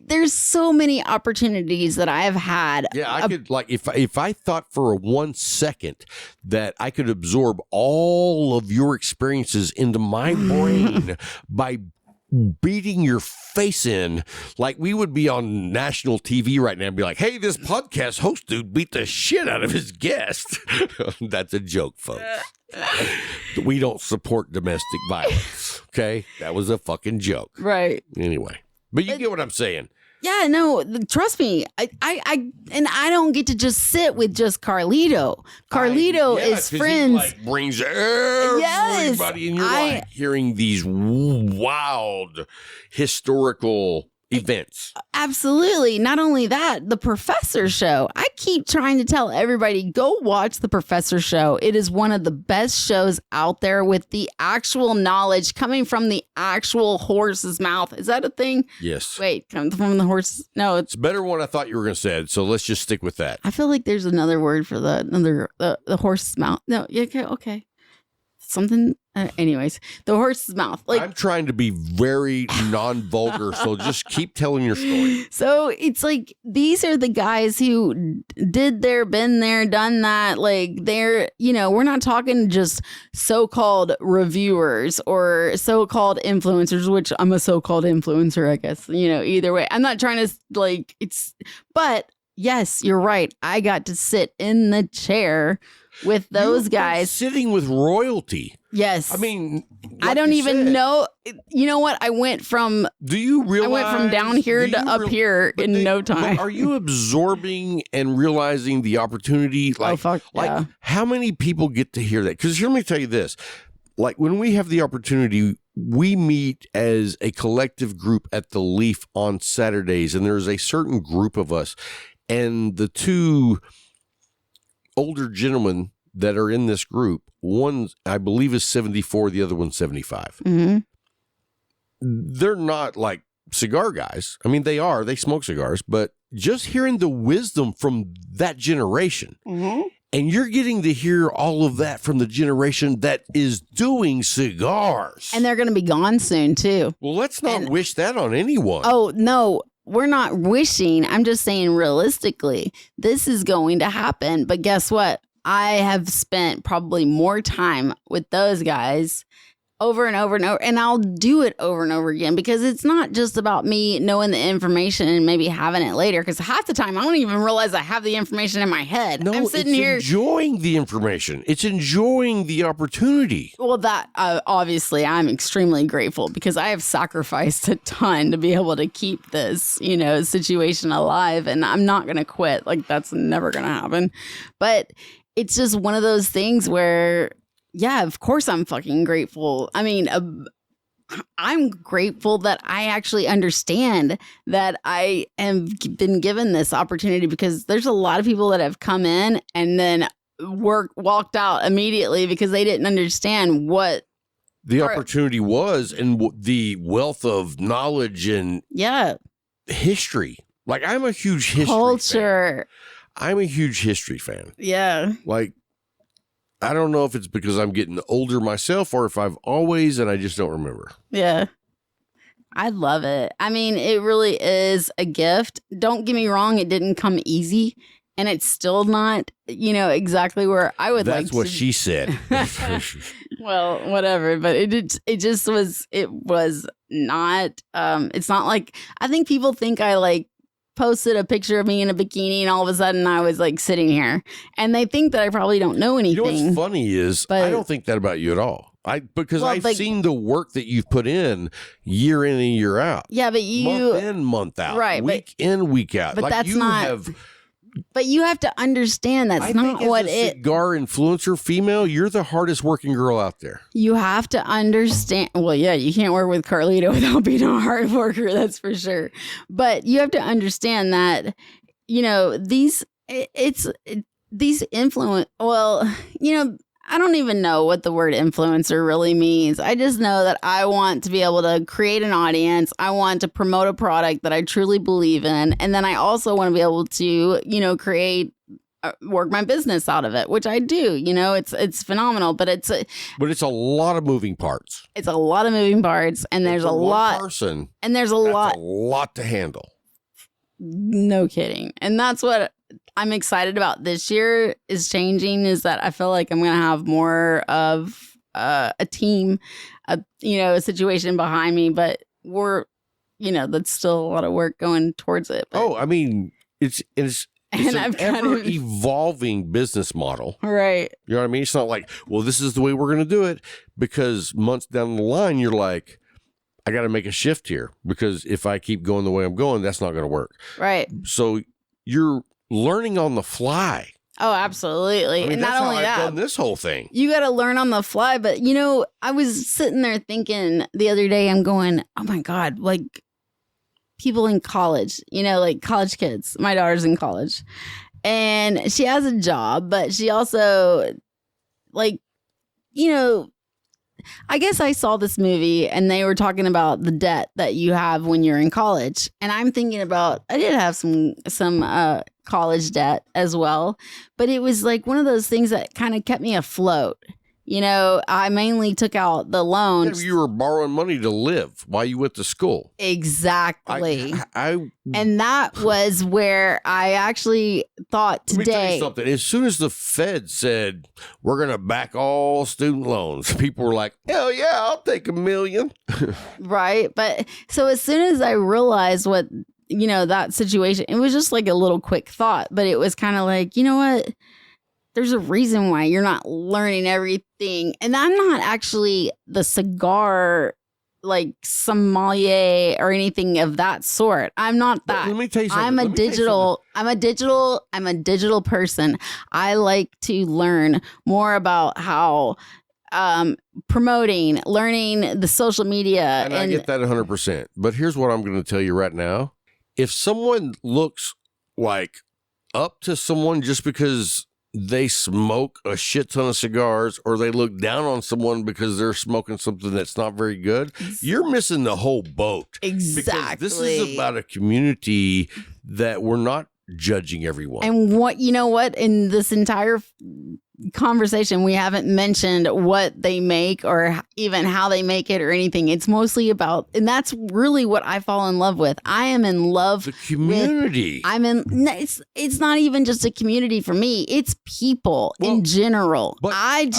There's so many opportunities that I have had. Yeah, I could like if I thought for 1 second that I could absorb all of your experiences into my brain by beating your face in, like we would be on national TV right now and be like, hey, this podcast host dude beat the shit out of his guest. That's a joke, folks. We don't support domestic violence. Okay. That was a fucking joke. Right. Anyway, but you get what I'm saying. Yeah, no, trust me. I don't get to just sit with just Carlito. Carlito Yeah, is 'cause he, friends. like, brings everybody, and you're like hearing these wild historical events. Absolutely. Not only that, the Professor Show. I keep trying to tell everybody, go watch the Professor Show. It is one of the best shows out there with the actual knowledge coming from the actual horse's mouth. Is that a thing? Yes. Wait, coming from the horse? No, It's better one I thought you were going to say, so let's just stick with that. I feel like there's another word for the horse's mouth. No, yeah, okay. Something. Anyways, the horse's mouth. Like, I'm trying to be very non-vulgar, so just keep telling your story. so it's like these are the guys who been there, done that. Like they're, we're not talking just so-called reviewers or so-called influencers, which I'm a so-called influencer, I guess. Either way, I'm not trying to but yes, you're right. I got to sit in the chair with those You've been guys. sitting with royalty. Yes. I mean, I like don't you even said, know. You know what? I went from Do you realize? down here do to you up here but in no time. but are you absorbing and realizing the opportunity? Like, fuck yeah. How many people get to hear that? Because let me tell you this: like when we have the opportunity, we meet as a collective group at the Leaf on Saturdays, and there's a certain group of us, and the two older gentlemen that are in this group, one I believe is 74, the other one's 75. Mm-hmm. They're not like cigar guys. I mean, they smoke cigars, but just hearing the wisdom from that generation, and you're getting to hear all of that from the generation that is doing cigars. And they're going to be gone soon too. Well, let's not wish that on anyone. Oh, no, we're not wishing. I'm just saying realistically, this is going to happen. But guess what? I have spent probably more time with those guys over and over and over, and I'll do it over and over again because it's not just about me knowing the information and maybe having it later, because half the time I don't even realize I have the information in my head. No, I'm sitting here enjoying the information. It's enjoying the opportunity. Well, that obviously I'm extremely grateful because I have sacrificed a ton to be able to keep this, situation alive, and I'm not going to quit. Like, that's never going to happen. But it's just one of those things where, yeah, of course I'm fucking grateful. I mean, I'm grateful that I actually understand that I have been given this opportunity, because there's a lot of people that have come in and then walked out immediately because they didn't understand what the opportunity was and the wealth of knowledge and history. Like, I'm a huge history culture. I'm a huge history fan. Yeah. Like, I don't know if it's because I'm getting older myself or if I've always and I just don't remember. Yeah. I love it. I mean, it really is a gift. Don't get me wrong. It didn't come easy, and it's still not, exactly where I would like to. That's what she said. Well, whatever. But it was not, it's not like, I think people think I posted a picture of me in a bikini and all of a sudden I was sitting here, and they think that I probably don't know anything. You know what's funny is I don't think that about you at all. Because I've seen the work that you've put in year in and year out. Yeah, but month in, month out, right? Week in, week out. But that's not. But you have to understand that's not what it. Cigar influencer female, you're the hardest working girl out there. You have to understand. Well, yeah, you can't work with Carlito without being a hard worker. That's for sure. But you have to understand that, these influence. Well, I don't even know what the word influencer really means. I just know that I want to be able to create an audience. I want to promote a product that I truly believe in. And then I also want to be able to, work my business out of it, which I do. It's phenomenal, but it's a lot of moving parts. It's a lot of moving parts, and there's a lot. Person, and there's a lot to handle. No kidding. And that's what I'm excited about this year is changing, is that I feel like I'm going to have more of a team, a situation behind me, but that's still a lot of work going towards it. But. Oh, I mean, it's an ever-evolving business model. Right. You know what I mean? It's not like, well, this is the way we're going to do it, because months down the line, you're like, I got to make a shift here, because if I keep going the way I'm going, that's not going to work. Right. So you're learning on the fly. Oh, absolutely. I mean, and that's not only how that, I've done this whole thing. You got to learn on the fly. But, I was sitting there thinking the other day, I'm going, oh my God, people in college, college kids. My daughter's in college and she has a job, but she also I guess I saw this movie and they were talking about the debt that you have when you're in college. And I'm thinking about, I did have some college debt as well, but it was one of those things that kind of kept me afloat. I mainly took out the loans. Yeah, you were borrowing money to live while you went to school. Exactly. And that was where I actually thought today. Let me tell you something. As soon as the Fed said, we're going to back all student loans, people were like, hell yeah, I'll take $1 million. Right. But so as soon as I realized what, that situation, it was just a little quick thought, but it was kind of you know what? There's a reason why you're not learning everything. And I'm not actually the cigar sommelier or anything of that sort. I'm not that. Let me tell you something. I'm a digital person. I like to learn more about how promoting, learning the social media. And I get that 100%. But here's what I'm going to tell you right now. If someone looks up to someone just because they smoke a shit ton of cigars, or they look down on someone because they're smoking something that's not very good, you're missing the whole boat. Exactly. Because this is about a community that we're not judging everyone. And in this entire conversation, we haven't mentioned what they make or even how they make it or anything. It's mostly about, and that's really what I fall in love with. I am in love The community. it's not even just a community for me. It's people in general. but I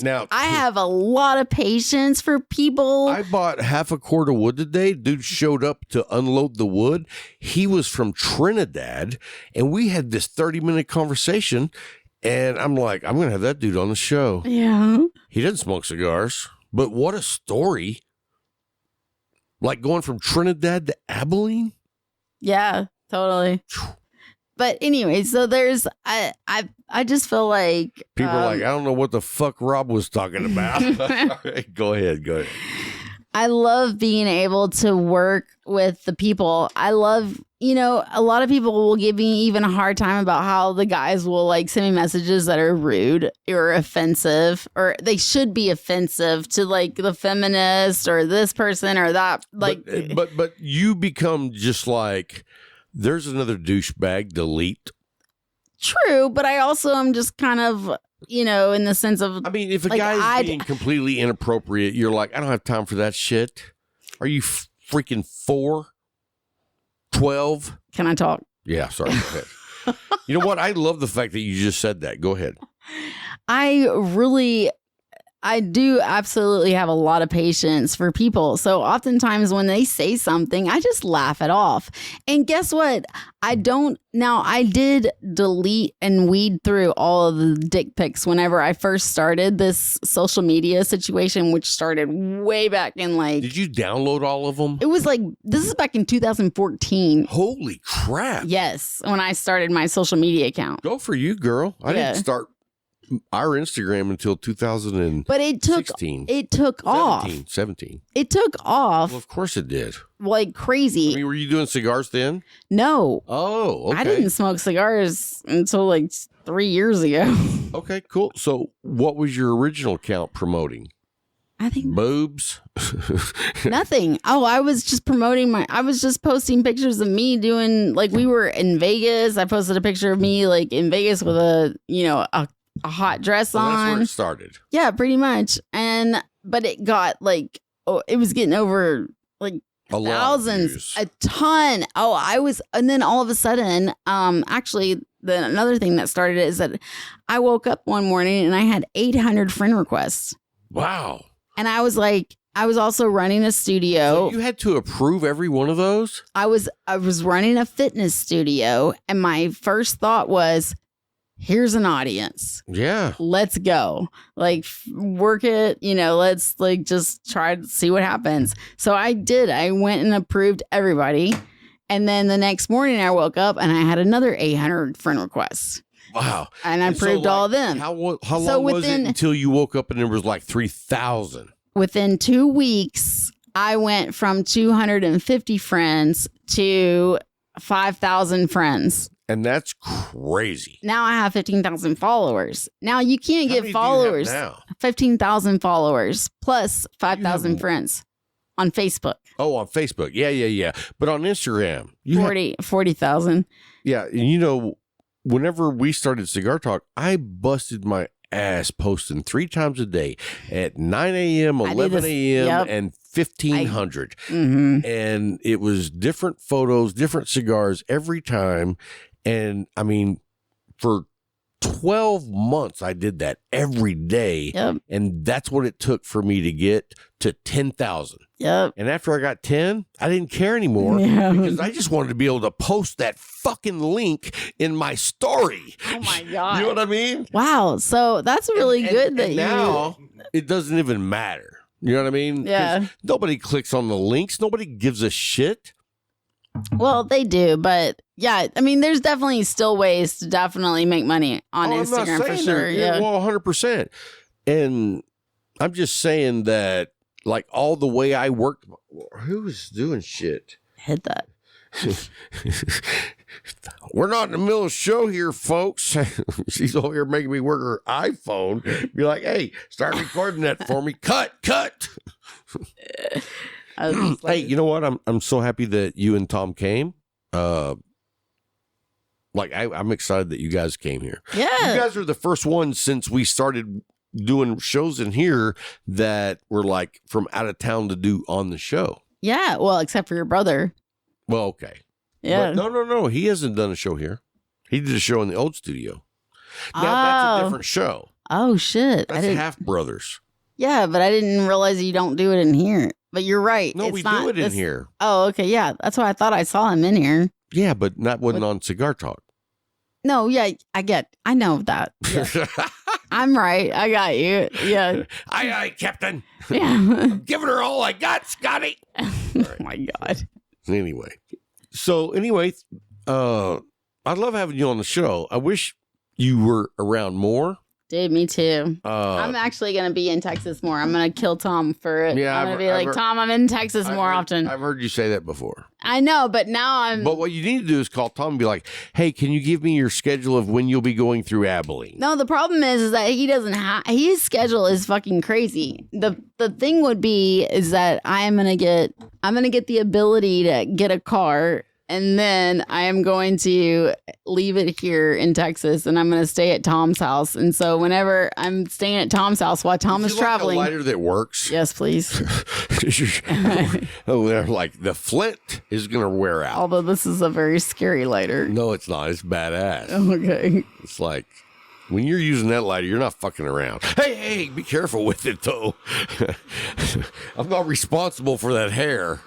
now- have a lot of patience for people. I bought half a cord of wood today. Dude showed up to unload the wood. He was from Trinidad, and we had this 30-minute conversation. And I'm like, I'm going to have that dude on the show. Yeah. He doesn't smoke cigars, but what a story. Like going from Trinidad to Abilene. Yeah, totally. But anyway, so there's I just feel like People are like, I don't know what the fuck Rob was talking about. Go ahead. I love being able to work with the people. I love, a lot of people will give me even a hard time about how the guys will like send me messages that are rude or offensive, or they should be offensive to like the feminist or this person or that. Like, but you become just like, there's another douchebag, delete. true, but I also am just kind of, in the sense of, I mean, if a like, guy's being completely inappropriate, you're like, I don't have time for that shit. Are you freaking 4? 12? can I talk? Yeah, sorry. Go ahead. You know what? I love the fact that you just said that. Go ahead. I do absolutely have a lot of patience for people. So oftentimes when they say something, I just laugh it off. And guess what? I did delete and weed through all of the dick pics whenever I first started this social media situation, which started way back in like, Did you download all of them? it was like, this is back in 2014. Holy crap. Yes, when I started my social media account. Go for you, girl. I Yeah. didn't start our Instagram until 2016. But it took off. 17. It took off Well, of course it did. like crazy. I mean, were you doing cigars then? No. Oh, okay. I didn't smoke cigars until like 3 years ago. Okay, cool. So what was your original account promoting? I think Boobs? nothing. Oh, I was just posting pictures of me doing, like, we were in Vegas. I posted a picture of me like in Vegas with a hot dress Well, that's on. where it started. Yeah, pretty much. But it got like, it was getting over like A lot of thousands, views. a ton. And then all of a sudden, actually, another thing that started is that I woke up one morning and I had 800 friend requests. Wow. And I was like, I was also running a studio. So you had to approve every one of those? I was running a fitness studio, and my first thought was, here's an audience. Yeah. Let's go. Like, work it, let's like just try to see what happens. So I did. I went and approved everybody. And then the next morning I woke up and I had another 800 friend requests. Wow. And I approved all of them. How long was it until you woke up and there was like 3,000? Within 2 weeks, I went from 250 friends to 5,000 friends. And that's crazy. Now I have 15,000 followers. Now you can't How get many followers. do you have now? 15,000 followers plus 5,000 friends on Facebook. Oh, on Facebook. Yeah. But on Instagram, you have 40,000. Yeah, and whenever we started Cigar Talk, I busted my ass posting 3 times a day at 9 a.m., 11 a.m., yep. and 1500. Mm-hmm. And it was different photos, different cigars every time. And I mean, for 12 months, I did that every day. Yep. And that's what it took for me to get to 10,000. Yep. And after I got 10, I didn't care anymore Yeah. because I just wanted to be able to post that fucking link in my story. Oh my God. You know what I mean? Wow. So that's really good that and now it doesn't even matter. You know what I mean? 'Cause Yeah. nobody clicks on the links. Nobody gives a shit. Well, they do, but yeah, I mean, there's definitely still ways to definitely make money on Instagram for sure. Yeah. Well, 100%. And I'm just saying that, like, all the way I worked, who's doing shit? Hit that. We're not in the middle of the show here, folks. She's over here making me work her iPhone. Be like, hey, start recording that for me. Cut. I was just like, Hey, you know what? I'm so happy that you and Tom came. Like, I'm excited that you guys came here. Yeah. You guys are the first ones since we started doing shows in here that were like from out of town to do on the show. Yeah. Well, except for your brother. Well, okay. Yeah. But no. He hasn't done a show here. He did a show in the old studio. Now, that's a different show. Oh, shit. That's Half Brothers. Yeah, but I didn't realize you don't do it in here. But you're right. No, we do it in here. Oh, okay. Yeah. That's why I thought I saw him in here. Yeah, but that wasn't on Cigar Talk. No, yeah, I know that. Yeah. I'm right. I got you. Yeah. Aye, Captain. Yeah. I'm giving her all I got, Scotty. Oh my God. Anyway, I love having you on the show. I wish you were around more. Dude, me too. I'm actually going to be in Texas more. I'm going to kill Tom for it. Yeah, I'm going to be like, Tom, I'm in Texas more often. I've heard you say that before. I know, but now I'm... But what you need to do is call Tom and be like, hey, can you give me your schedule of when you'll be going through Abilene? No, the problem is that he doesn't have... His schedule is fucking crazy. The thing would be is that I'm going to get the ability to get a car, and then I am going to leave it here in Texas, and I'm going to stay at Tom's house. And so whenever I'm staying at Tom's house while Tom is traveling... Like a lighter that works? Yes, please. Oh, they're like, the flint is going to wear out. Although this is a very scary lighter. No, it's not. It's badass. Okay. It's like... When you're using that lighter, you're not fucking around. Hey, be careful with it, though. I'm not responsible for that hair.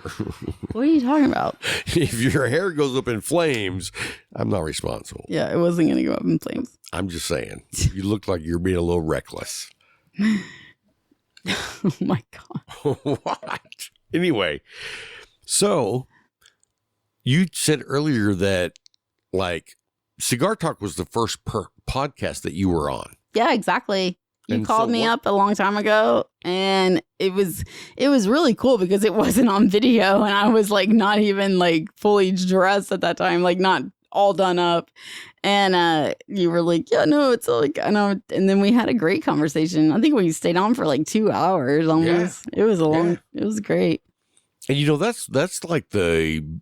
What are you talking about? If your hair goes up in flames, I'm not responsible. Yeah, it wasn't going to go up in flames. I'm just saying. You look like you're being a little reckless. Oh, my God. What? Anyway, so you said earlier that, like, Cigar Talk was the first podcast that you were on. Yeah, exactly. You And called so me what- up a long time ago, and it was really cool because it wasn't on video, and I was like not even like fully dressed at that time, like not all done up. And you were like, yeah, no, it's like, I know. And then we had a great conversation. I think we stayed on for like 2 hours almost. It was it was great. And you know, that's like the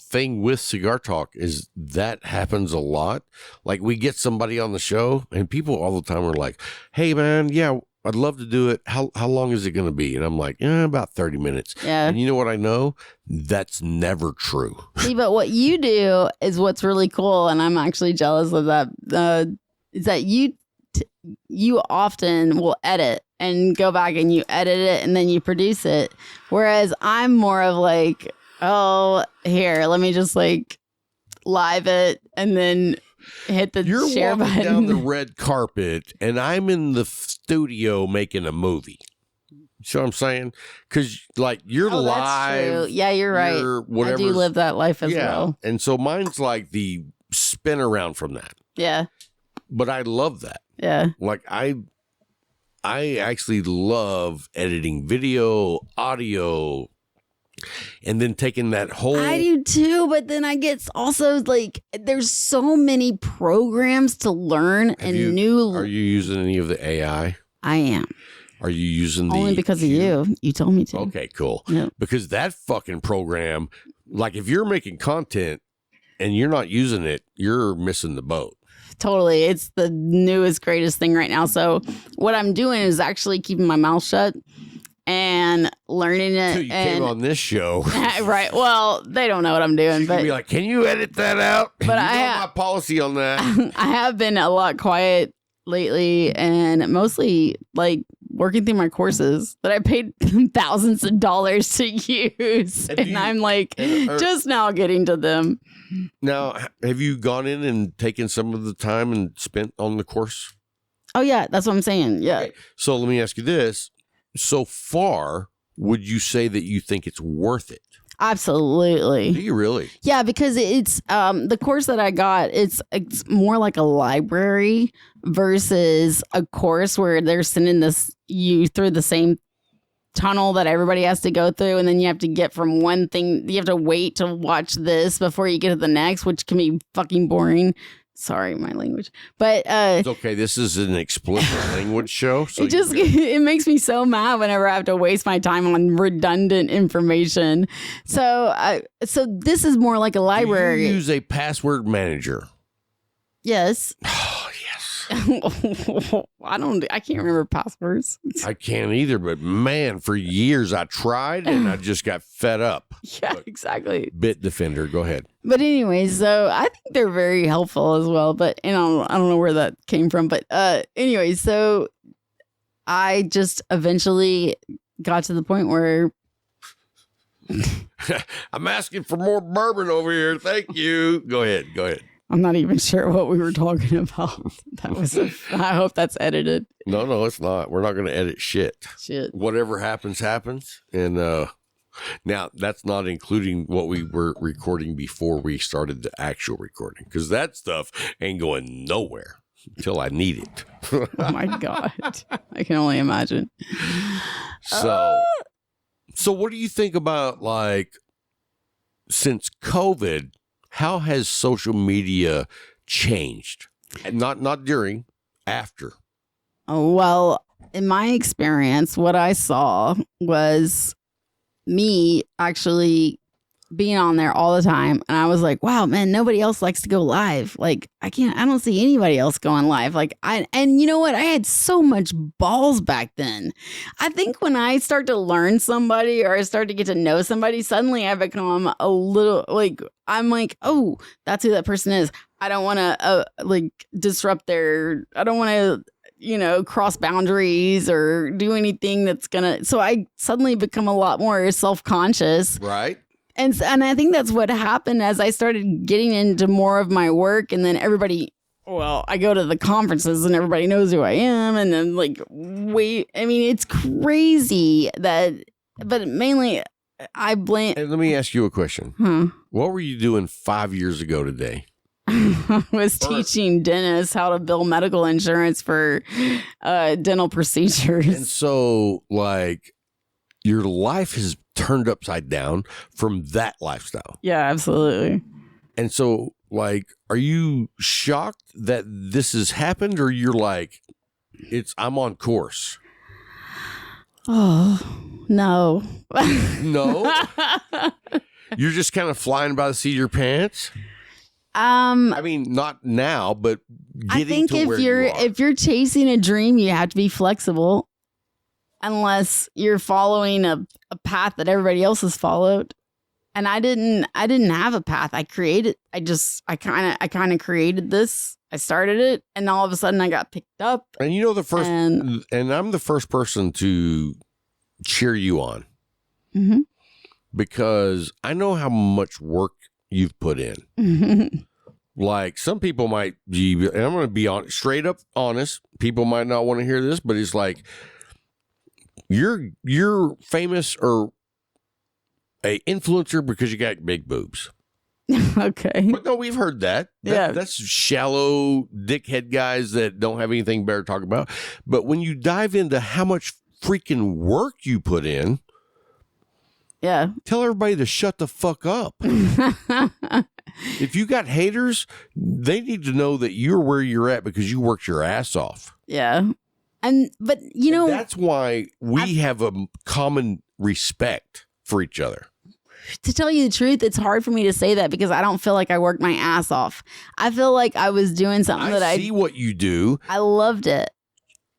thing with Cigar Talk is that happens a lot. Like, we get somebody on the show and people all the time are like, hey man, yeah, I'd love to do it. How long is it going to be? And I'm like, about 30 minutes. Yeah. And you know what I know? That's never true. See, but what you do is what's really cool, and I'm actually jealous of that, is that you often will edit and go back and you edit it and then you produce it. Whereas I'm more of like, oh, here, let me just like live it and then hit the You're share walking button. down the red carpet and I'm in the studio making a movie. See what I'm saying? Because like you're Oh, that's live. true. Yeah, you're right. I do whatever's- live that life as well. And so mine's like the spin around from that. Yeah. But I love that. Yeah. Like I actually love editing video, audio, and then taking that whole... I do too, but then I get also like there's so many programs to learn and new. Are you using any of the AI? I am. Are you using the... Only because of you. You told me to. Okay, cool. Yeah. Because that fucking program, like if you're making content and you're not using it, you're missing the boat. Totally. It's the newest, greatest thing right now. So what I'm doing is actually keeping my mouth shut and learning it. Until you came on this show. Right. Well, they don't know what I'm doing, You'd but be like, can you edit that out? But you I know ha- my policy on that. I have been a lot quiet lately and mostly like working through my courses that I paid thousands of dollars to use. And I'm like just now getting to them. Now, have you gone in and taken some of the time and spent on the course? Oh, yeah. That's what I'm saying. Yeah. Okay. So let me ask you this. So far, would you say that you think it's worth it? Absolutely. Do you really? Yeah, because it's the course that I got, it's more like a library versus a course where they're sending you through the same tunnel that everybody has to go through, and then you have to get from one thing, you have to wait to watch this before you get to the next, which can be fucking boring. Sorry, my language. But It's okay. This is an explicit language show. So it makes me so mad whenever I have to waste my time on redundant information. So this is more like a library. Do you use a password manager? Yes. Oh, yes. I can't remember passwords. I can't either, but man, for years I tried and I just got fed up. Yeah, exactly. Bitdefender, go ahead. But anyway, so I think they're very helpful as well. But I don't know where that came from. But anyway, so I just eventually got to the point where I'm asking for more bourbon over here. Thank you. Go ahead. I'm not even sure what we were talking about. I hope that's edited. No, it's not. We're not going to edit shit. Whatever happens, happens. And now that's not including what we were recording before we started the actual recording, because that stuff ain't going nowhere until I need it. Oh my God. I can only imagine. So what do you think about, like, since COVID, how has social media changed? And not during, after. Oh, well, in my experience, what I saw was me actually being on there all the time. And I was like, wow, man, nobody else likes to go live. Like, I don't see anybody else going live. Like, and you know what? I had so much balls back then. I think when I start to learn somebody or I start to get to know somebody, suddenly I become a little like, I'm like, oh, that's who that person is. I don't want to disrupt I don't want to, cross boundaries or do anything that's so I suddenly become a lot more self-conscious. Right. And I think that's what happened as I started getting into more of my work. And then I go to the conferences and everybody knows who I am. And then it's crazy but mainly I blame. And let me ask you a question. What were you doing 5 years ago today? I was teaching dentists how to bill medical insurance for dental procedures. And so, like, your life has turned upside down from that lifestyle. Yeah, absolutely. And so, like, are you shocked that this has happened, or you're like, I'm on course? Oh, no. No? You're just kind of flying by the seat of your pants? I mean, not now, but I think if you're chasing a dream, you have to be flexible. Unless you're following a path that everybody else has followed. And I didn't have a path. I kind of created this. I started it, and all of a sudden I got picked up. And and I'm the first person to cheer you on. Mm-hmm. Because I know how much work you've put in. Mm-hmm. Like, some people might be, and I'm going to be straight up honest, people might not want to hear this, but it's like, you're famous or a influencer because you got big boobs. Okay. But no, we've heard that. That's shallow dickhead guys that don't have anything better to talk about. But when you dive into how much freaking work you put in, tell everybody to shut the fuck up. If you got haters, they need to know that you're where you're at because you worked your ass off. Yeah. But that's why we have a common respect for each other. To tell you the truth, it's hard for me to say that because I don't feel like I worked my ass off. I feel like I was doing something I see what you do. I loved it.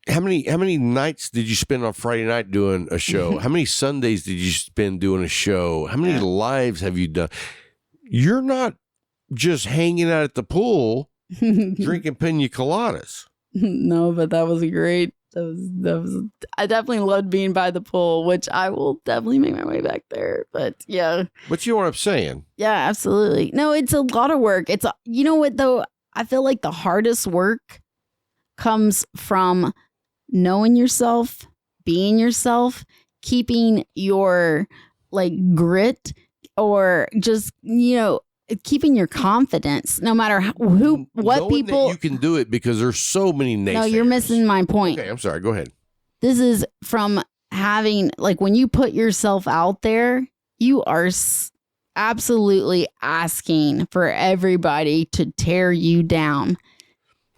How many nights did you spend on Friday night doing a show? How many Sundays did you spend doing a show? How many lives have you done? You're not just hanging out at the pool drinking pina coladas. No, but that was great. That was. I definitely loved being by the pool, which I will definitely make my way back there. But yeah. But you know what I'm saying? Yeah, absolutely. No, it's a lot of work. You know what though? I feel like the hardest work comes from knowing yourself, being yourself, keeping your grit, or just keeping your confidence, no matter what people. That you can do it because there's so many naysayers. No, you're missing my point. Okay, I'm sorry. Go ahead. This is from having when you put yourself out there, you are absolutely asking for everybody to tear you down.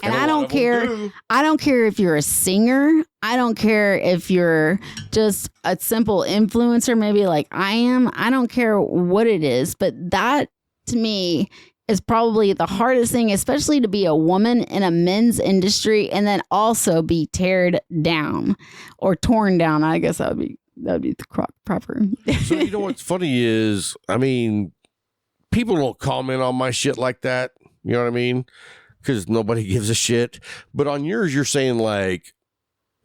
And I don't care. I don't care if you're a singer. I don't care if you're just a simple influencer, maybe like I am. I don't care what it is, but that to me is probably the hardest thing, especially to be a woman in a men's industry and then also be teared down or torn down. I guess that'd be the proper. So you know what's funny is, I mean, people don't comment on my shit like that. You know what I mean? Because nobody gives a shit. But on yours, you're saying like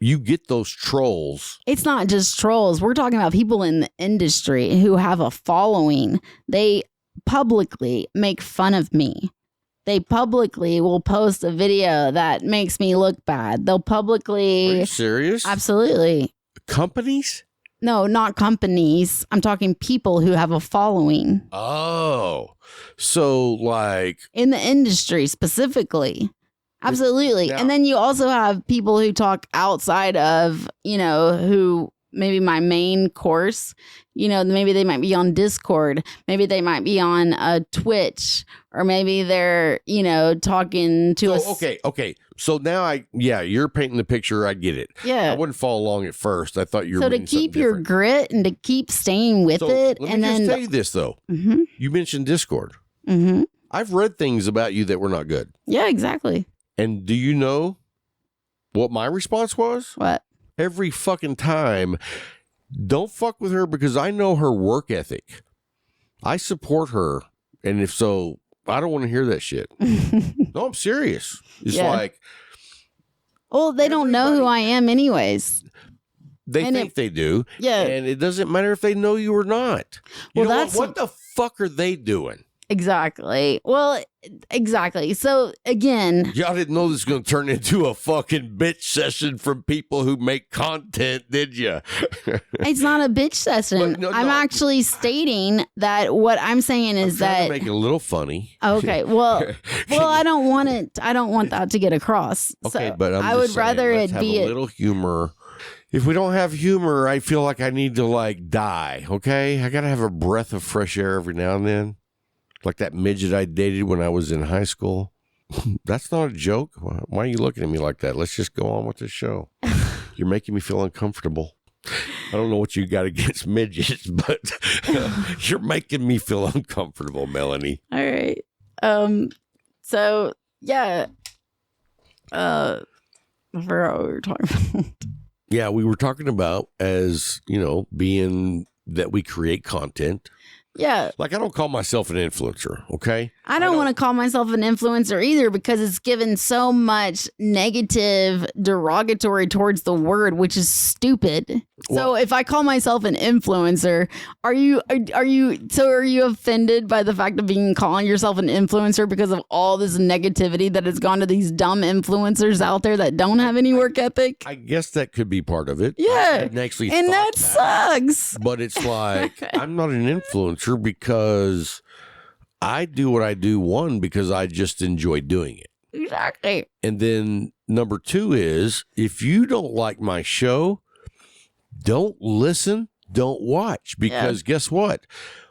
you get those trolls. It's not just trolls. We're talking about people in the industry who have a following. They publicly make fun of me. They publicly will post a video that makes me look bad. They'll publicly. Are you serious? Absolutely. Companies? No, not companies. I'm talking people who have a following. Oh, so like In the industry specifically. Absolutely. Now, and then you also have people who talk outside of, who maybe my main course, maybe they might be on Discord. Maybe they might be on Twitch, or maybe they're, talking to us. Okay. So now you're painting the picture. I get it. Yeah. I wouldn't follow along at first. I thought you were So to reading something keep your different. grit and to keep staying with it. Let and me then just tell you this though. Mm-hmm. You mentioned Discord. Mm-hmm. I've read things about you that were not good. Yeah, exactly. And do you know what my response was? What? Every fucking time, don't fuck with her because I know her work ethic. I support her. And if so, I don't want to hear that shit. No, I'm serious. It's Yeah. like. Well, they don't know who I am anyways. They And think they do. Yeah. And it doesn't matter if they know you or not. You Well, know that's- what the fuck are they doing? Exactly. Well, exactly. So again, Y'all didn't know this was going to turn into a fucking bitch session from people who make content, did you? it's not a bitch session. But no. I'm actually stating that what I'm saying is I'm trying that to make it a little funny. okay. Well, I don't want it. I don't want that to get across. Okay, so but I would rather let's it have be a little humor. If we don't have humor, I feel like I need to like die. Okay, I got to have a breath of fresh air every now and then. Like that midget I dated when I was in high school. That's not a joke. Why are you looking at me like that? Let's just go on with the show. You're making me feel uncomfortable. I don't know what you got against midgets, but you're making me feel uncomfortable, Melanie. All right. So yeah. I forgot what we were talking about. Yeah, we were talking about as, being that we create content. Yeah. Like, I don't call myself an influencer, okay? I don't want to call myself an influencer either because it's given so much negative derogatory towards the word, which is stupid. So if I call myself an influencer, are you offended by the fact of calling yourself an influencer because of all this negativity that has gone to these dumb influencers out there that don't have any work ethic? I guess that could be part of it. Yeah. I hadn't actually And thought that sucks. But it's like, I'm not an influencer because I do what I do, one, because I just enjoy doing it. Exactly. And then number two is, if you don't like my show, don't listen, don't watch, because guess what?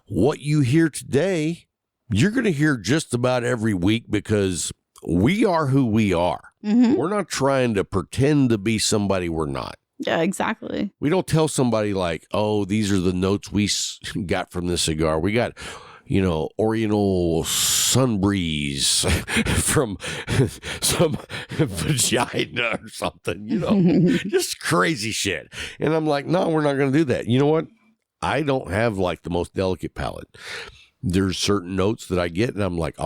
What you hear today, you're going to hear just about every week because we are who we are. Mm-hmm. We're not trying to pretend to be somebody we're not. Yeah, exactly. We don't tell somebody like, oh, these are the notes we got from this cigar. We got, Oriental sun breeze from some vagina or something, just crazy shit. And I'm like, no, we're not going to do that. You know what? I don't have like the most delicate palate. There's certain notes that I get and I'm like,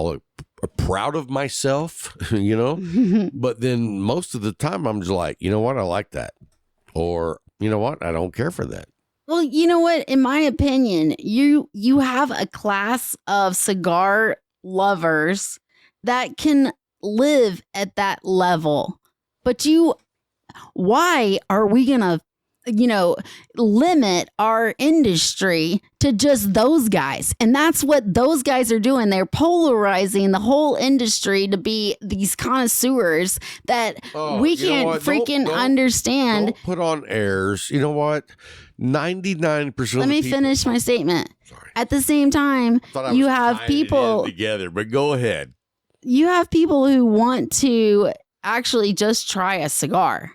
proud of myself, but then most of the time I'm just like, you know what? I like that. Or, you know what? I don't care for that. Well, you know what? In my opinion, you have a class of cigar lovers that can live at that level. But why are we going to, limit our industry to just those guys? And that's what those guys are doing. They're polarizing the whole industry to be these connoisseurs that we can't freaking understand. Don't put on airs. You know what? 99% Let me finish my statement. Sorry. At the same time, you have people together, but go ahead. You have people who want to actually just try a cigar.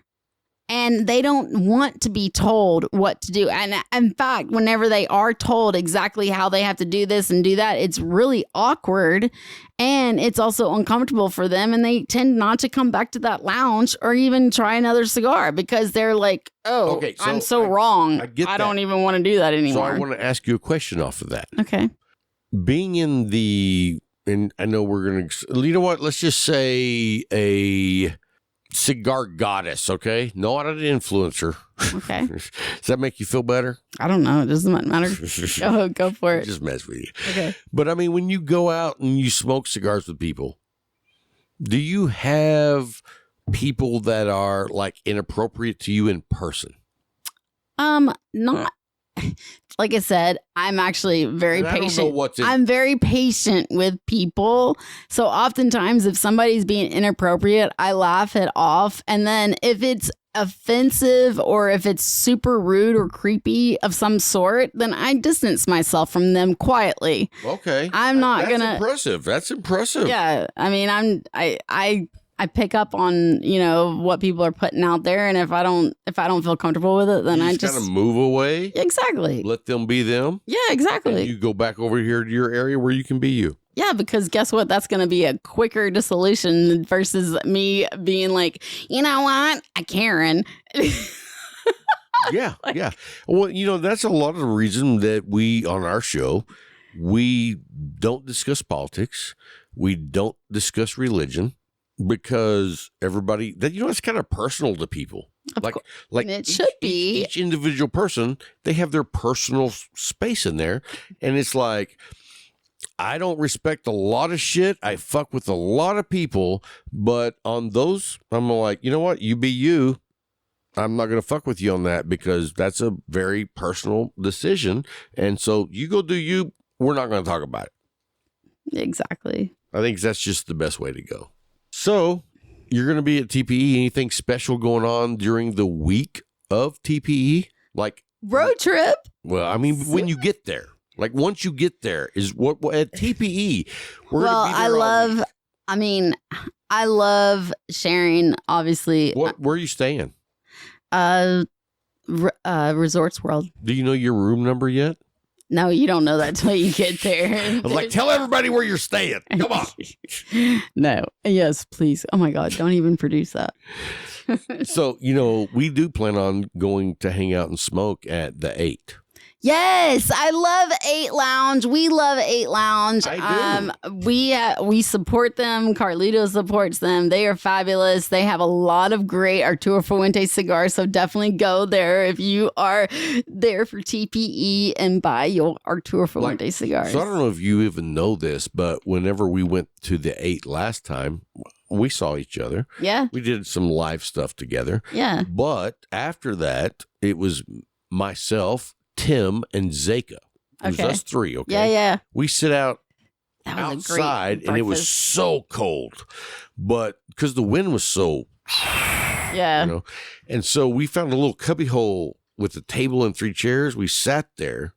and they don't want to be told what to do. And in fact, whenever they are told exactly how they have to do this and do that, it's really awkward, and it's also uncomfortable for them, and they tend not to come back to that lounge or even try another cigar because they're like, oh, okay, so I'm so wrong. I don't even want to do that anymore. So I want to ask you a question off of that. Okay. Being and I know we're going to, you know what? Let's just say a cigar goddess, okay? Not an influencer. Okay. Does that make you feel better? I don't know. It doesn't matter. Go for it. Just mess with you. Okay. But I mean, when you go out and you smoke cigars with people, do you have people that are like inappropriate to you in person? Not. Like I said, I'm actually very patient. I'm very patient with people. So oftentimes if somebody's being inappropriate, I laugh it off. And then if it's offensive or if it's super rude or creepy of some sort, then I distance myself from them quietly. Okay. That's impressive. That's impressive. Yeah. I mean, I pick up on, what people are putting out there, and if I don't feel comfortable with it, then I just kind of move away. Exactly. Let them be them. Yeah, exactly. And you go back over here to your area where you can be you. Yeah, because guess what? That's going to be a quicker dissolution versus me being like, you know what? I Karen. Yeah, yeah. Well, that's a lot of the reason that we, on our show, we don't discuss politics. We don't discuss religion. Because everybody, it's kind of personal to people. Like it should be. Each individual person, they have their personal space in there. And it's like, I don't respect a lot of shit. I fuck with a lot of people. But on those, I'm like, you know what? You be you. I'm not going to fuck with you on that because that's a very personal decision. And so you go do you. We're not going to talk about it. Exactly. I think that's just the best way to go. So, you're going to be at TPE. Anything special going on during the week of TPE? Like road trip? Well, I mean, when you get there, like once you get there, is what at TPE. I love sharing. Obviously, where are you staying? Resorts World. Do you know your room number yet? No, you don't know that till you get there. I was like, tell everybody where you're staying. Come on. No. Yes, please. Oh my God. Don't even produce that. So, we do plan on going to hang out and smoke at the 8. Yes, I love 8 Lounge. We love 8 Lounge. I do. We support them. Carlito supports them. They are fabulous. They have a lot of great Arturo Fuente cigars, so definitely go there if you are there for TPE and buy your Arturo Fuente cigars. So I don't know if you even know this, but whenever we went to the 8 last time, we saw each other. Yeah. We did some live stuff together. Yeah. But after that, it was myself, Tim, and Zeka. It was us 3, okay? Yeah, yeah. We sit out outside, and it was so cold. But because the wind was so... Yeah. And so we found a little cubby hole with a table and 3 chairs. We sat there,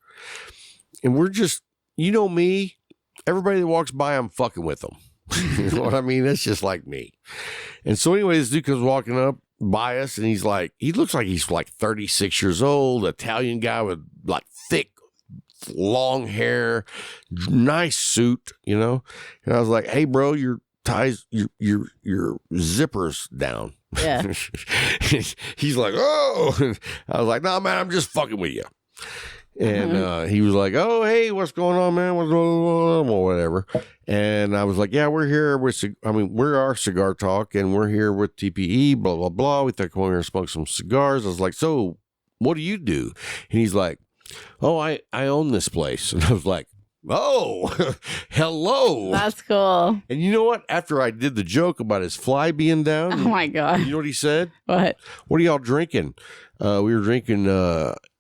and we're just... me, everybody that walks by, I'm fucking with them. You know what I mean? That's just like me. And so anyway, this dude comes walking up by us, and he looks like he's like 36 years old, Italian guy with like thick, long hair, nice suit, And I was like, hey, bro, your ties, your zipper's down. Yeah. He's like, oh. I was like, no, man, I'm just fucking with you. And he was like, oh, hey, what's going on, man? What's going on? Or whatever. And I was like, yeah, we're here we're our Cigar Talk, and we're here with TPE, blah, blah, blah. We thought we're going to smoke some cigars. I was like, so what do you do? And he's like, oh, I own this place. And I was like, oh, hello. That's cool. And you know what? After I did the joke about his fly being down. Oh, my God. You know what he said? What? What are y'all drinking? We were drinking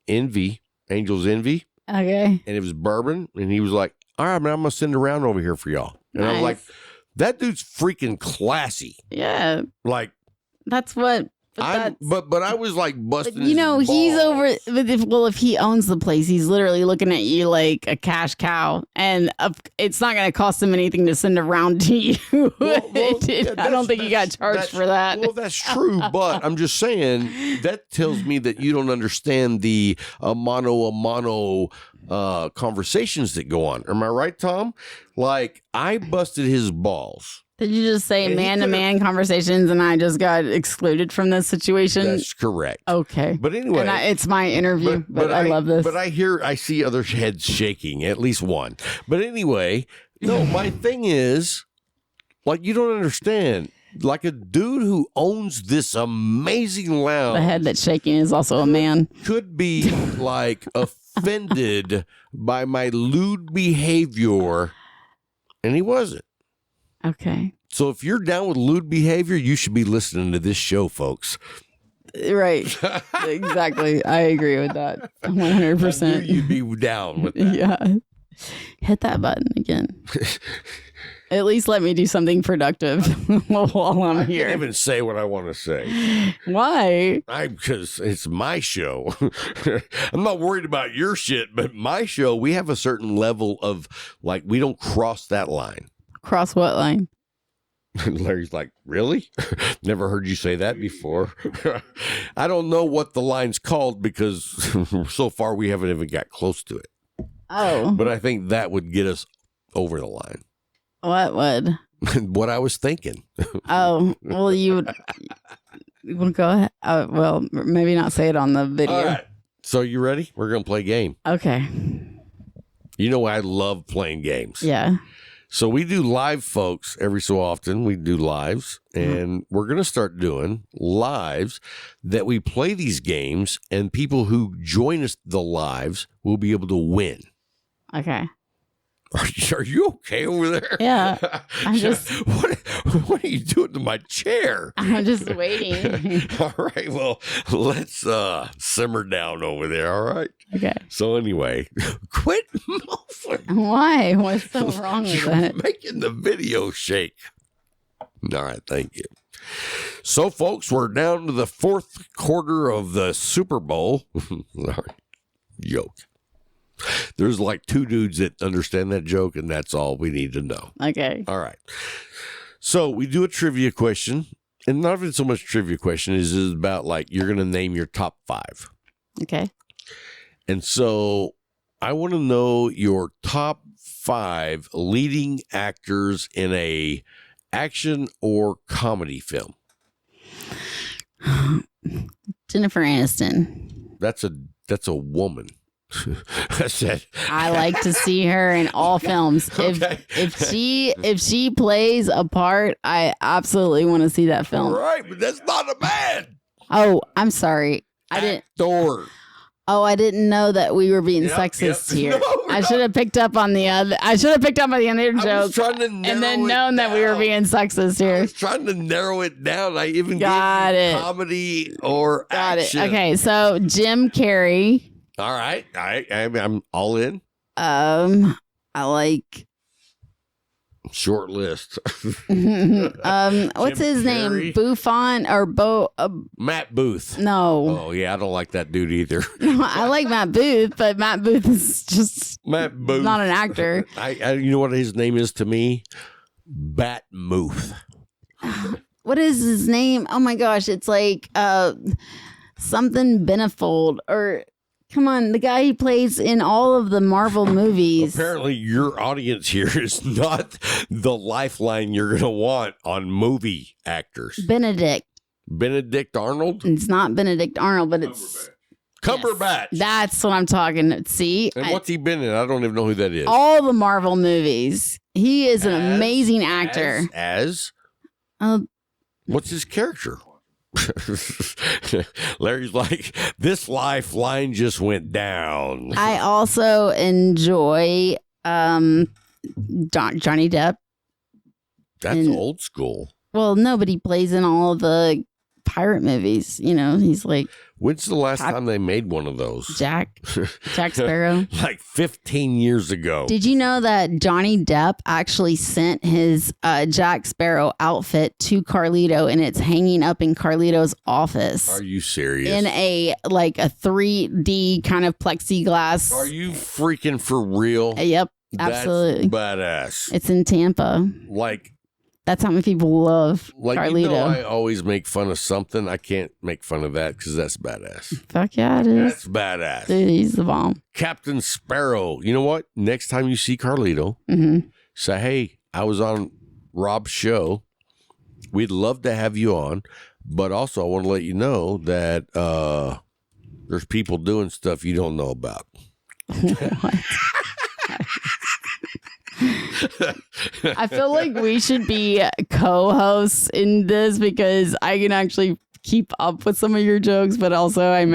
Envy. Angel's Envy. Okay. And it was bourbon. And he was like, all right, man, I'm going to send it around over here for y'all. And I was like, that dude's freaking classy. Yeah. Like, that's what But I was like busting. You know, his he's balls. over. But if he owns the place, he's literally looking at you like a cash cow, and it's not going to cost him anything to send around to you. I don't think he got charged for that. Well, that's true, but I'm just saying that tells me that you don't understand the mano a mano conversations that go on. Am I right, Tom? Like I busted his balls. Did you just say man-to-man conversations and I just got excluded from this situation? That's correct. Okay. But anyway. And it's my interview, but I love this. But I see other heads shaking, at least one. But anyway, no, my thing is, like, you don't understand. Like a dude who owns this amazing lounge. The head that's shaking is also a man. Could be, like, offended by my lewd behavior, and he wasn't. Okay. So if you're down with lewd behavior, you should be listening to this show, folks. Right. Exactly. I agree with that. 100%. I knew you'd be down with that. Yeah. Hit that button again. At least let me do something productive while I'm here. I can't even say what I want to say. Why? Because it's my show. I'm not worried about your shit, but my show, we have a certain level of, like, we don't cross that line. Cross what line? Larry's like, really? Never heard you say that before. I don't know what the line's called because so far we haven't even got close to it. Oh. But I think that would get us over the line. What would? What I was thinking. Oh, well, you want to go ahead? Well, maybe not say it on the video. All right. So you ready? We're going to play a game. Okay. You know I love playing games. Yeah. So we do live, folks, every so often. We do lives, and we're going to start doing lives that we play these games, and people who join us the lives will be able to win. Okay. Are you okay over there? Yeah. I'm just. What are you doing to my chair? I'm just waiting. All right. Well, let's simmer down over there. All right. Okay. So anyway, quit moving. Why? What's so wrong with You're that? making the video shake. All right. Thank you. So, folks, we're down to the fourth quarter of the Super Bowl. All right. Joke. There's like two dudes that understand that joke, and that's all we need to know. Okay. All right. So we do a trivia question, and not even so much trivia question is about like you're going to name your top 5. Okay. And so I want to know your top 5 leading actors in a action or comedy film. Jennifer Aniston. That's a woman. I said I like to see her in all films. Okay. If she plays a part, I absolutely want to see that film. all right, but that's not a man. Oh, I'm sorry. I didn't. Actor. Oh, I didn't know that we were being Yep, sexist yep. here. No, I should have picked up on the other. I should have picked up on the other I was joke trying to and then narrow it known that we were down. being sexist I here. was trying to narrow it down. I even Got gave you it. comedy or Got action. it. Okay, so Jim Carrey. All right. I'm all in. I like. Short list. What's Jim his name? Carrey. Buffon or Matt Booth. No, Oh, yeah. I don't like that dude either. I like Matt Booth, but Matt Booth is just Matt Booth. not an actor. I you know what his name is to me? Bat Muth. What is his name? Oh my gosh, it's like something Benefold or. Come on, the guy he plays in all of the Marvel movies. Apparently, your audience here is not the lifeline you're going to want on movie actors. Benedict. Benedict Arnold? It's not Benedict Arnold, but it's Cumberbatch. that's what I'm talking. See, And what's he been in? I don't even know who that is. all the Marvel movies. He is an amazing actor. As? Uh, What's his character? Larry's like, this lifeline just went down. I also enjoy Johnny Depp. That's and- old school. Well, nobody plays in all of the pirate movies. You know, he's like When's the last time they made one of those? Jack Sparrow. Like 15 years ago. Did you know that Johnny Depp actually sent his Jack Sparrow outfit to Carlito, and it's hanging up in Carlito's office? Are you serious? In a 3D kind of plexiglass. Are you freaking for real? Yep, absolutely. That's badass. It's in Tampa. That's how many people love Carlito. You know, I always make fun of something. I can't make fun of that because that's badass. Fuck yeah, it is. That's badass. Dude, he's the bomb. Captain Sparrow. You know what? Next time you see Carlito, say, hey, I was on Rob's show. We'd love to have you on. But also, I want to let you know that there's people doing stuff you don't know about. What? I feel like we should be co-hosts in this because I can actually keep up with some of your jokes, but also I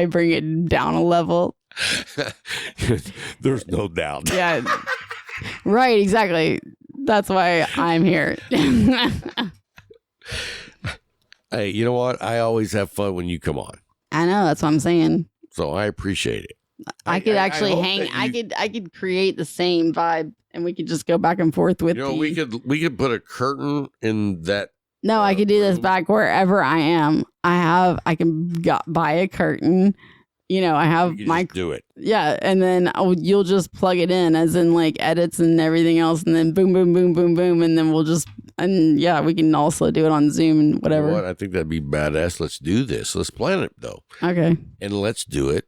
bring it down a level. There's no doubt. Yeah. Right, exactly. That's why I'm here. Hey, you know what? I always have fun when you come on. I know, that's what I'm saying. So I appreciate it. I could actually I could create the same vibe and we could just go back and forth with we could put a curtain in that. No, I could do this back wherever I am. I can buy a curtain. I have my do it. Yeah, and then you'll just plug it in as in like edits and everything else, and then boom, boom, boom, boom, boom, and then we can also do it on Zoom and whatever. You know what? I think that'd be badass. Let's do this. Let's plan it though. Okay. And let's do it.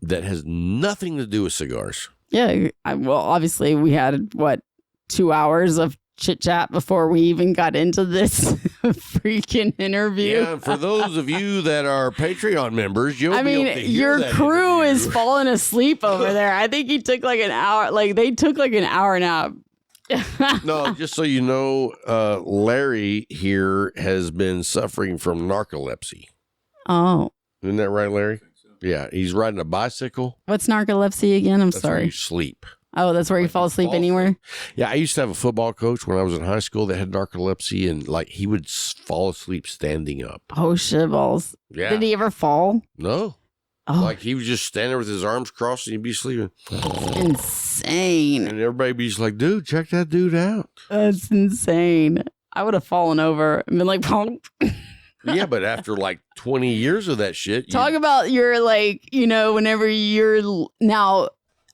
That has nothing to do with cigars. Yeah. Well, obviously we had 2 hours of chit chat before we even got into this freaking interview. Yeah, and for those of you that are Patreon members, you'll be able to hear your crew is falling asleep over there. I think he took like an hour. Like they took like an hour nap. No, just so you know, Larry here has been suffering from narcolepsy. Oh. Isn't that right, Larry? Yeah, he's riding a bicycle. What's narcolepsy again? I'm That's sorry. Where you sleep. Oh, that's where you fall asleep anywhere? Yeah, I used to have a football coach when I was in high school that had narcolepsy, and he would fall asleep standing up. Oh, shit balls. Yeah. Did he ever fall? No. Oh. He was just standing there with his arms crossed and he'd be sleeping. Insane. And everybody be just like, dude, check that dude out. That's insane. I would have fallen over and been like, Pong. Yeah, but after 20 years of that shit. Talk about your whenever you're now.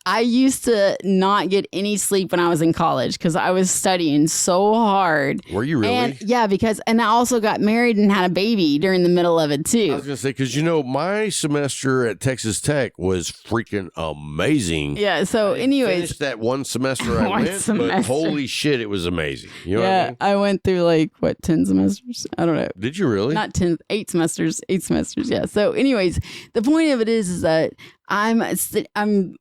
I used to not get any sleep when I was in college because I was studying so hard. Were you really? And, yeah, and I also got married and had a baby during the middle of it too. I was going to say, because my semester at Texas Tech was freaking amazing. Yeah, so anyways. Finished that one semester I went, but holy shit, it was amazing. You know what I mean? I went through 10 semesters? I don't know. Did you really? Not 10, 8 semesters. 8 semesters, yeah. So anyways, the point of it is that I'm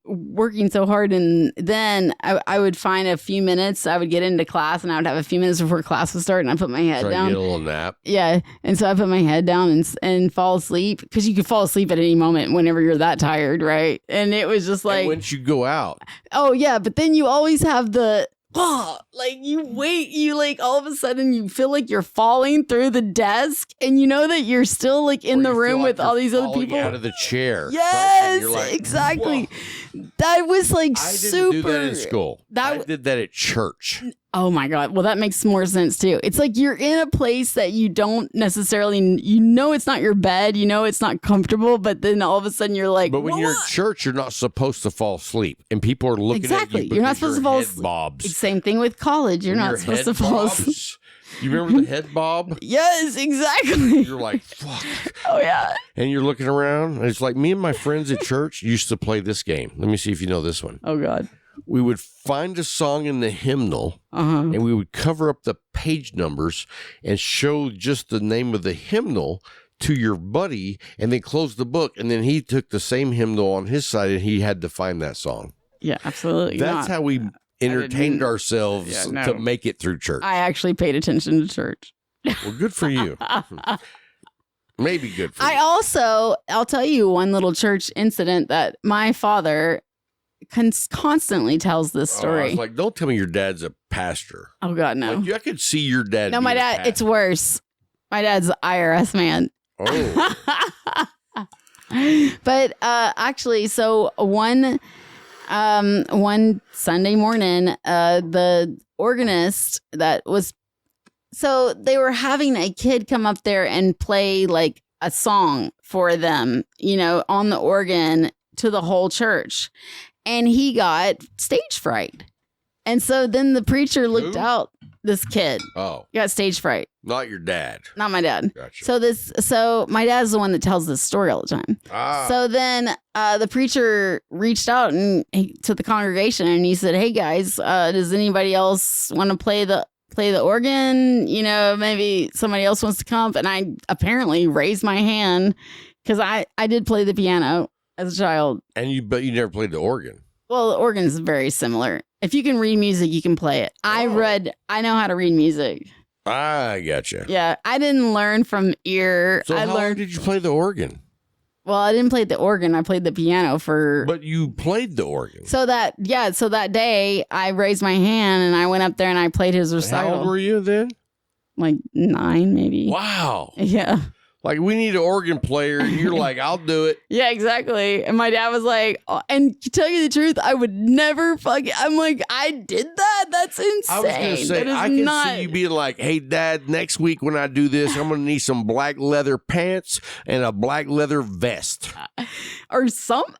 working so hard, and then I would find a few minutes. I would get into class, and I would have a few minutes before class would start, and I put my head down. Get a little nap. Yeah, and so I put my head down and fall asleep because you could fall asleep at any moment whenever you're that tired, right? And it was just like, once you go out. Oh yeah, but then you always have the. You wait, all of a sudden you feel like you're falling through the desk and you know that you're still in the room with all these other people. Out of the chair. Yes, exactly. Whoa. That was super. I didn't do that in school. I did that at church. Oh my God. Well, that makes more sense too. It's like you're in a place that you don't necessarily, it's not your bed, it's not comfortable, but then all of a sudden you're like, but when you're at church, you're not supposed to fall asleep and people are looking at you. You're not supposed to fall asleep. Bobs. Same thing with college. You're not supposed to fall asleep. You remember the head bob? Yes, exactly. You're like, fuck. Oh, yeah. And you're looking around. And it's like me and my friends at church used to play this game. Let me see if you know this one. Oh, God. We would find a song in the hymnal and we would cover up the page numbers and show just the name of the hymnal to your buddy and then close the book. And then he took the same hymnal on his side and he had to find that song. Yeah, absolutely. That's how we entertained ourselves to make it through church. I actually paid attention to church. Well, good for you. Maybe good for you. I'll tell you one little church incident that my father constantly tells this story. I was like, don't tell me your dad's a pastor. Oh, God, no. I could see your dad. No, my dad, it's worse. My dad's an IRS man. Oh. But actually, so one Sunday morning, the organist that was, so they were having a kid come up there and play like a song for them, you know, on the organ to the whole church. And he got stage fright. And so then the preacher looked out, this kid got stage fright. Not your dad. Not my dad. Gotcha. So my dad's the one that tells this story all the time. So then the preacher reached out to the congregation and he said, "Hey guys, does anybody else want to play the organ? You know, maybe somebody else wants to come." And I apparently raised my hand because I did play the piano as a child. But you never played the organ. Well, the organ is very similar. If you can read music, you can play it. I know how to read music. I gotcha. Yeah, I didn't learn from ear. So how long did you play the organ? Well, I didn't play the organ. I played the piano for. But you played the organ. So that day I raised my hand and I went up there and I played his recital. How old were you then? Like 9, maybe. Wow. Yeah. Like, we need an organ player. And you're like, I'll do it. Yeah, exactly. And my dad was like, and to tell you the truth, I would never I'm like, I did that? That's insane. I was going to say, I can see you being like, "Hey, Dad, next week when I do this, I'm going to need some black leather pants and a black leather vest." Or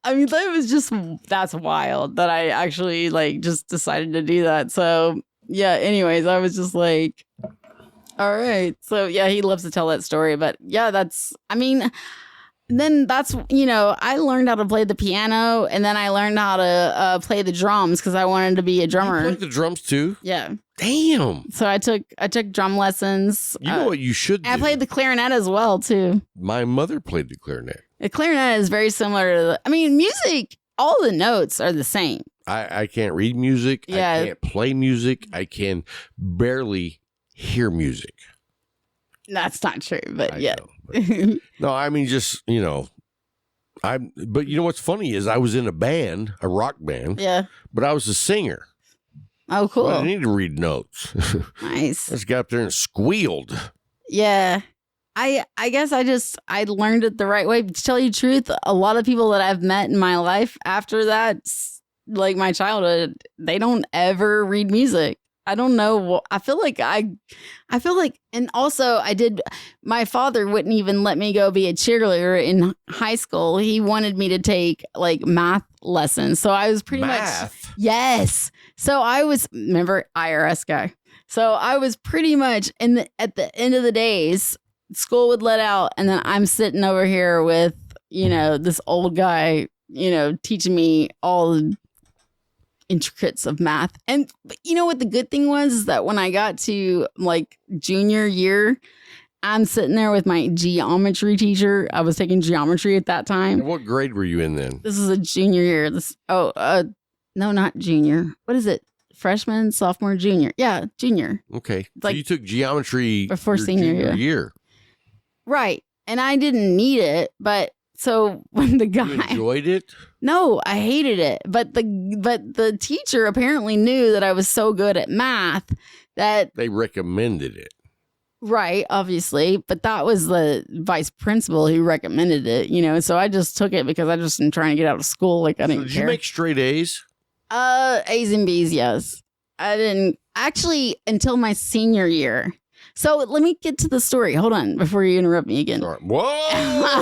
I mean, that was just, that's wild that I actually like just decided to do that. So yeah, anyways, I was just like, all right. So yeah, he loves to tell that story, but yeah, then that's, you know, I learned how to play the piano and then I learned how to play the drums because I wanted to be a drummer. You played the drums too? Yeah. Damn. So I took drum lessons. You know what you should do? I played the clarinet as well too. My mother played the clarinet. The clarinet is very similar to music, all the notes are the same. I can't read music. Yeah. I can't play music. I can barely hear music. That's not true, but yeah. No, I mean, just, you know, but you know what's funny is I was in a band, a rock band. Yeah. But I was a singer. Oh, cool. So I didn't need to read notes. Nice. I just got up there and squealed. Yeah. I guess I learned it the right way. To tell you the truth, a lot of people that I've met in my life after that, like my childhood, they don't ever read music. I don't know. I feel like, and also my father wouldn't even let me go be a cheerleader in high school. He wanted me to take like math lessons. So I was pretty much, yes. So I was, remember, IRS guy. So I was pretty much at the end of the days, school would let out. And then I'm sitting over here with, you know, this old guy, you know, teaching me all the intricacies of math. And you know what the good thing was is that when I got to like junior year, I'm sitting there with my geometry teacher. I was taking geometry at that time. And what grade were you in then? This is a junior year. No, not junior. What is it? Freshman, sophomore, junior. Yeah, junior. Okay. Like, so you took geometry before senior year. Right. And I didn't need it, but so when the guy You enjoyed it? No, I hated it. But the teacher apparently knew that I was so good at math that they recommended it. Right, obviously. But that was the vice principal who recommended it, you know. So I just took it because I just am trying to get out of school. Like I didn't care. Did you make straight A's? A's and B's, yes. I didn't actually until my senior year. So let me get to the story. Hold on before you interrupt me again. Sorry. Whoa!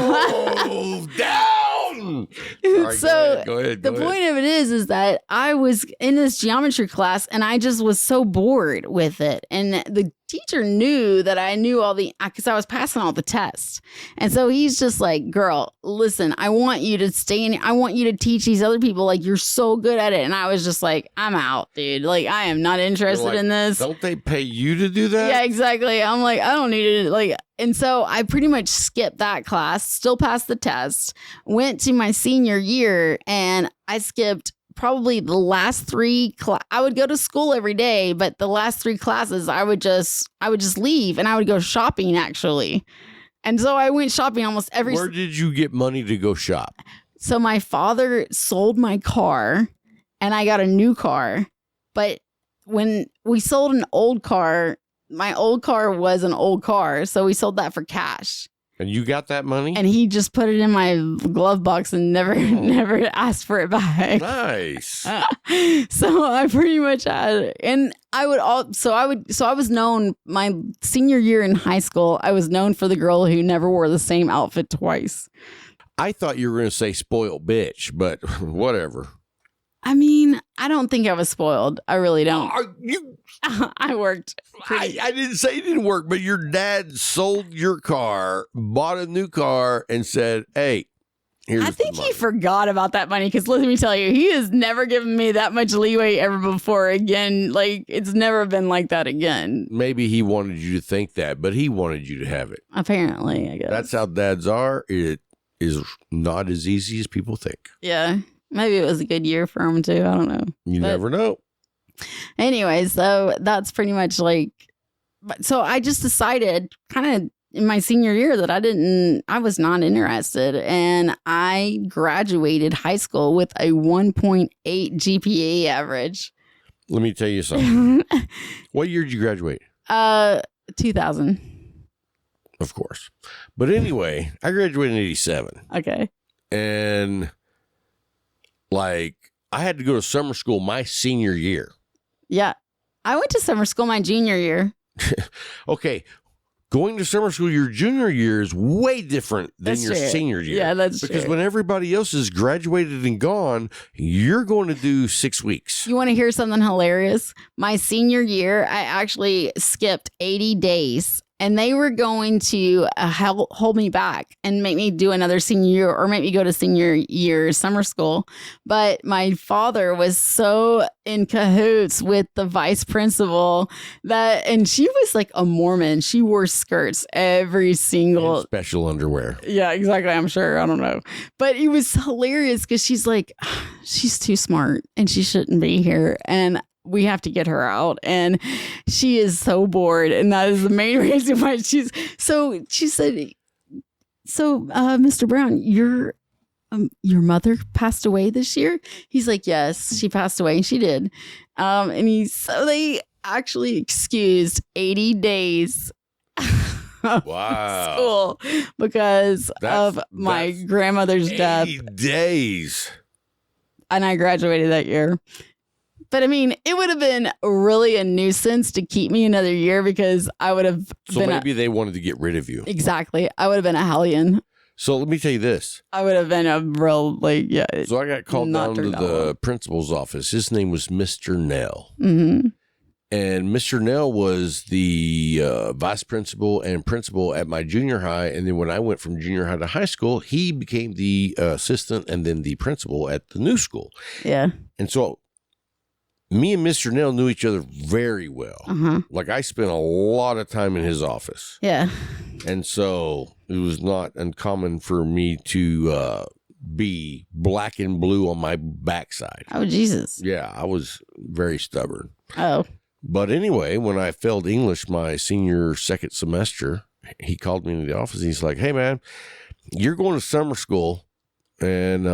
Down! Sorry, So go ahead. The point of it is that I was in this geometry class and I just was so bored with it. And the teacher knew that I knew because I was passing all the tests. And so he's just like, "Girl, listen, I want you to I want you to teach these other people. Like, you're so good at it." And I was just like, "I'm out, dude. Like, I am not interested in this." Don't they pay you to do that? Yeah, exactly. I'm like, I don't need it. Like, and so I pretty much skipped that class, still passed the test, went to my senior year, and I skipped probably the last 3 I would go to school every day, but the last 3 classes I would just leave and I would go shopping actually. And so I went shopping almost every. Where did you get money to go shop? So my father sold my car and I got a new car. But when we sold an old car, my old car was an old car. So we sold that for cash. And you got that money? And he just put it in my glove box and never asked for it back. Nice. So I pretty much had it. And I was known my senior year in high school. I was known for the girl who never wore the same outfit twice. I thought you were going to say spoiled bitch, but whatever. I mean, I don't think I was spoiled. I really don't. I worked. I didn't say it didn't work, but your dad sold your car, bought a new car, and said, hey, here's I think the he money. forgot about that money because let me tell you, he has never given me that much leeway ever before again. Like, it's never been like that again. Maybe he wanted you to think that, but he wanted you to have it. Apparently, I guess. That's how dads are. It is not as easy as people think. Yeah. Maybe it was a good year for him, too. I don't know. You never know. Anyway, so that's pretty much like, so I just decided kind of in my senior year that I was not interested. And I graduated high school with a 1.8 GPA average. Let me tell you something. What year did you graduate? 2000. Of course. But anyway, I graduated in 87. Okay. And like, I had to go to summer school my senior year. Yeah. I went to summer school my junior year. Okay. Going to summer school your junior year is way different than That's your true. senior year. Yeah, that's because true. when everybody else is graduated and gone, you're going to do 6 weeks. You want to hear something hilarious? My senior year, I actually skipped 80 days. And they were going to hold me back and make me do another senior year or make me go to senior year summer school. But my father was so in cahoots with the vice principal and she was like a Mormon. She wore skirts every single. And special underwear. Yeah, exactly. I'm sure. I don't know. But it was hilarious because she's like, she's too smart and she shouldn't be here. And we have to get her out, and she is so bored, and that is the main reason why she said, Mr. Brown, your mother passed away this year. He's like, yes, she passed away, and she did. And they actually excused 80 days of Wow. school because of my grandmother's death. 80 days. And I graduated that year. But I mean, it would have been really a nuisance to keep me another year because I would have So maybe they wanted to get rid of you. Exactly. I would have been a hellion. So let me tell you this. I would have been a real, So I got called down to the principal's office. His name was Mr. Nell. Mm-hmm. And Mr. Nell was the vice principal and principal at my junior high. And then when I went from junior high to high school, he became the assistant and then the principal at the new school. Yeah. And so me and Mr. Nell knew each other very well. Uh-huh. Like I spent a lot of time in his office. Yeah. And so it was not uncommon for me to be black and blue on my backside. Oh, Jesus. Yeah, I was very stubborn. Oh. But anyway, when I failed English my senior second semester, he called me into the office. And he's like, hey, man, you're going to summer school and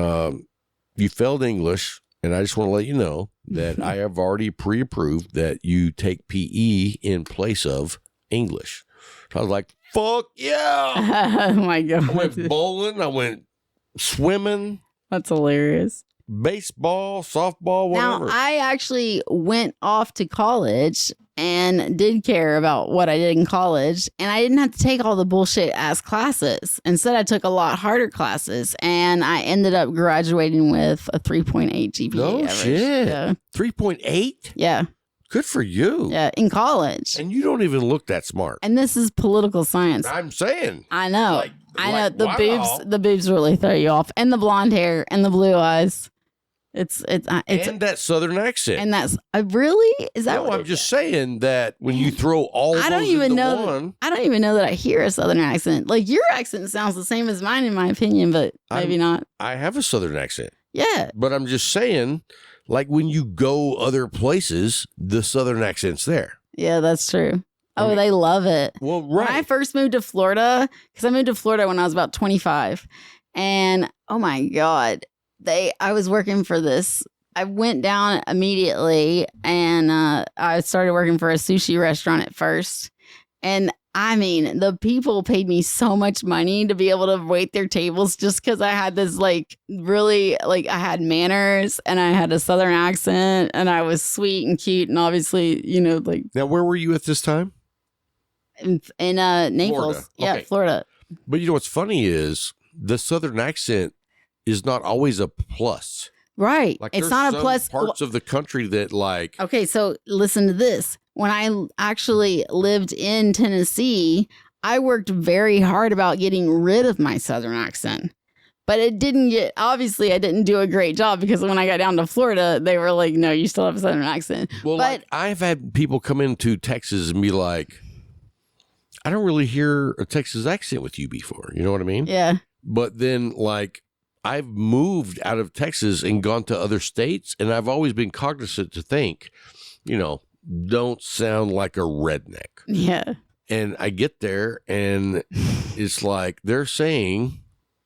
you failed English. And I just want to let you know that I have already pre-approved that you take PE in place of English. So I was like, fuck yeah. Oh, my God. I went bowling. I went swimming. That's hilarious. Baseball, softball, whatever. Now, I actually went off to college and did care about what I did in college. And I didn't have to take all the bullshit ass classes. Instead, I took a lot harder classes. And I ended up graduating with a 3.8 GPA No average. shit. Yeah. 3.8? Yeah. Good for you. Yeah. In college. And you don't even look that smart. And this is political science. I'm saying. I know. I know. like, wow. The boobs really throw you off. And the blonde hair and the blue eyes. It's And that southern accent. and that's really is that No, what I'm just saying that when you throw all I don't those even into know one, I don't even know that I hear a southern accent. Like your accent sounds the same as mine in my opinion, but maybe not. I have a southern accent. Yeah. But I'm just saying, like when you go other places, the southern accent's there. Yeah, that's true. I Oh, mean- they love it. Well, When I first moved to Florida, because I moved to Florida when I was about 25, and oh my God, I was working for this. I went down immediately and I started working for a sushi restaurant at first. And I mean, the people paid me so much money to be able to wait their tables just because I had this really I had manners and I had a Southern accent and I was sweet and cute and obviously, Now, where were you at this time? in Naples. Florida. Yeah, Okay. Florida. But what's funny is the Southern accent is not always a plus. Right. Like, It's there's not a some plus. parts of the country that Okay, so listen to this. When I actually lived in Tennessee, I worked very hard about getting rid of my Southern accent. But it didn't obviously I didn't do a great job because when I got down to Florida, they were like, no, you still have a Southern accent. Well, but I've had people come into Texas and be like, I don't really hear a Texas accent with you before. You know what I mean? yeah. But then I've moved out of Texas and gone to other states, and I've always been cognizant to think, don't sound like a redneck. Yeah. And I get there and it's like they're saying,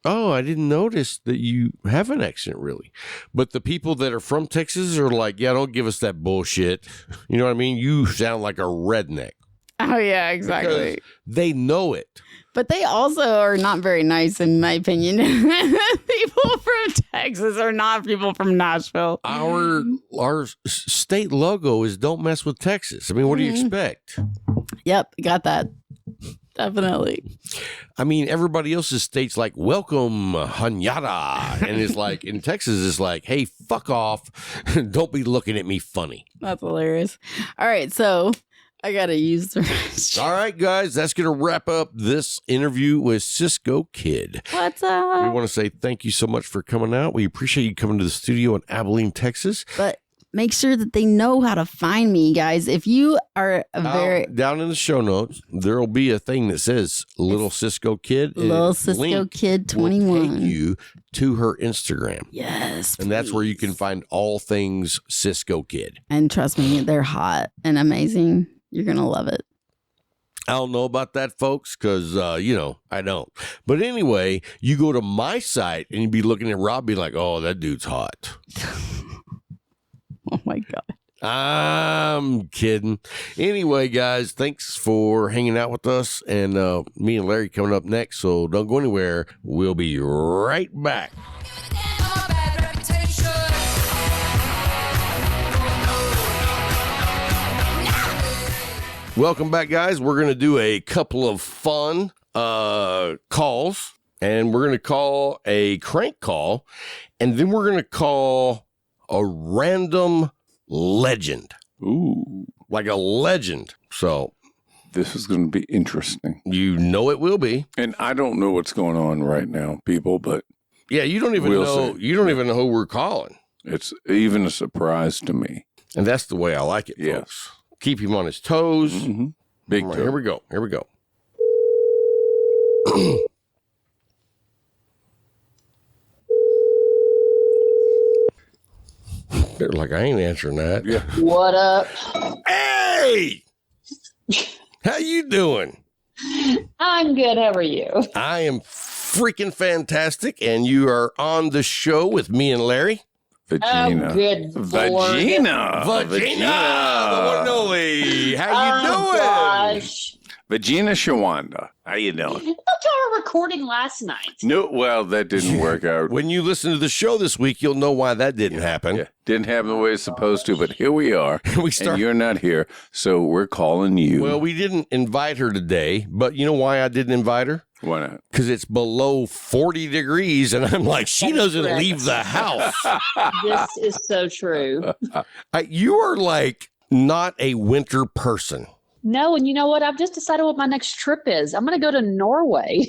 oh, I didn't notice that you have an accent really. But the people that are from Texas are like, yeah, don't give us that bullshit. You know what I mean? You sound like a redneck. Oh, yeah, exactly. Because they know it. But they also are not very nice, in my opinion. People from Texas are not people from Nashville. Our state logo is don't mess with Texas. I mean, what do you expect? Yep, got that. Definitely. I mean, everybody else's state's like, welcome, Hanyada. And it's like, in Texas, it's like, hey, fuck off. Don't be looking at me funny. That's hilarious. All right, so I got to use the restroom. All right, guys, that's going to wrap up this interview with Sisco Kidd. What's We up? want to say thank you so much for coming out. We appreciate you coming to the studio in Abilene, Texas. But make sure that they know how to find me, guys. If you are a very Down in the show notes, there will be a thing that says Little Sisco Kidd. and Lil its Sisco link Kidd will 21. take you to her Instagram. Yes. And that's where you can please. find all things Sisco Kidd. And trust me, they're hot and amazing. You're going to love it. I don't know about that, folks, because, I don't. But anyway, you go to my site and you'd be looking at Rob, be like, oh, that dude's hot. Oh, my God. I'm kidding. Anyway, guys, thanks for hanging out with us. And me and Larry coming up next, so don't go anywhere. We'll be right back. Welcome back, guys. We're going to do a couple of fun calls, and we're going to call a crank call, and then we're going to call a random legend. Ooh, Like a legend. So this is going to be interesting. you know it will be. And I don't know what's going on right now, people, but Yeah, you don't even We'll know. see. You don't even know who we're calling, it's even a surprise to me. and that's the way I like it, Yes. folks. Keep him on his toes. Mm-hmm. Big All right, time. here we go. Here we go. They're like, I ain't answering that. Yeah. What up? Hey, how you doing? I'm good. How are you? I am freaking fantastic, and you are on the show with me and Larry. VaGina. Oh, good Lord. VaGina. VaGina, the one and only. How you doing? Gosh. VaGina Shawanda. How you doing? I thought y'all were recording last night. No, well, that didn't work out. When you listen to the show this week, you'll know why that didn't happen. Yeah, didn't happen the way it's supposed to, but here we are. We start. And you're not here, so we're calling you. Well, we didn't invite her today, but you know why I didn't invite her? Why not? Because it's below 40 degrees, and I'm like, she That is doesn't correct. leave the house. This is so true. You are like not a winter person. No, and you know what? I've just decided what my next trip is. I'm going to go to Norway.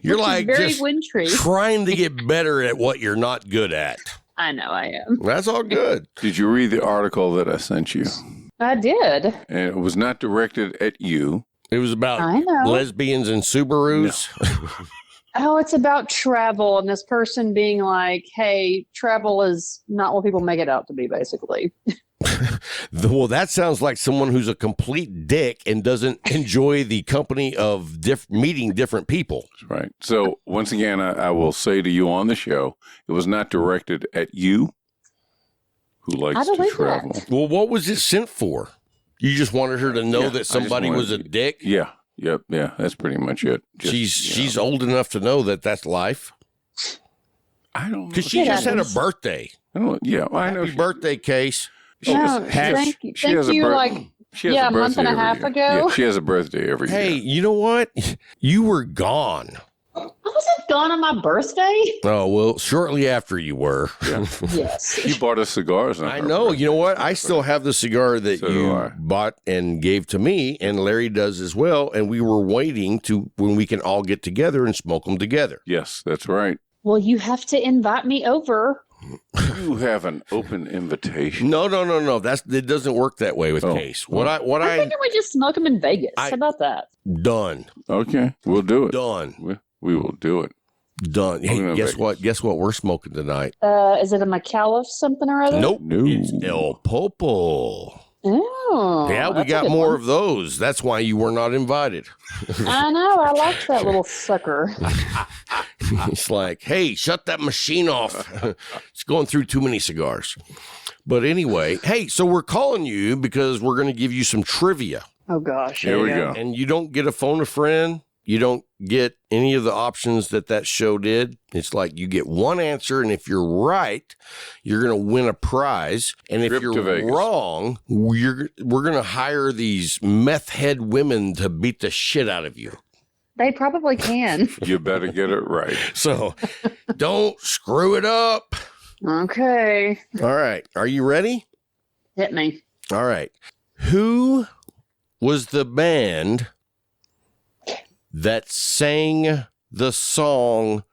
You're which is like very just wintry. trying to get better at what you're not good at. I know I am. That's all good. Did you read the article that I sent you? I did. And it was not directed at you. It was about I know. lesbians and Subarus. Oh, it's about travel and this person being like, hey, travel is not what people make it out to be, basically. Well, that sounds like someone who's a complete dick and doesn't enjoy the company of meeting different people. Right. So, once again, I will say to you on the show, it was not directed at you who likes I to believe travel. that. Well, what was it sent for? You just wanted her to know Yeah, that somebody was a dick? Yeah. Yep. Yeah. That's pretty much it. She's old enough to know that that's life. I don't know. Because she just had a birthday. I know Happy birthday, Case. No, thank you. Thank you. A month and a half ago. Yeah, she has a birthday every year. Hey, you know what? You were gone. I wasn't gone on my birthday. Oh, well, shortly after you were. Yeah. Yes. She bought us cigars. I know. You know what? I still have the cigar that So do you I. bought and gave to me, and Larry does as well. And we were waiting to when we can all get together and smoke them together. Yes, that's right. Well, you have to invite me over. You have an open invitation. No. It doesn't work that way with Oh. Case. I'm thinking we just smoke them in Vegas. How about that? Done. Okay, we'll do it. Done. We will do it. Done. Hey, gonna guess Vegas. what? Guess what we're smoking tonight? Is it a McAuliffe something or other? Nope. No. It's El Popo. Oh, Yeah, we that's a got good more one. of those. That's why you were not invited. I know. I like that little sucker. It's like, hey, shut that machine off. It's going through too many cigars. But anyway, hey, so we're calling you because we're going to give you some trivia. Oh gosh. Here we go. And you don't get a phone a friend. You don't get any of the options that show did. It's like you get one answer, and if you're right, you're going to win a prize. And if Trip to you're Vegas. wrong, we're going to hire these meth head women to beat the shit out of you. They probably can. You better get it right. So don't screw it up. Okay. All right. Are you ready? Hit me. All right. Who was the band that sang the song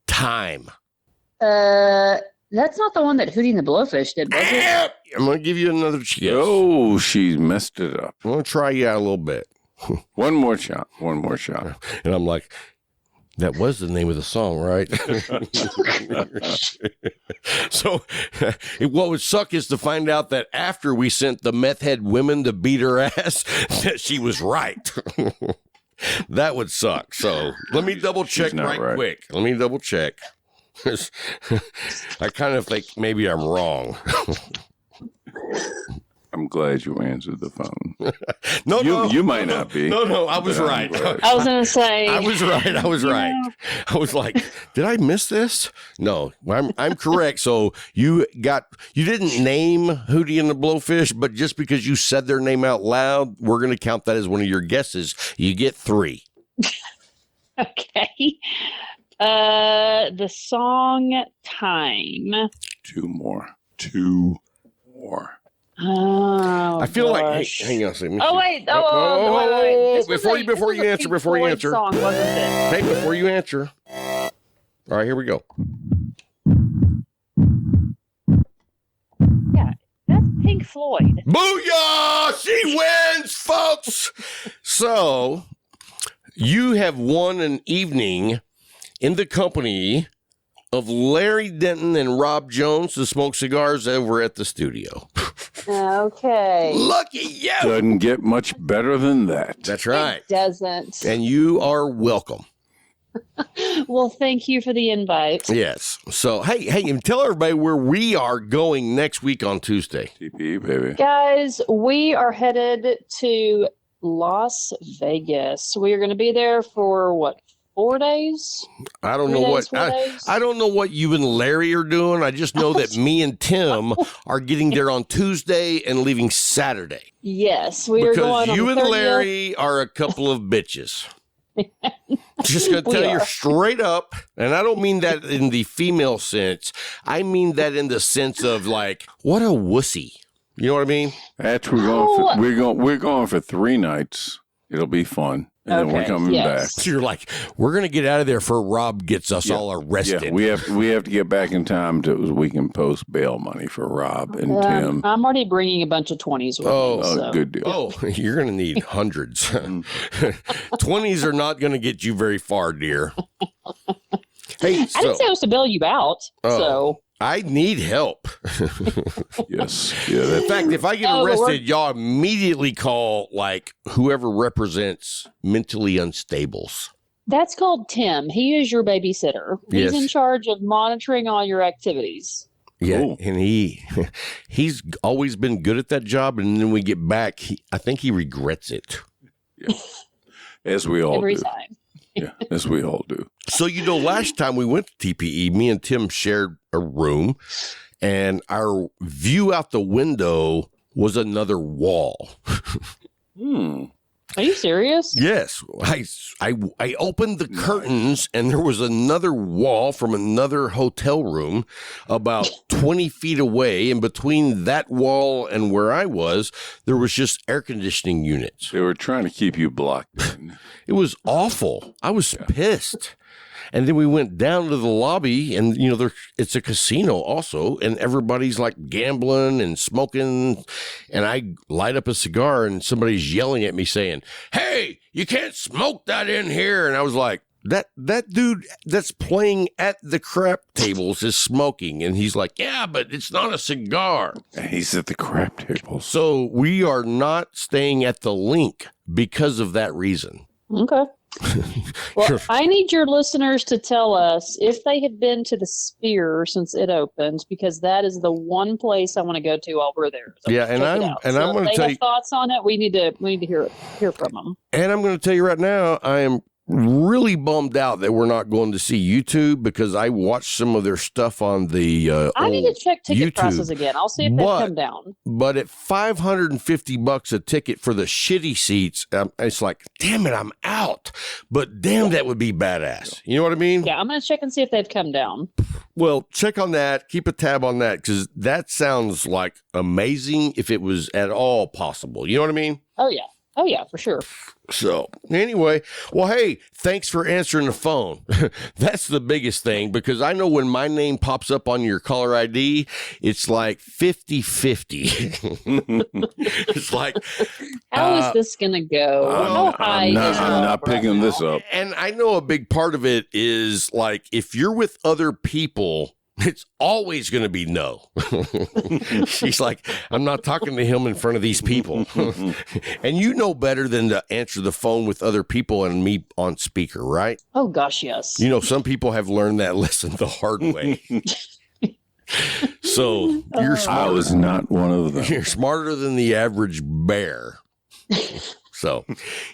Time? That's not the one that Hootie and the Blowfish did, was it? I'm going to give you another chance. Oh, she messed it up. I'm going to try you out a little bit. One more shot. One more shot. And I'm like, that was the name of the song, right? So what would suck is to find out that after we sent the meth head women to beat her ass, that she was right. That would suck. So let me double check She's not right quick. Let me double check. I kind of think maybe I'm wrong. I'm glad you answered the phone. No, You might not be. No, I was but I'm right. glad. I was going to say. I was right. I was like, did I miss this? No, I'm correct. So you didn't name Hootie and the Blowfish, but just because you said their name out loud, we're going to count that as one of your guesses. You get 3. Okay. The song Time. 2 more. 2 more. Oh, I feel like, gosh. hang on a second. Oh, wait. Wait. This was Before you a answer, Pink before you Floyd answer. Song, wasn't it? Hey, before you answer. All right, here we go. Yeah, that's Pink Floyd. Booyah! She wins, folks. So you have won an evening in the company of Larry Denton and Rob Jones to smoke cigars over at the studio. Okay. Lucky you. Doesn't get much better than that. That's right. It doesn't. And you are welcome. Well, thank you for the invite. Yes. So, hey, and tell everybody where we are going next week on Tuesday. TPE, baby. Guys, we are headed to Las Vegas. We are going to be there for what, 4 days? I don't know 3 what days, 4 days? I don't know what you and Larry are doing. I just know that me and Tim are getting there on Tuesday and leaving Saturday. Yes, we are Because going you on and the 30th. Larry are a couple of bitches. Just gonna We tell you are. straight up, and I don't mean that in the female sense. I mean that in the sense of like, what a wussy. You know what I mean? That's we're going for 3 nights. It'll be fun. And then we're Okay, coming yes. back. So you're like, we're gonna get out of there before Rob gets us all arrested. Yeah, we have to get back in time so we can post bail money for Rob and Tim. I'm already bringing a bunch of 20s with Oh, me. Oh, So. good deal. Oh, you're going to need hundreds. 20s are not going to get you very far, dear. Hey, I didn't say I was to bail you out. Oh. So I need help. Yes. Yeah, In that's fact, if I get Oh, but arrested, y'all immediately call like whoever represents mentally unstables. that's called Tim. He is your babysitter. He's Yes. in charge of monitoring all your activities. Yeah, Cool. and he's always been good at that job, and then we get back, I think he regrets it. As we all Every do. time. Yeah, as we all do. So, last time we went to TPE, me and Tim shared a room, and our view out the window was another wall. Are you serious? Yes, I opened the curtains, and there was another wall from another hotel room about 20 feet away. And between that wall and where I was, there was just air conditioning units. They were trying to keep you blocked in. It was awful. I was pissed. And then we went down to the lobby, and it's a casino also, and everybody's like gambling and smoking. And I light up a cigar, and somebody's yelling at me saying, "Hey, you can't smoke that in here." And I was like, that dude that's playing at the crap tables is smoking. And he's like, "Yeah, but it's not a cigar." And he's at the crap tables. So we are not staying at the Link because of that reason. Okay. Well, I need your listeners to tell us if they have been to the Sphere since it opened, because that is the one place I want to go to while we're there. So Yeah, and I'm going to if tell they you have thoughts on it. We need to hear from them. And I'm going to tell you right now, I am really bummed out that we're not going to see YouTube, because I watched some of their stuff on the I need to check ticket YouTube. prices again. I'll see if they come down. But at $550 a ticket for the shitty seats, it's like, damn it, I'm out. But damn, that would be badass. You know what I mean? Yeah, I'm going to check and see if they've come down. Well, check on that. Keep a tab on that, because that sounds like amazing if it was at all possible. You know what I mean? Oh, yeah, for sure. So anyway, well, hey, thanks for answering the phone. That's the biggest thing, because I know when my name pops up on your caller ID, it's like 50-50. It's like, how is this going to go? How high is I'm not picking this up. and I know a big part of it is like, if you're with other people, it's always going to be no. She's like, I'm not talking to him in front of these people. And you know better than to answer the phone with other people and me on speaker, right? Oh, gosh, yes. Some people have learned that lesson the hard way. So you're I smart. was not one of them. You're smarter than the average bear. So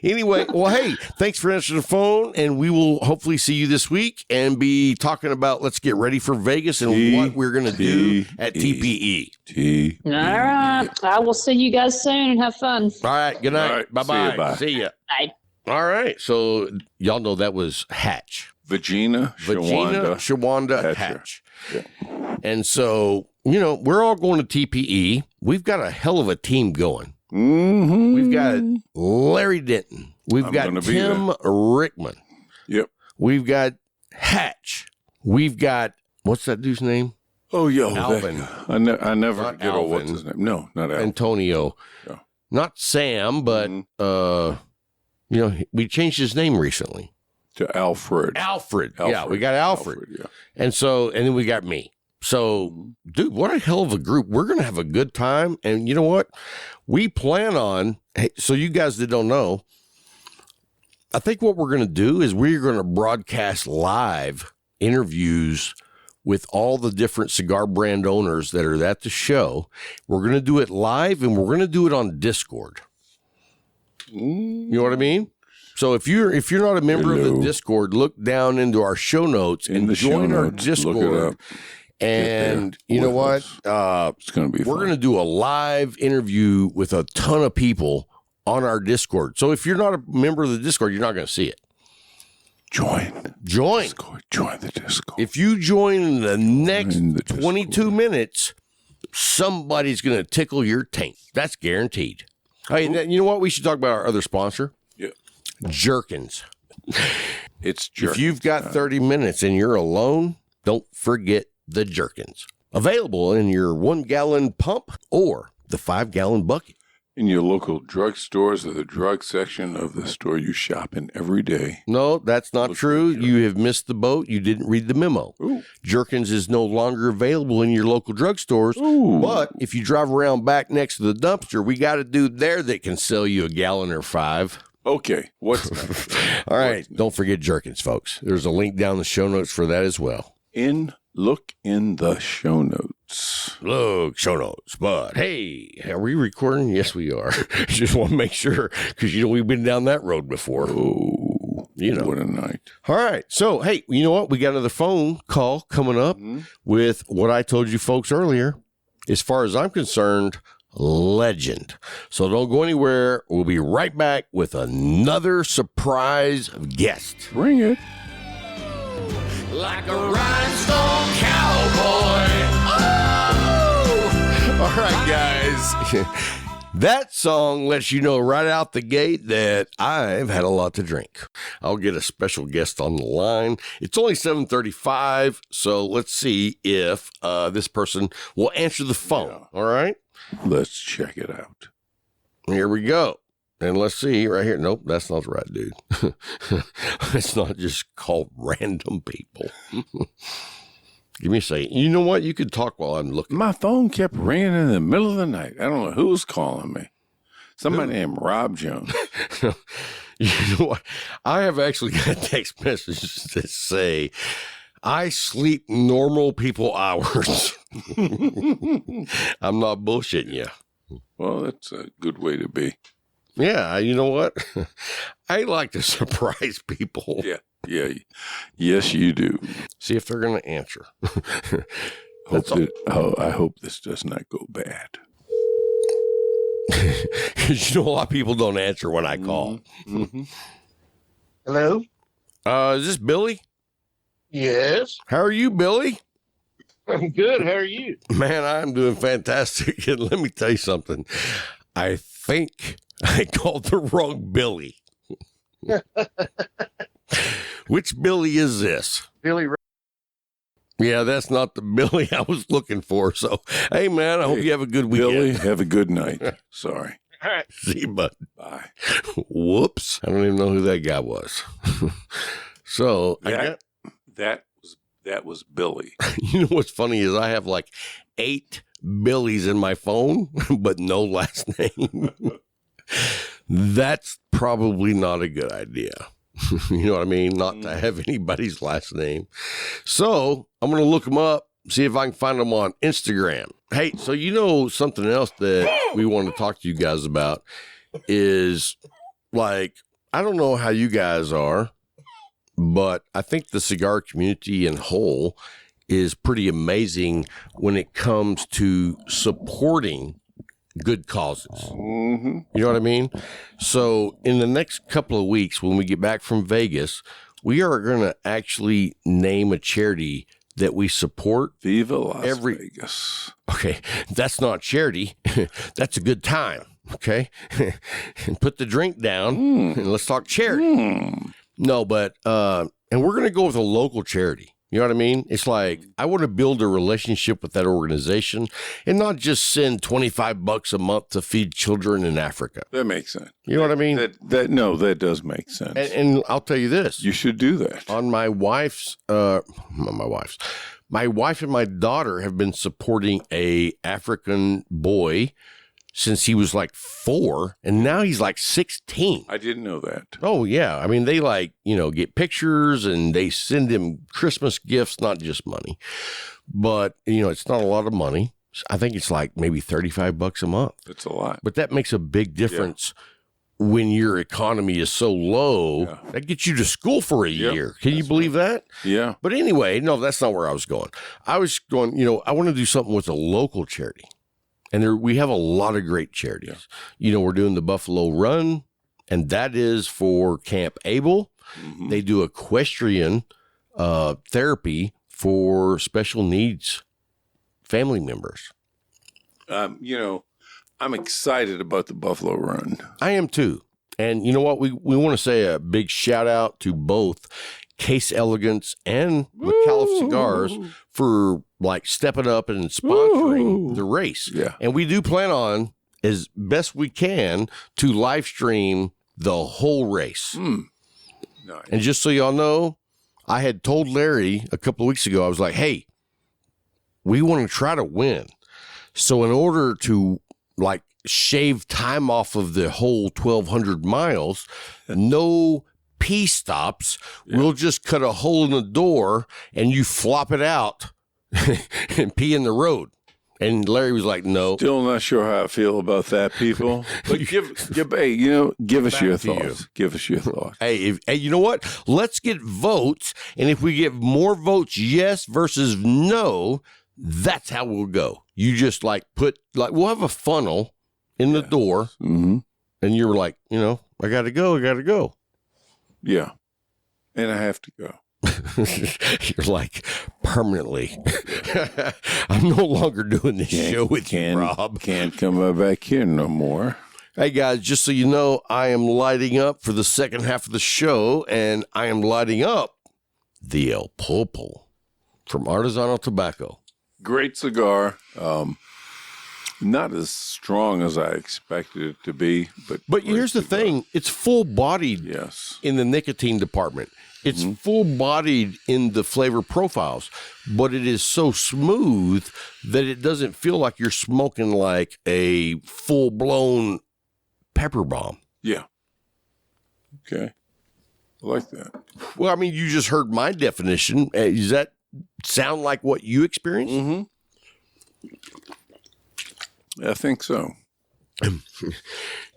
anyway, well, hey, thanks for answering the phone, and we will hopefully see you this week and be talking about let's get ready for Vegas and what we're going to do at TPE. All right. I will see you guys soon and have fun. All right. Good night. All right, Bye-bye. see See ya, ya. Bye. All right. So y'all know that was Hatch. VaGina Shawanda Hatch. Yeah. And so, we're all going to TPE. We've got a hell of a team going. Mm-hmm. We've got Larry Denton. We've got Tim Rickman. Yep. We've got Hatch. We've got, what's that dude's name? Oh, Alvin. I never Not forget what's Alvin. his name. No, not Alvin. Antonio. Yeah. Not Sam, but, we changed his name recently. To Alfred. Alfred. Yeah, we got Alfred. Yeah. And then we got me. So, dude, what a hell of a group. We're going to have a good time. And you know what? We plan on, so you guys that don't know, I think what we're going to do is we're going to broadcast live interviews with all the different cigar brand owners that are at the show. We're going to do it live, and we're going to do it on Discord. You know what I mean? So if you're not a member of the Discord, look down into our show notes and join our Discord. And you know what? It's going to be We're going to do a live interview with a ton of people on our Discord. So if you're not a member of the Discord, you're not going to see it. Join. Join the Discord. If you join in the next 22 minutes, somebody's going to tickle your taint. That's guaranteed. Hey, you know what? We should talk about our other sponsor. Yeah. Jerkins. It's Jerkins. If you've got 30 minutes and you're alone, don't forget the Jerkins. Available in your 1-gallon pump or the 5-gallon bucket. In your local drugstores or the drug section of the store you shop in every day. No, that's not true. You have missed the boat. You didn't read the memo. Ooh. Jerkins is no longer available in your local drugstores. But if you drive around back next to the dumpster, we got a dude there that can sell you a gallon or 5. Okay, what's next? All right, don't forget Jerkins, folks. There's a link down in the show notes for that as well. Look in the show notes. notes. Look, show notes. But hey, are we recording? Yes, we are. Just want to make sure because we've been down that road before. Oh, what a night. All right. So, hey, you know what? We got another phone call coming up with what I told you folks earlier. As far as I'm concerned, legend. So don't go anywhere. We'll be right back with another surprise guest. Bring it. Like a rhinestone cowboy. Oh! All right, guys. That song lets you know right out the gate that I've had a lot to drink. I'll get a special guest on the line. It's only 7:35, so let's see if this person will answer the phone. Yeah. All right? Let's check it out. Here we go. And let's see right here. Nope, that's not the right dude. It's not just called random people. Give me a second. You know what? You could talk while I'm looking. My phone kept ringing in the middle of the night. I don't know who was calling me. Somebody named Rob Jones. You know what? I have actually got text messages that say, I sleep normal people hours. I'm not bullshitting you. Well, that's a good way to be. Yeah, you know what? I like to surprise people. Yeah. Yes, you do. See if they're going to answer. I hope this does not go bad. Because a lot of people don't answer when I call. Mm-hmm. Hello? Is this Billy? Yes. How are you, Billy? I'm good. How are you? Man, I'm doing fantastic. And let me tell you something. I think I called the wrong Billy. Which Billy is this? Billy. Yeah, that's not the Billy I was looking for. So, hey, man, I hope you have a good weekend. Billy, have a good night. Sorry. All right. See you, bud. Bye. Whoops. I don't even know who that guy was. So, that was Billy. You know what's funny is I have like 8 Billies in my phone, but no last name. That's probably not a good idea. You know what I mean? Not to have anybody's last name. So I'm going to look them up, see if I can find them on Instagram. Hey, so something else that we want to talk to you guys about is like, I don't know how you guys are, but I think the cigar community in whole is pretty amazing when it comes to supporting good causes. Mm-hmm. You know what I mean? So in the next couple of weeks, when we get back from Vegas, we are going to actually name a charity that we support. Viva Las Vegas. Okay, that's not charity. That's a good time. Okay, and put the drink down and let's talk charity. No, but and we're going to go with a local charity. You know what I mean? It's like, I want to build a relationship with that organization and not just send $25 a month to feed children in Africa. That makes sense. You know what I mean? That does make sense. And I'll tell you this. You should do that. On my wife and my daughter have been supporting a African boy since he was like 4, and now he's like 16. I didn't know that. Oh, yeah. I mean, they get pictures and they send him Christmas gifts, not just money. But, it's not a lot of money. I think it's like maybe $35 a month. That's a lot. But that makes a big difference when your economy is so low. Yeah. That gets you to school for a year. Can you believe that? Yeah. But anyway, no, that's not where I was going. I was going, I want to do something with a local charity. And we have a lot of great charities. Yeah. We're doing the Buffalo Run, and that is for Camp Able. Mm-hmm. They do equestrian therapy for special needs family members. I'm excited about the Buffalo Run. I am too. And you know what? We want to say a big shout out to both Case Elegance and McAuliffe Cigars for stepping up and sponsoring the race. Yeah. And we do plan on, as best we can, to live stream the whole race. Nice. And just so y'all know, I had told Larry a couple of weeks ago, I was like, hey, we want to try to win. So in order to shave time off of the whole 1,200 miles, no pee stops. Yeah. We'll just cut a hole in the door and you flop it out and pee in the road. And Larry was like, no. Still not sure how I feel about that, people. But give us your thoughts. Give us your thoughts. Hey, you know what? Let's get votes. And if we get more votes, yes versus no, that's how we'll go. You just we'll have a funnel in the door. Mm-hmm. And you're like, I got to go. Yeah. And I have to go. You're like, permanently. I'm no longer doing this show with you, Rob. Can't come back here no more. Hey, guys, just so you know, I am lighting up for the second half of the show, and I am lighting up the El Pulpo from Artesano Tobacco. Great cigar. Not as strong as I expected it to be, but here's the thing: it's full-bodied. Yes. In the nicotine department, it's full-bodied in the flavor profiles, but it is so smooth that it doesn't feel like you're smoking like a full-blown pepper bomb. Yeah. Okay. I like that. Well, I mean, you just heard my definition. Does that sound like what you experienced? Mm-hmm. I think so.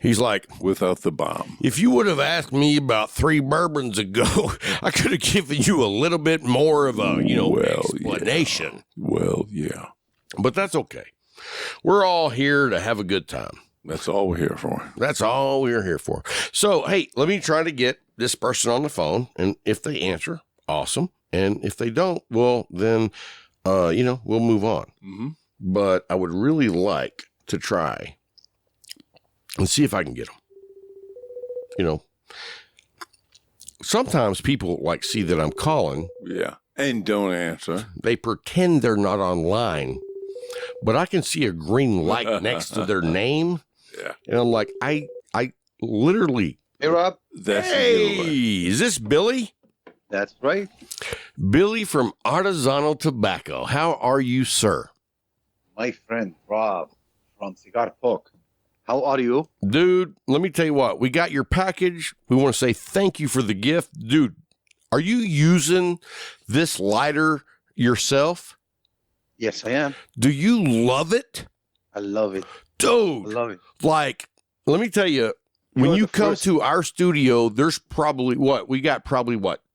He's like, without the bomb. If you would have asked me about 3 bourbons ago, I could have given you a little bit more of a, explanation. Yeah. Well, yeah. But that's okay. We're all here to have a good time. That's all we're here for. That's all we're here for. So, hey, let me try to get this person on the phone. And if they answer, awesome. And if they don't, well, then, we'll move on. Mm-hmm. But I would really like to try and see if I can get them. Sometimes people see that I'm calling. Yeah. And don't answer. They pretend they're not online, but I can see a green light next to their name. Yeah. And I'm like, I literally. Hey, Rob. Hey, is this Billy? That's right. Billy from Artesano Tobacco. How are you, sir? My friend Rob from Cigar Party. How are you? Dude, let me tell you what. We got your package. We want to say thank you for the gift. Dude, are you using this lighter yourself? Yes, I am. Do you love it? I love it. Dude. I love it. Let me tell you, when you come to our studio, there's probably we got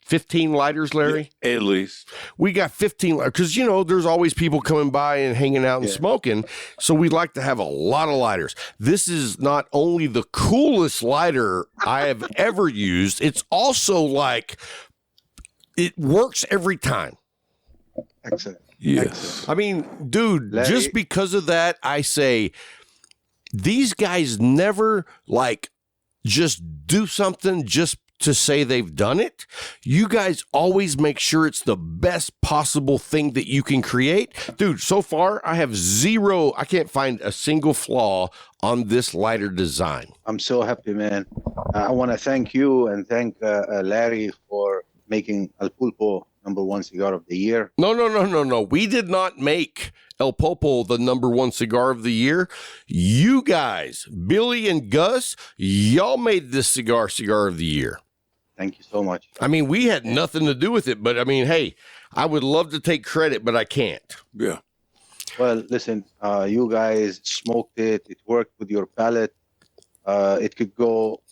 15 lighters, Larry? Yeah, at least. We got 15 lighters because, there's always people coming by and hanging out and smoking. So we like to have a lot of lighters. This is not only the coolest lighter I have ever used, it's also it works every time. Excellent. Yes. Excellent. I mean, dude, Larry, just because of that, I say these guys never just do something just to say they've done it. You guys always make sure it's the best possible thing that you can create. Dude, so far I can't find a single flaw on this lighter design. I'm so happy, man. I want to thank you and thank Larry for making El Pulpo #1 cigar of the year. No. We did not make El Pulpo the #1 cigar of the year. You guys, Billy and Gus, y'all made this cigar of the year. Thank you so much. I mean, we had nothing to do with it, but I mean, hey, I would love to take credit, but I can't. Yeah. Well, listen, you guys smoked it. It worked with your palate. It could go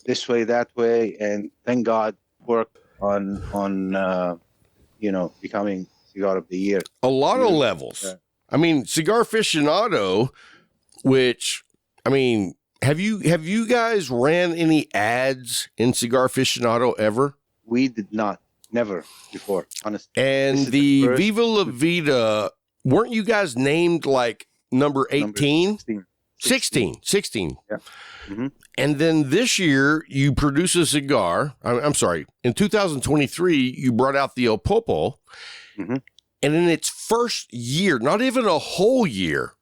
this way, that way, and thank God worked on becoming cigar of the year. A lot of levels. Yeah. I mean, Cigar Aficionado, which, I mean, have you guys ran any ads in Cigar Aficionado ever? We did not. Never before, honestly. And the Viva La Vida, weren't you guys named number 18? 16. Yeah. Mm-hmm. And then this year you produce a cigar. I'm sorry. In 2023, you brought out the El Pulpo. Mm-hmm. And in its first year, not even a whole year,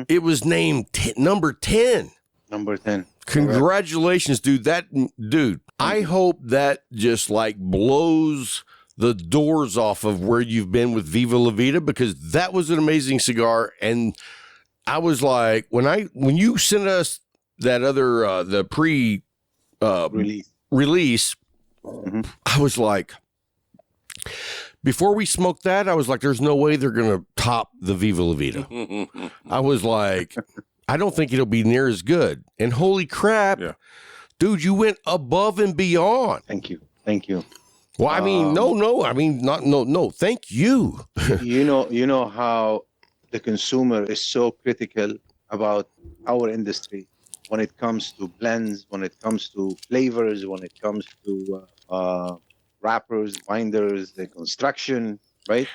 it was named number 10. Number 10. Congratulations, dude. I hope that just blows the doors off of where you've been with Viva La Vida, because that was an amazing cigar. And I was like, when you sent us that other, the release, I was like, before we smoked that, I was like, there's no way they're going to top the Viva La Vida. I was like, I don't think it'll be near as good. And holy crap, dude, you went above and beyond. Thank you. Thank you. Well, I mean, no. Thank you. you know how the consumer is so critical about our industry when it comes to blends, when it comes to flavors, when it comes to wrappers, binders, the construction, right?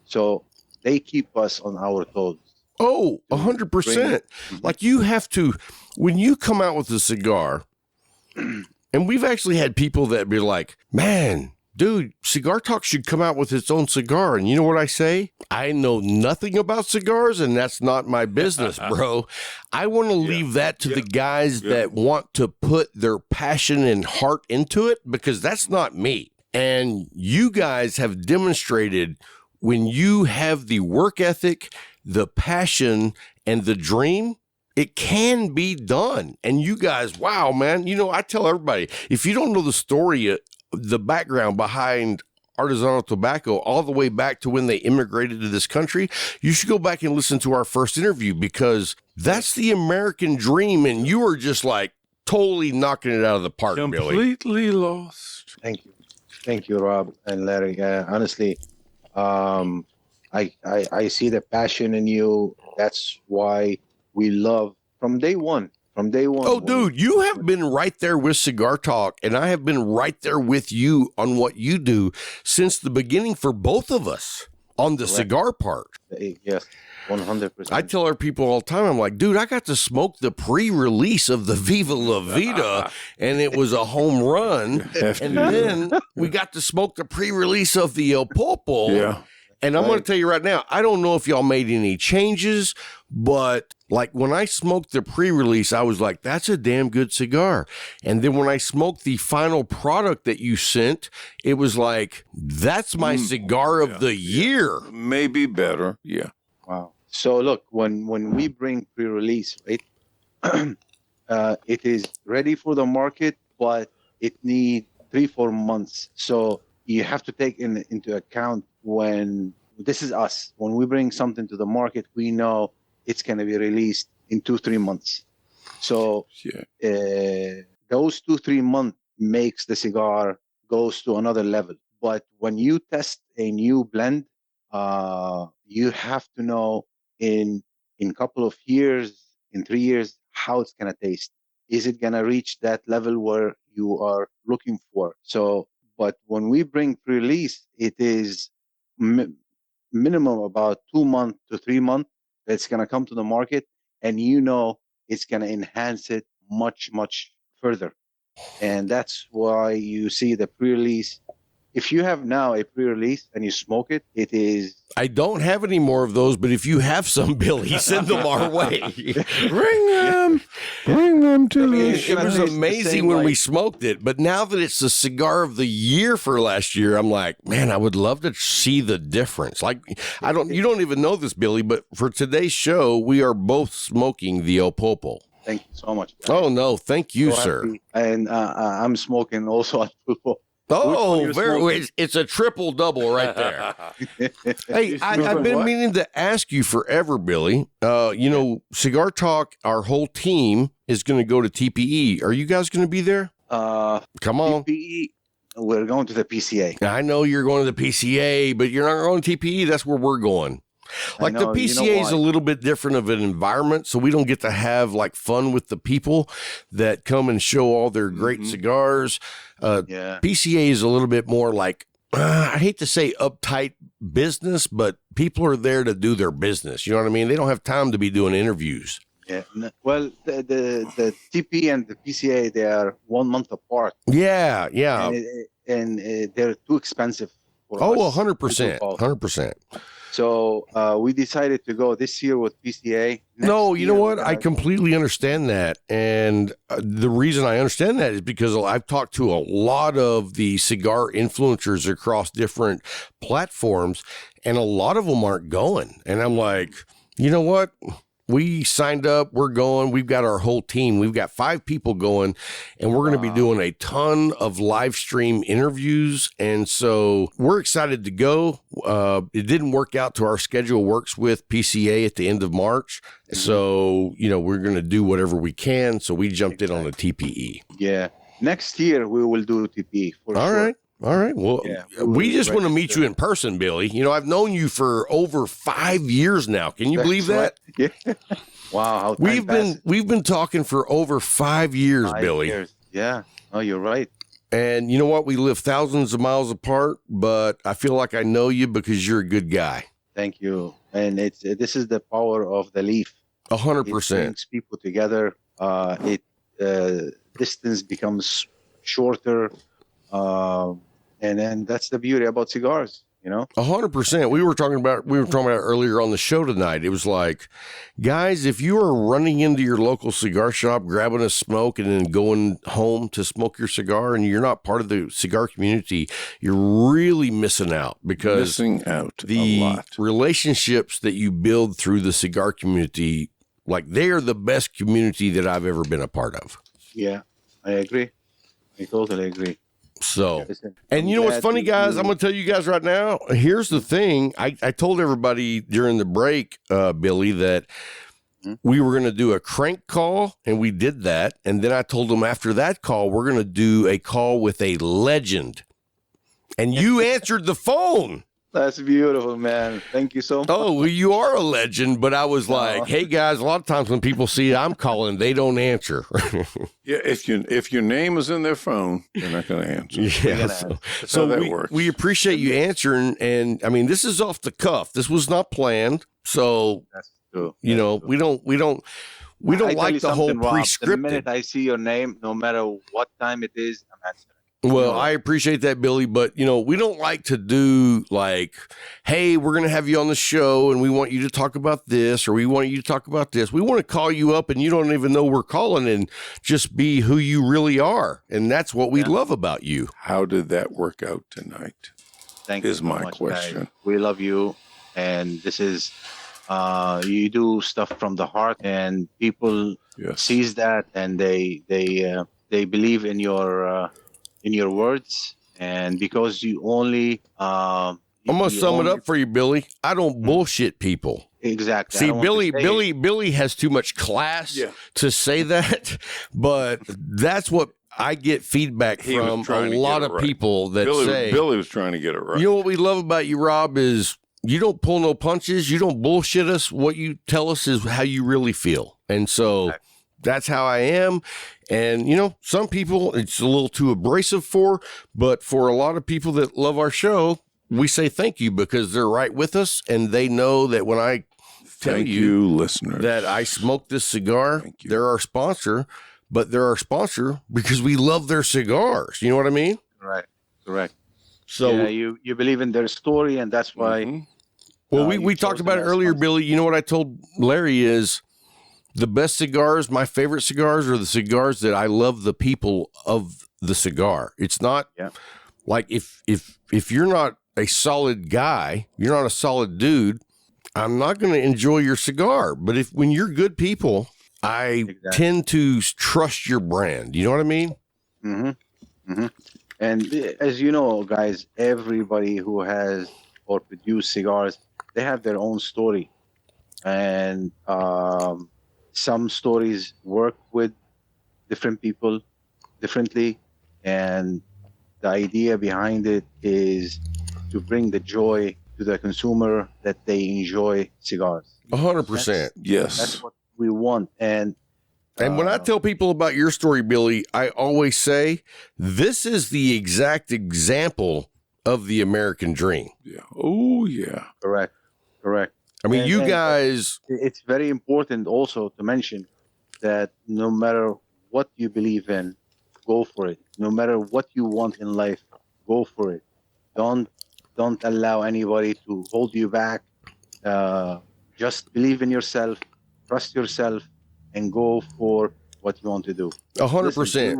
So they keep us on our toes. Oh, 100%. Like you have to, when you come out with a cigar, and we've actually had people that be like, man, dude, Cigar Talk should come out with its own cigar. And you know what I say? I know nothing about cigars, and that's not my business, bro. I want to leave that to the guys that want to put their passion and heart into it, because that's not me. And you guys have demonstrated when you have the work ethic, the passion, and the dream, it can be done. And you guys, wow, man. You know, I tell everybody, if you don't know the story, the background behind Artesano Tobacco all the way back to when they immigrated to this country, you should go back and listen to our first interview, because that's the American dream. And you are just like totally knocking it out of the park, Billy. Completely lost. Thank you. Thank you, Rob and Larry. Honestly, I see the passion in you. That's why we love from day one. From day one. Oh, dude, you have been right there with Cigar Talk, and I have been right there with you on what you do since the beginning for both of us on the cigar part. Yes, 100%. I tell our people all the time, I'm like, dude, I got to smoke the pre-release of the Viva La Vida, and it was a home run. And then we got to smoke the pre-release of the El Pulpo. Yeah. And I'm going to tell you right now, I don't know if y'all made any changes, but like when I smoked the pre-release, I was like, that's a damn good cigar. And then when I smoked the final product that you sent, it was like, that's my cigar of the year. Maybe better. Yeah. Wow. So look, when we bring pre-release, right, it is ready for the market, but it needs 3-4 months. So you have to take into account when this is us. When we bring something to the market, we know it's going to be released in 2-3 months. So those 2-3 months makes the cigar goes to another level. But when you test a new blend, you have to know in a couple of years, in 3 years, how it's going to taste. Is it going to reach that level where you are looking for? So, but when we bring pre-release, it is minimum about 2 months to 3 months that's going to come to the market, and you know it's going to enhance it much, much further. And that's why you see the pre-release. If you have now a pre-release and you smoke it, it is... I don't have any more of those, but if you have some, Billy, send them our way. Bring them to me. It was amazing when we smoked it, but now that it's the cigar of the year for last year, I'm like, man, I would love to see the difference. Like, you don't even know this, Billy, but for today's show, we are both smoking the El Pulpo. Thank you so much. Oh, no, thank you, so sir. Happy. And I'm smoking also at Puplo. Oh, it's a triple double right there. Hey, I've been meaning to ask you forever, Billy. You know, Cigar Talk, our whole team is going to go to TPE. Are you guys going to be there? Come on. TPE, we're going to the PCA. I know you're going to the PCA, but you're not going to TPE. That's where we're going. Like the PCA is a little bit different of an environment, so we don't get to have like fun with the people that come and show all their great cigars. PCA is a little bit more like, I hate to say uptight business, but people are there to do their business. You know what I mean? They don't have time to be doing interviews. Yeah. Well, the TP and the PCA, they are 1 month apart. Yeah, yeah. And they're too expensive for us. 100%. 100%. So we decided to go this year with PCA. No, you know what? I completely understand that. And the reason I understand that is because I've talked to a lot of the cigar influencers across different platforms, and a lot of them aren't going. And I'm like, you know what? we signed up. We're going. We've got our whole team. We've got 5 people going, and we're going to be doing a ton of live stream interviews. And so we're excited to go. It didn't work out to our schedule works with PCA at the end of March. So, we're going to do whatever we can. So we jumped in on the TPE. Yeah. Next year, we will do TPE for sure. All right. Well, we just want to meet you in person, Billy. I've known you for over 5 years now. Can you believe that? Right. Yeah. Wow. How we've been talking for over 5 years, 5 Billy. years. Yeah. Oh, you're right. And you know what? We live thousands of miles apart, but I feel like I know you because you're a good guy. Thank you. And this is the power of the leaf. 100%. It brings people together. Distance becomes shorter. And then that's the beauty about cigars, 100%. We were talking about earlier on the show tonight. It was like, guys, if you are running into your local cigar shop, grabbing a smoke, and then going home to smoke your cigar, and you're not part of the cigar community, you're really missing out because the relationships that you build through the cigar community, like they are the best community that I've ever been a part of. Yeah, I agree. I totally agree. So, and you know what's funny, guys? I'm going to tell you guys right now. Here's the thing. I told everybody during the break, Billy, that we were going to do a crank call, and we did that. And then I told them after that call, we're going to do a call with a legend. And you answered the phone. That's beautiful, man. Thank you so much. Oh, well, you are a legend, but I was like, hey, guys, a lot of times when people see I'm calling, they don't answer. Yeah, if your name is in their phone, they're not going to answer. Yeah, so that works. We appreciate you answering, and I mean, this is off the cuff. This was not planned, so that's true. We don't like the whole prescripted. The minute I see your name, no matter what time it is, I'm answering. Well, I appreciate that, Billy, but, we don't like to do like, hey, we're going to have you on the show and we want you to talk about this or we want you to talk about this. We want to call you up and you don't even know we're calling and just be who you really are. And that's what we love about you. How did that work out tonight? Thank you. Is my question. Guys. We love you. And this is, you do stuff from the heart and people sees that and they believe in your words, and because you only I'm gonna sum it up for you, Billy. I don't bullshit people. Exactly. See, Billy has too much class to say that, but that's what I get feedback from a lot of people that say Billy was trying to get it right. You know what we love about you, Rob, is you don't pull no punches. You don't bullshit us. What you tell us is how you really feel, and so. That's how I am. And, some people it's a little too abrasive for, but for a lot of people that love our show, we say thank you because they're right with us. And they know that when I tell you listeners, that I smoke this cigar, they're our sponsor, but they're our sponsor because we love their cigars. You know what I mean? Right. Correct. So you believe in their story and that's why. Well, we talked about it earlier, Billy. You know what I told Larry is, the best cigars, my favorite cigars, are the cigars that I love the people of the cigar. It's not like if you're not a solid guy, you're not a solid dude, I'm not going to enjoy your cigar. But when you're good people, I tend to trust your brand. You know what I mean? Mm-hmm. Mm-hmm. And as you know, guys, everybody who has or produced cigars, they have their own story. And some stories work with different people differently, and the idea behind it is to bring the joy to the consumer that they enjoy cigars. 100%. Yes. That's what we want. And when I tell people about your story, Billy, I always say this is the exact example of the American dream. Yeah. Oh, yeah. Correct. I mean, you guys... It's very important also to mention that no matter what you believe in, go for it. No matter what you want in life, go for it. Don't allow anybody to hold you back. Just believe in yourself, trust yourself, and go for what you want to do. 100%.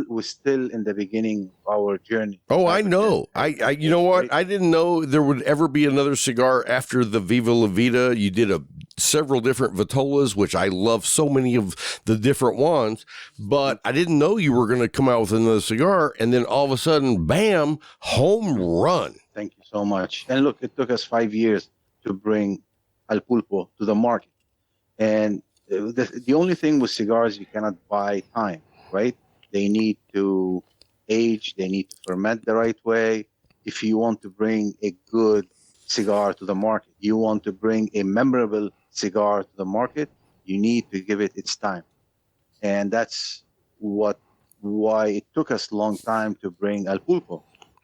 We're still in the beginning of our journey. Oh, I know. I you know what? I didn't know there would ever be another cigar after the Viva La Vida. You did a several different Vitolas, which I love so many of the different ones, but I didn't know you were going to come out with another cigar. And then all of a sudden, bam, home run. Thank you so much. And look, it took us 5 years to bring El Pulpo to the market. And the only thing with cigars, you cannot buy time, right? They need to age, they need to ferment the right way. If you want to bring a good cigar to the market, you want to bring a memorable cigar to the market, you need to give it its time. And that's why it took us a long time to bring El Pulpo.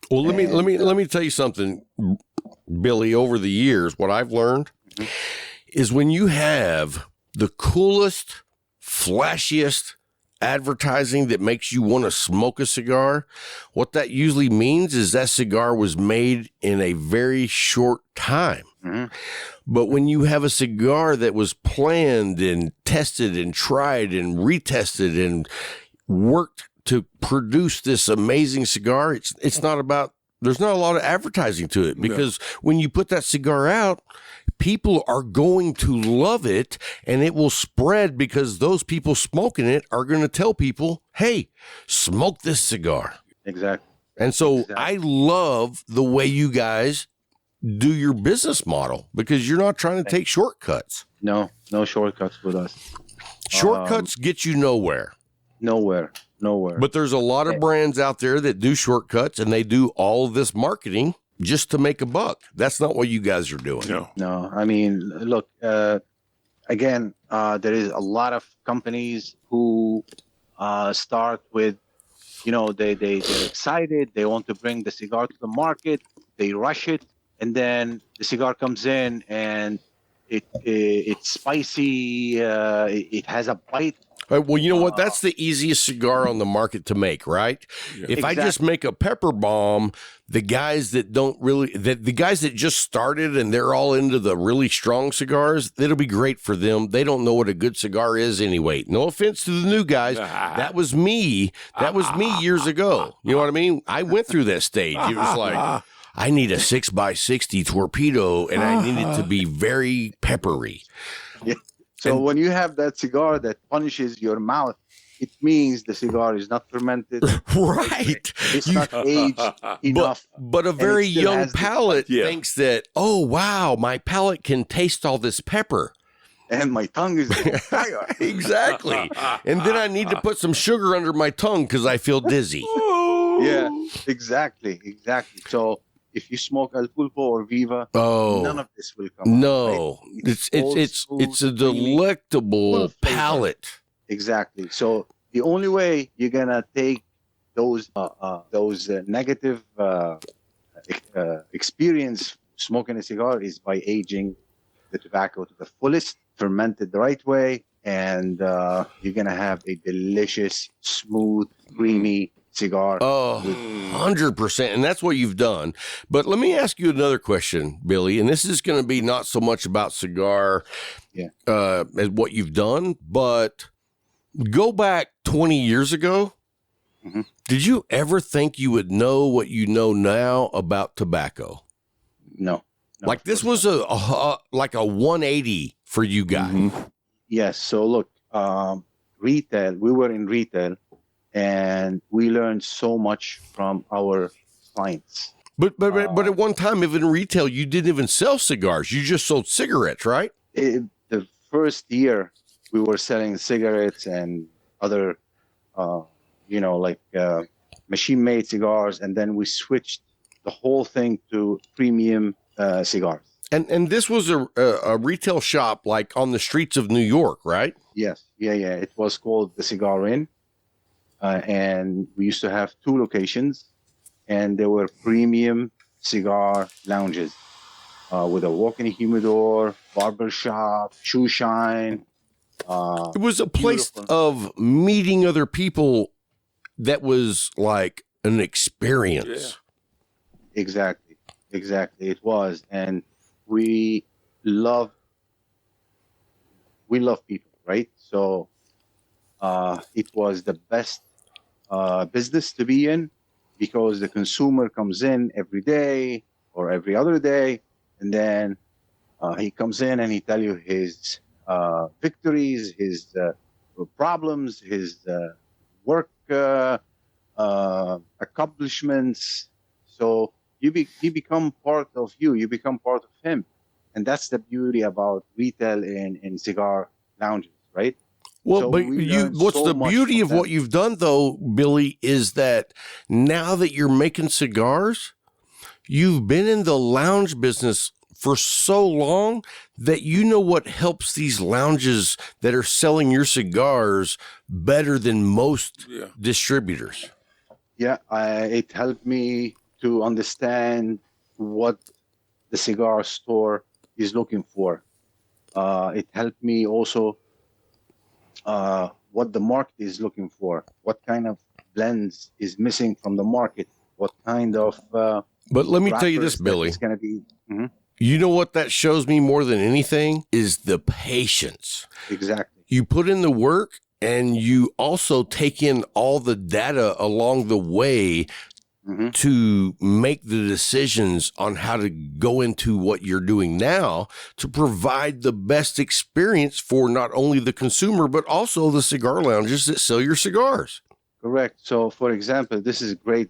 Well, let me tell you something, Billy. Over the years, what I've learned is when you have the coolest, flashiest advertising that makes you want to smoke a cigar, what that usually means is that cigar was made in a very short time. But when you have a cigar that was planned and tested and tried and retested and worked to produce this amazing cigar, it's not about, there's not a lot of advertising to it, because when you put that cigar out, people are going to love it and it will spread, because those people smoking it are going to tell people, hey, smoke this cigar. Exactly. And so I love the way you guys do your business model, because you're not trying to take shortcuts. No shortcuts with us. Shortcuts get you nowhere. Nowhere. But there's a lot of brands out there that do shortcuts, and they do all of this marketing just to make a buck. That's not what you guys are doing. No. I mean, look, again, there is a lot of companies who start with, they're excited. They want to bring the cigar to the market. They rush it. And then the cigar comes in and it's spicy. It has a bite. Well, you know what? That's the easiest cigar on the market to make, right? Yeah. If I just make a pepper bomb, the guys that the guys that just started and they're all into the really strong cigars, it'll be great for them. They don't know what a good cigar is anyway. No offense to the new guys. That was me. That was me years ago. You know what I mean? I went through that stage. It was like, I need a 6x60 torpedo, and I need it to be very peppery. Yeah. So when you have that cigar that punishes your mouth, it means the cigar is not fermented. Right. It's not aged enough. But a very young palate thinks that, oh, wow, my palate can taste all this pepper. And my tongue is on fire. Exactly. And then I need to put some sugar under my tongue because I feel dizzy. Yeah, exactly. So if you smoke El Pulpo or Viva, none of this will come. No, right? It's a delectable palate. Exactly. So the only way you're gonna take those negative experience smoking a cigar is by aging the tobacco to the fullest, fermented the right way, and you're gonna have a delicious, smooth, creamy cigar. 100%. And that's what you've done. But let me ask you another question, Billy. And this is going to be not so much about cigar as what you've done, but go back 20 years ago. Mm-hmm. Did you ever think you would know what you know now about tobacco? No. Like this was like a 180 for you guys. Mm-hmm. Yes. So look, retail, we were in retail, and we learned so much from our clients. But at one time, even in retail, you didn't even sell cigars. You just sold cigarettes, right? The first year, we were selling cigarettes and other, machine-made cigars, and then we switched the whole thing to premium cigars. And this was a retail shop like on the streets of New York, right? Yes. Yeah. It was called the Cigar Inn. And we used to have 2 locations, and there were premium cigar lounges with a walk-in humidor, barber shop, shoe shine. It was a place of meeting other people that was like an experience. Yeah. Exactly. It was. And we love people, right? So it was the best business to be in, because the consumer comes in every day or every other day, and then He comes in and he tell you his victories, his problems, his work accomplishments. So he become part of you. You become part of him, and that's the beauty about retail in cigar lounges, right? Well, So but we you, learned what's so the much beauty from of them. what you've done though, Billy, is that now that you're making cigars, you've been in the lounge business for so long that you know what helps these lounges that are selling your cigars better than most distributors. Yeah, it helped me to understand what the cigar store is looking for. It helped me also what the market is looking for, what kind of blends is missing from the market, what kind of. But let me tell you this, wrappers that Billy. it's going to be. Mhm. You know what that shows me more than anything is the patience. Exactly. You put in the work and you also take in all the data along the way to make the decisions on how to go into what you're doing now to provide the best experience for not only the consumer, but also the cigar lounges that sell your cigars. Correct. So, for example, this is great,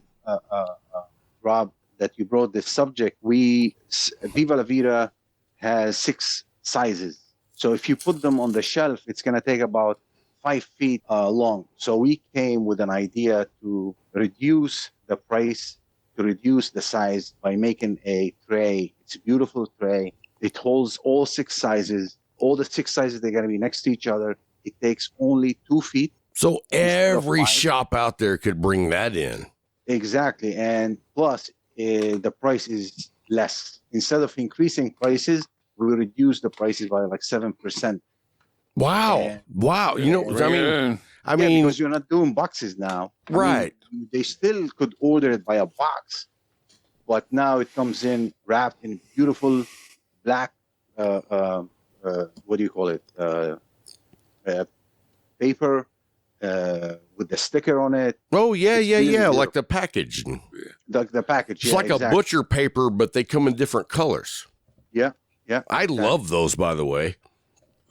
Rob, that you brought this subject. Viva La Vida has 6 sizes. So if you put them on the shelf, it's going to take about 5 feet long. So we came with an idea to reduce the price, to reduce the size by making a tray. It's a beautiful tray. It holds all 6 sizes. All the 6 sizes, they're going to be next to each other. It takes only 2 feet. So every shop out there could bring that in. Exactly. And plus, the price is less. Instead of increasing prices, we reduce the prices by like 7%. Wow. Wow. You know, I mean, because you're not doing boxes now. Right. I mean, they still could order it by a box, but now it comes in wrapped in beautiful black, what do you call it? Paper with the sticker on it. Oh, yeah, It's really beautiful. like the package. The package. It's like a butcher paper, but they come in different colors. Yeah. I love those, by the way.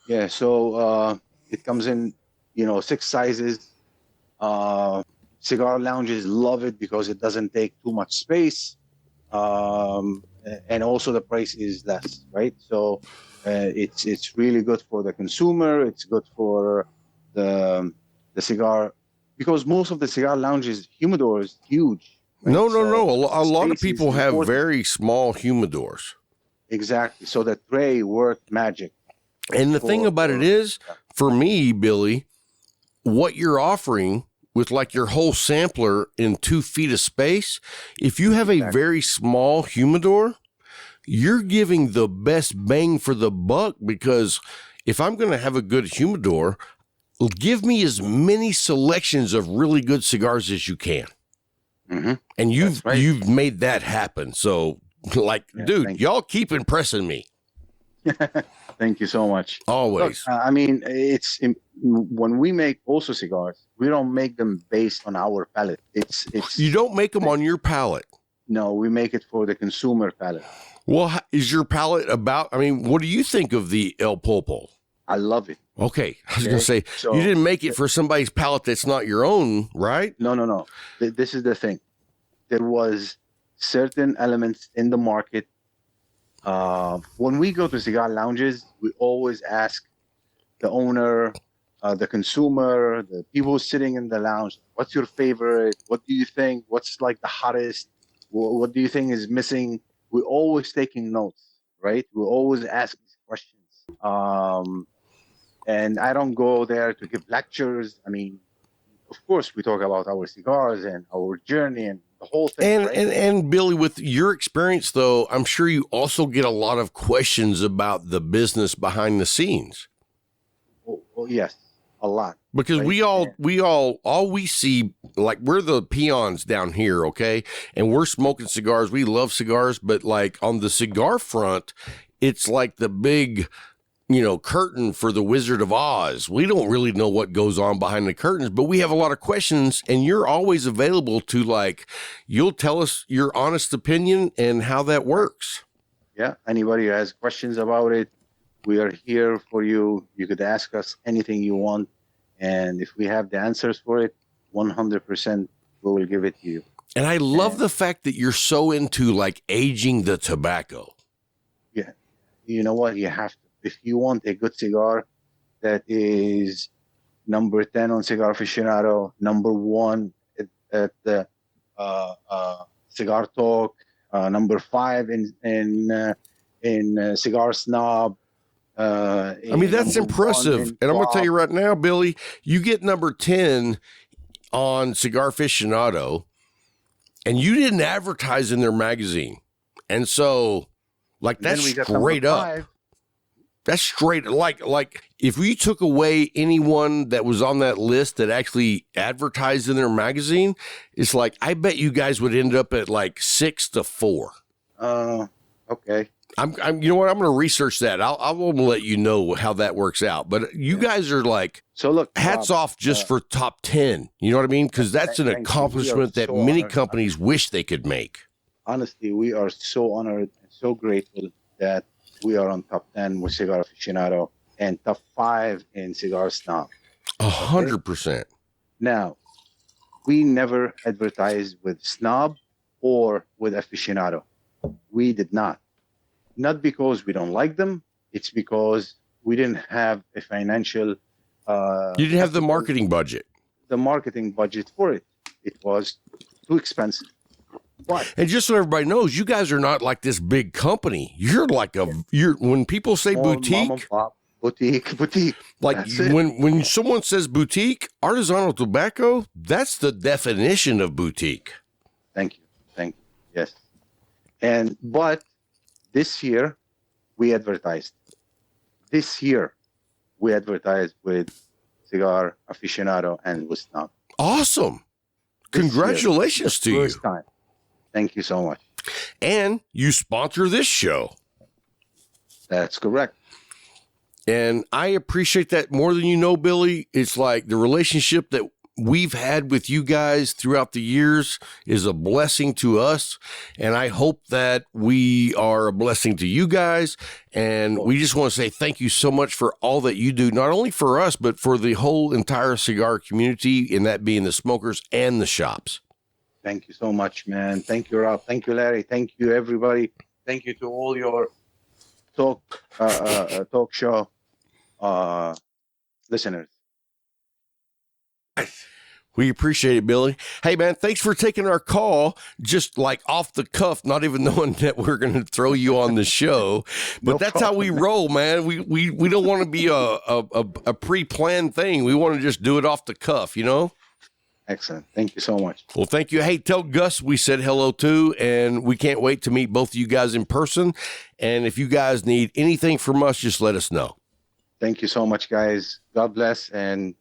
Yeah, so it comes in, 6 sizes. Cigar lounges love it because it doesn't take too much space. And also the price is less, right? So it's really good for the consumer. It's good for the cigar, because most of the cigar lounges, humidor is huge. Right? No. A lot of space is people have important. very small humidors. Exactly. So the tray worked magic. And the thing about it is, for me, Billy, what you're offering with like your whole sampler in 2 feet of space, if you have a very small humidor, you're giving the best bang for the buck, because if I'm going to have a good humidor, give me as many selections of really good cigars as you can. And you've made that happen. So, dude, y'all keep impressing me. Thank you so much. Always. Look, I mean, when we make also cigars, we don't make them based on our palate. It's you don't make them on your palate. No, we make it for the consumer palate. Well, is your palate about? I mean, what do you think of the El Pulpo? I love it. Okay, I was going to say, so, you didn't make it for somebody's palate that's not your own, right? No. This is the thing. There was certain elements in the market. When we go to cigar lounges, we always ask the owner, the consumer, the people sitting in the lounge, what's your favorite? What do you think? What's like the hottest? What do you think is missing? We're always taking notes, right? We always ask these questions. And I don't go there to give lectures. I mean, of course, we talk about our cigars and our journey and the whole thing. And Billy, with your experience, though, I'm sure you also get a lot of questions about the business behind the scenes. Oh yes, a lot. Because we all see, like, we're the peons down here, okay? And we're smoking cigars. We love cigars, but like on the cigar front, it's like the big, curtain for the Wizard of Oz. We don't really know what goes on behind the curtains, but we have a lot of questions, and you're always available to, like, you'll tell us your honest opinion and how that works. Yeah. Anybody who has questions about it, we are here for you. You could ask us anything you want. And if we have the answers for it, 100% we will give it to you. And I love the fact that you're so into like aging the tobacco. Yeah. You know what? You have to. If you want a good cigar that is number 10 on Cigar Aficionado, number 1 at the Cigar Talk, number 5 in Cigar Snob. I mean, that's impressive. And I'm going to tell you right now, Billy, you get number 10 on Cigar Aficionado, and you didn't advertise in their magazine. And so, like, that's straight up. That's straight. Like, if we took away anyone that was on that list that actually advertised in their magazine, it's like, I bet you guys would end up at like 6 to 4. Okay. I'm you know what? I'm going to research that. I'll let you know how that works out. But you guys are like, so look, hats off just for top 10. You know what I mean? Because that's an accomplishment that many companies wish they could make. Honestly, we are so honored and so grateful that we are on top 10 with Cigar Aficionado and top 5 in Cigar Snob. 100%. Now, we never advertised with Snob or with Aficionado. We did not. Not because we don't like them. It's because we didn't have a financial... you didn't have the marketing budget. The marketing budget for it. It was too expensive. But, and just so everybody knows, you guys are not like this big company. You're like when people say boutique, mom and pop, boutique. Like when someone says boutique, Artesano Tobacco, that's the definition of boutique. Thank you. Yes. But this year we advertised. This year we advertised with Cigar Aficionado and with Snob. Awesome. Congratulations to you. First time. Thank you so much. And you sponsor this show. That's correct. And I appreciate that more than you know, Billy. It's like the relationship that we've had with you guys throughout the years is a blessing to us. And I hope that we are a blessing to you guys. And we just want to say thank you so much for all that you do, not only for us, but for the whole entire cigar community, and that being the smokers and the shops. Thank you so much, man. Thank you, Rob. Thank you, Larry. Thank you, everybody. Thank you to all your talk show listeners. We appreciate it, Billy. Hey, man, thanks for taking our call, just like off the cuff, not even knowing that we're going to throw you on the show. But no that's problem, how we roll, man. We don't want to be a pre-planned thing. We want to just do it off the cuff, you know? Excellent. Thank you so much. Well, thank you. Hey, tell Gus we said hello too, and we can't wait to meet both of you guys in person. And if you guys need anything from us, just let us know. Thank you so much, guys. God bless, and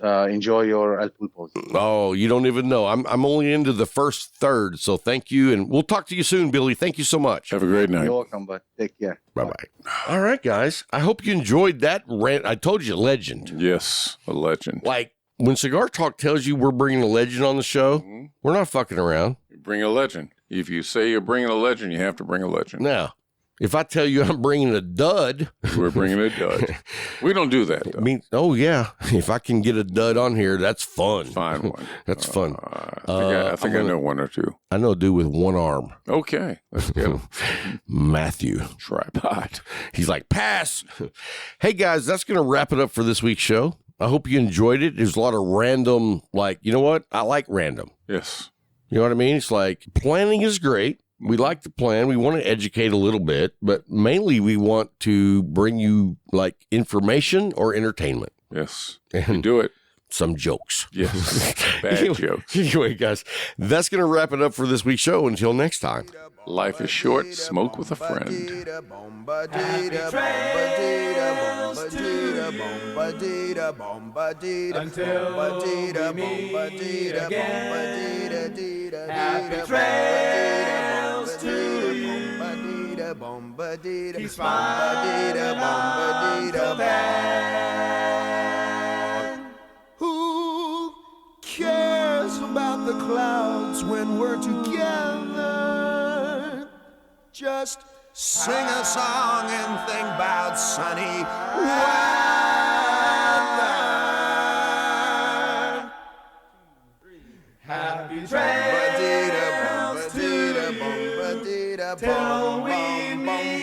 enjoy your El Pulpo. Oh, you don't even know. I'm only into the first third, so thank you, and we'll talk to you soon, Billy. Thank you so much. Have a great night. You're welcome, bud. Take care. Bye-bye. All right, guys. I hope you enjoyed that rant. I told you, legend. Yes, a legend. Like, when Cigar Talk tells you we're bringing a legend on the show, we're not fucking around. You bring a legend. If you say you're bringing a legend, you have to bring a legend. Now, if I tell you I'm bringing a dud, we're bringing a dud. We don't do that, though. I mean, oh, yeah. If I can get a dud on here, that's fun. Find one. That's fun. I think I know one or two. I know a dude with one arm. Okay. Let's get him. Matthew. Tripod. He's like, pass. Hey, guys, that's going to wrap it up for this week's show. I hope you enjoyed it. There's a lot of random, like, you know what? I like random. Yes. You know what I mean? It's like planning is great. We like to plan. We want to educate a little bit, but mainly we want to bring you like information or entertainment. Yes. And you do it. Some jokes. Yes. Bad jokes. Anyway, guys, that's going to wrap it up for this week's show. Until next time. Life is short. Smoke with a friend. Until we meet again. Happy trails to you. Keep smiling until then. Who cares about the clouds when we're together? Just sing a song and think about sunny weather. Happy trails to you till we meet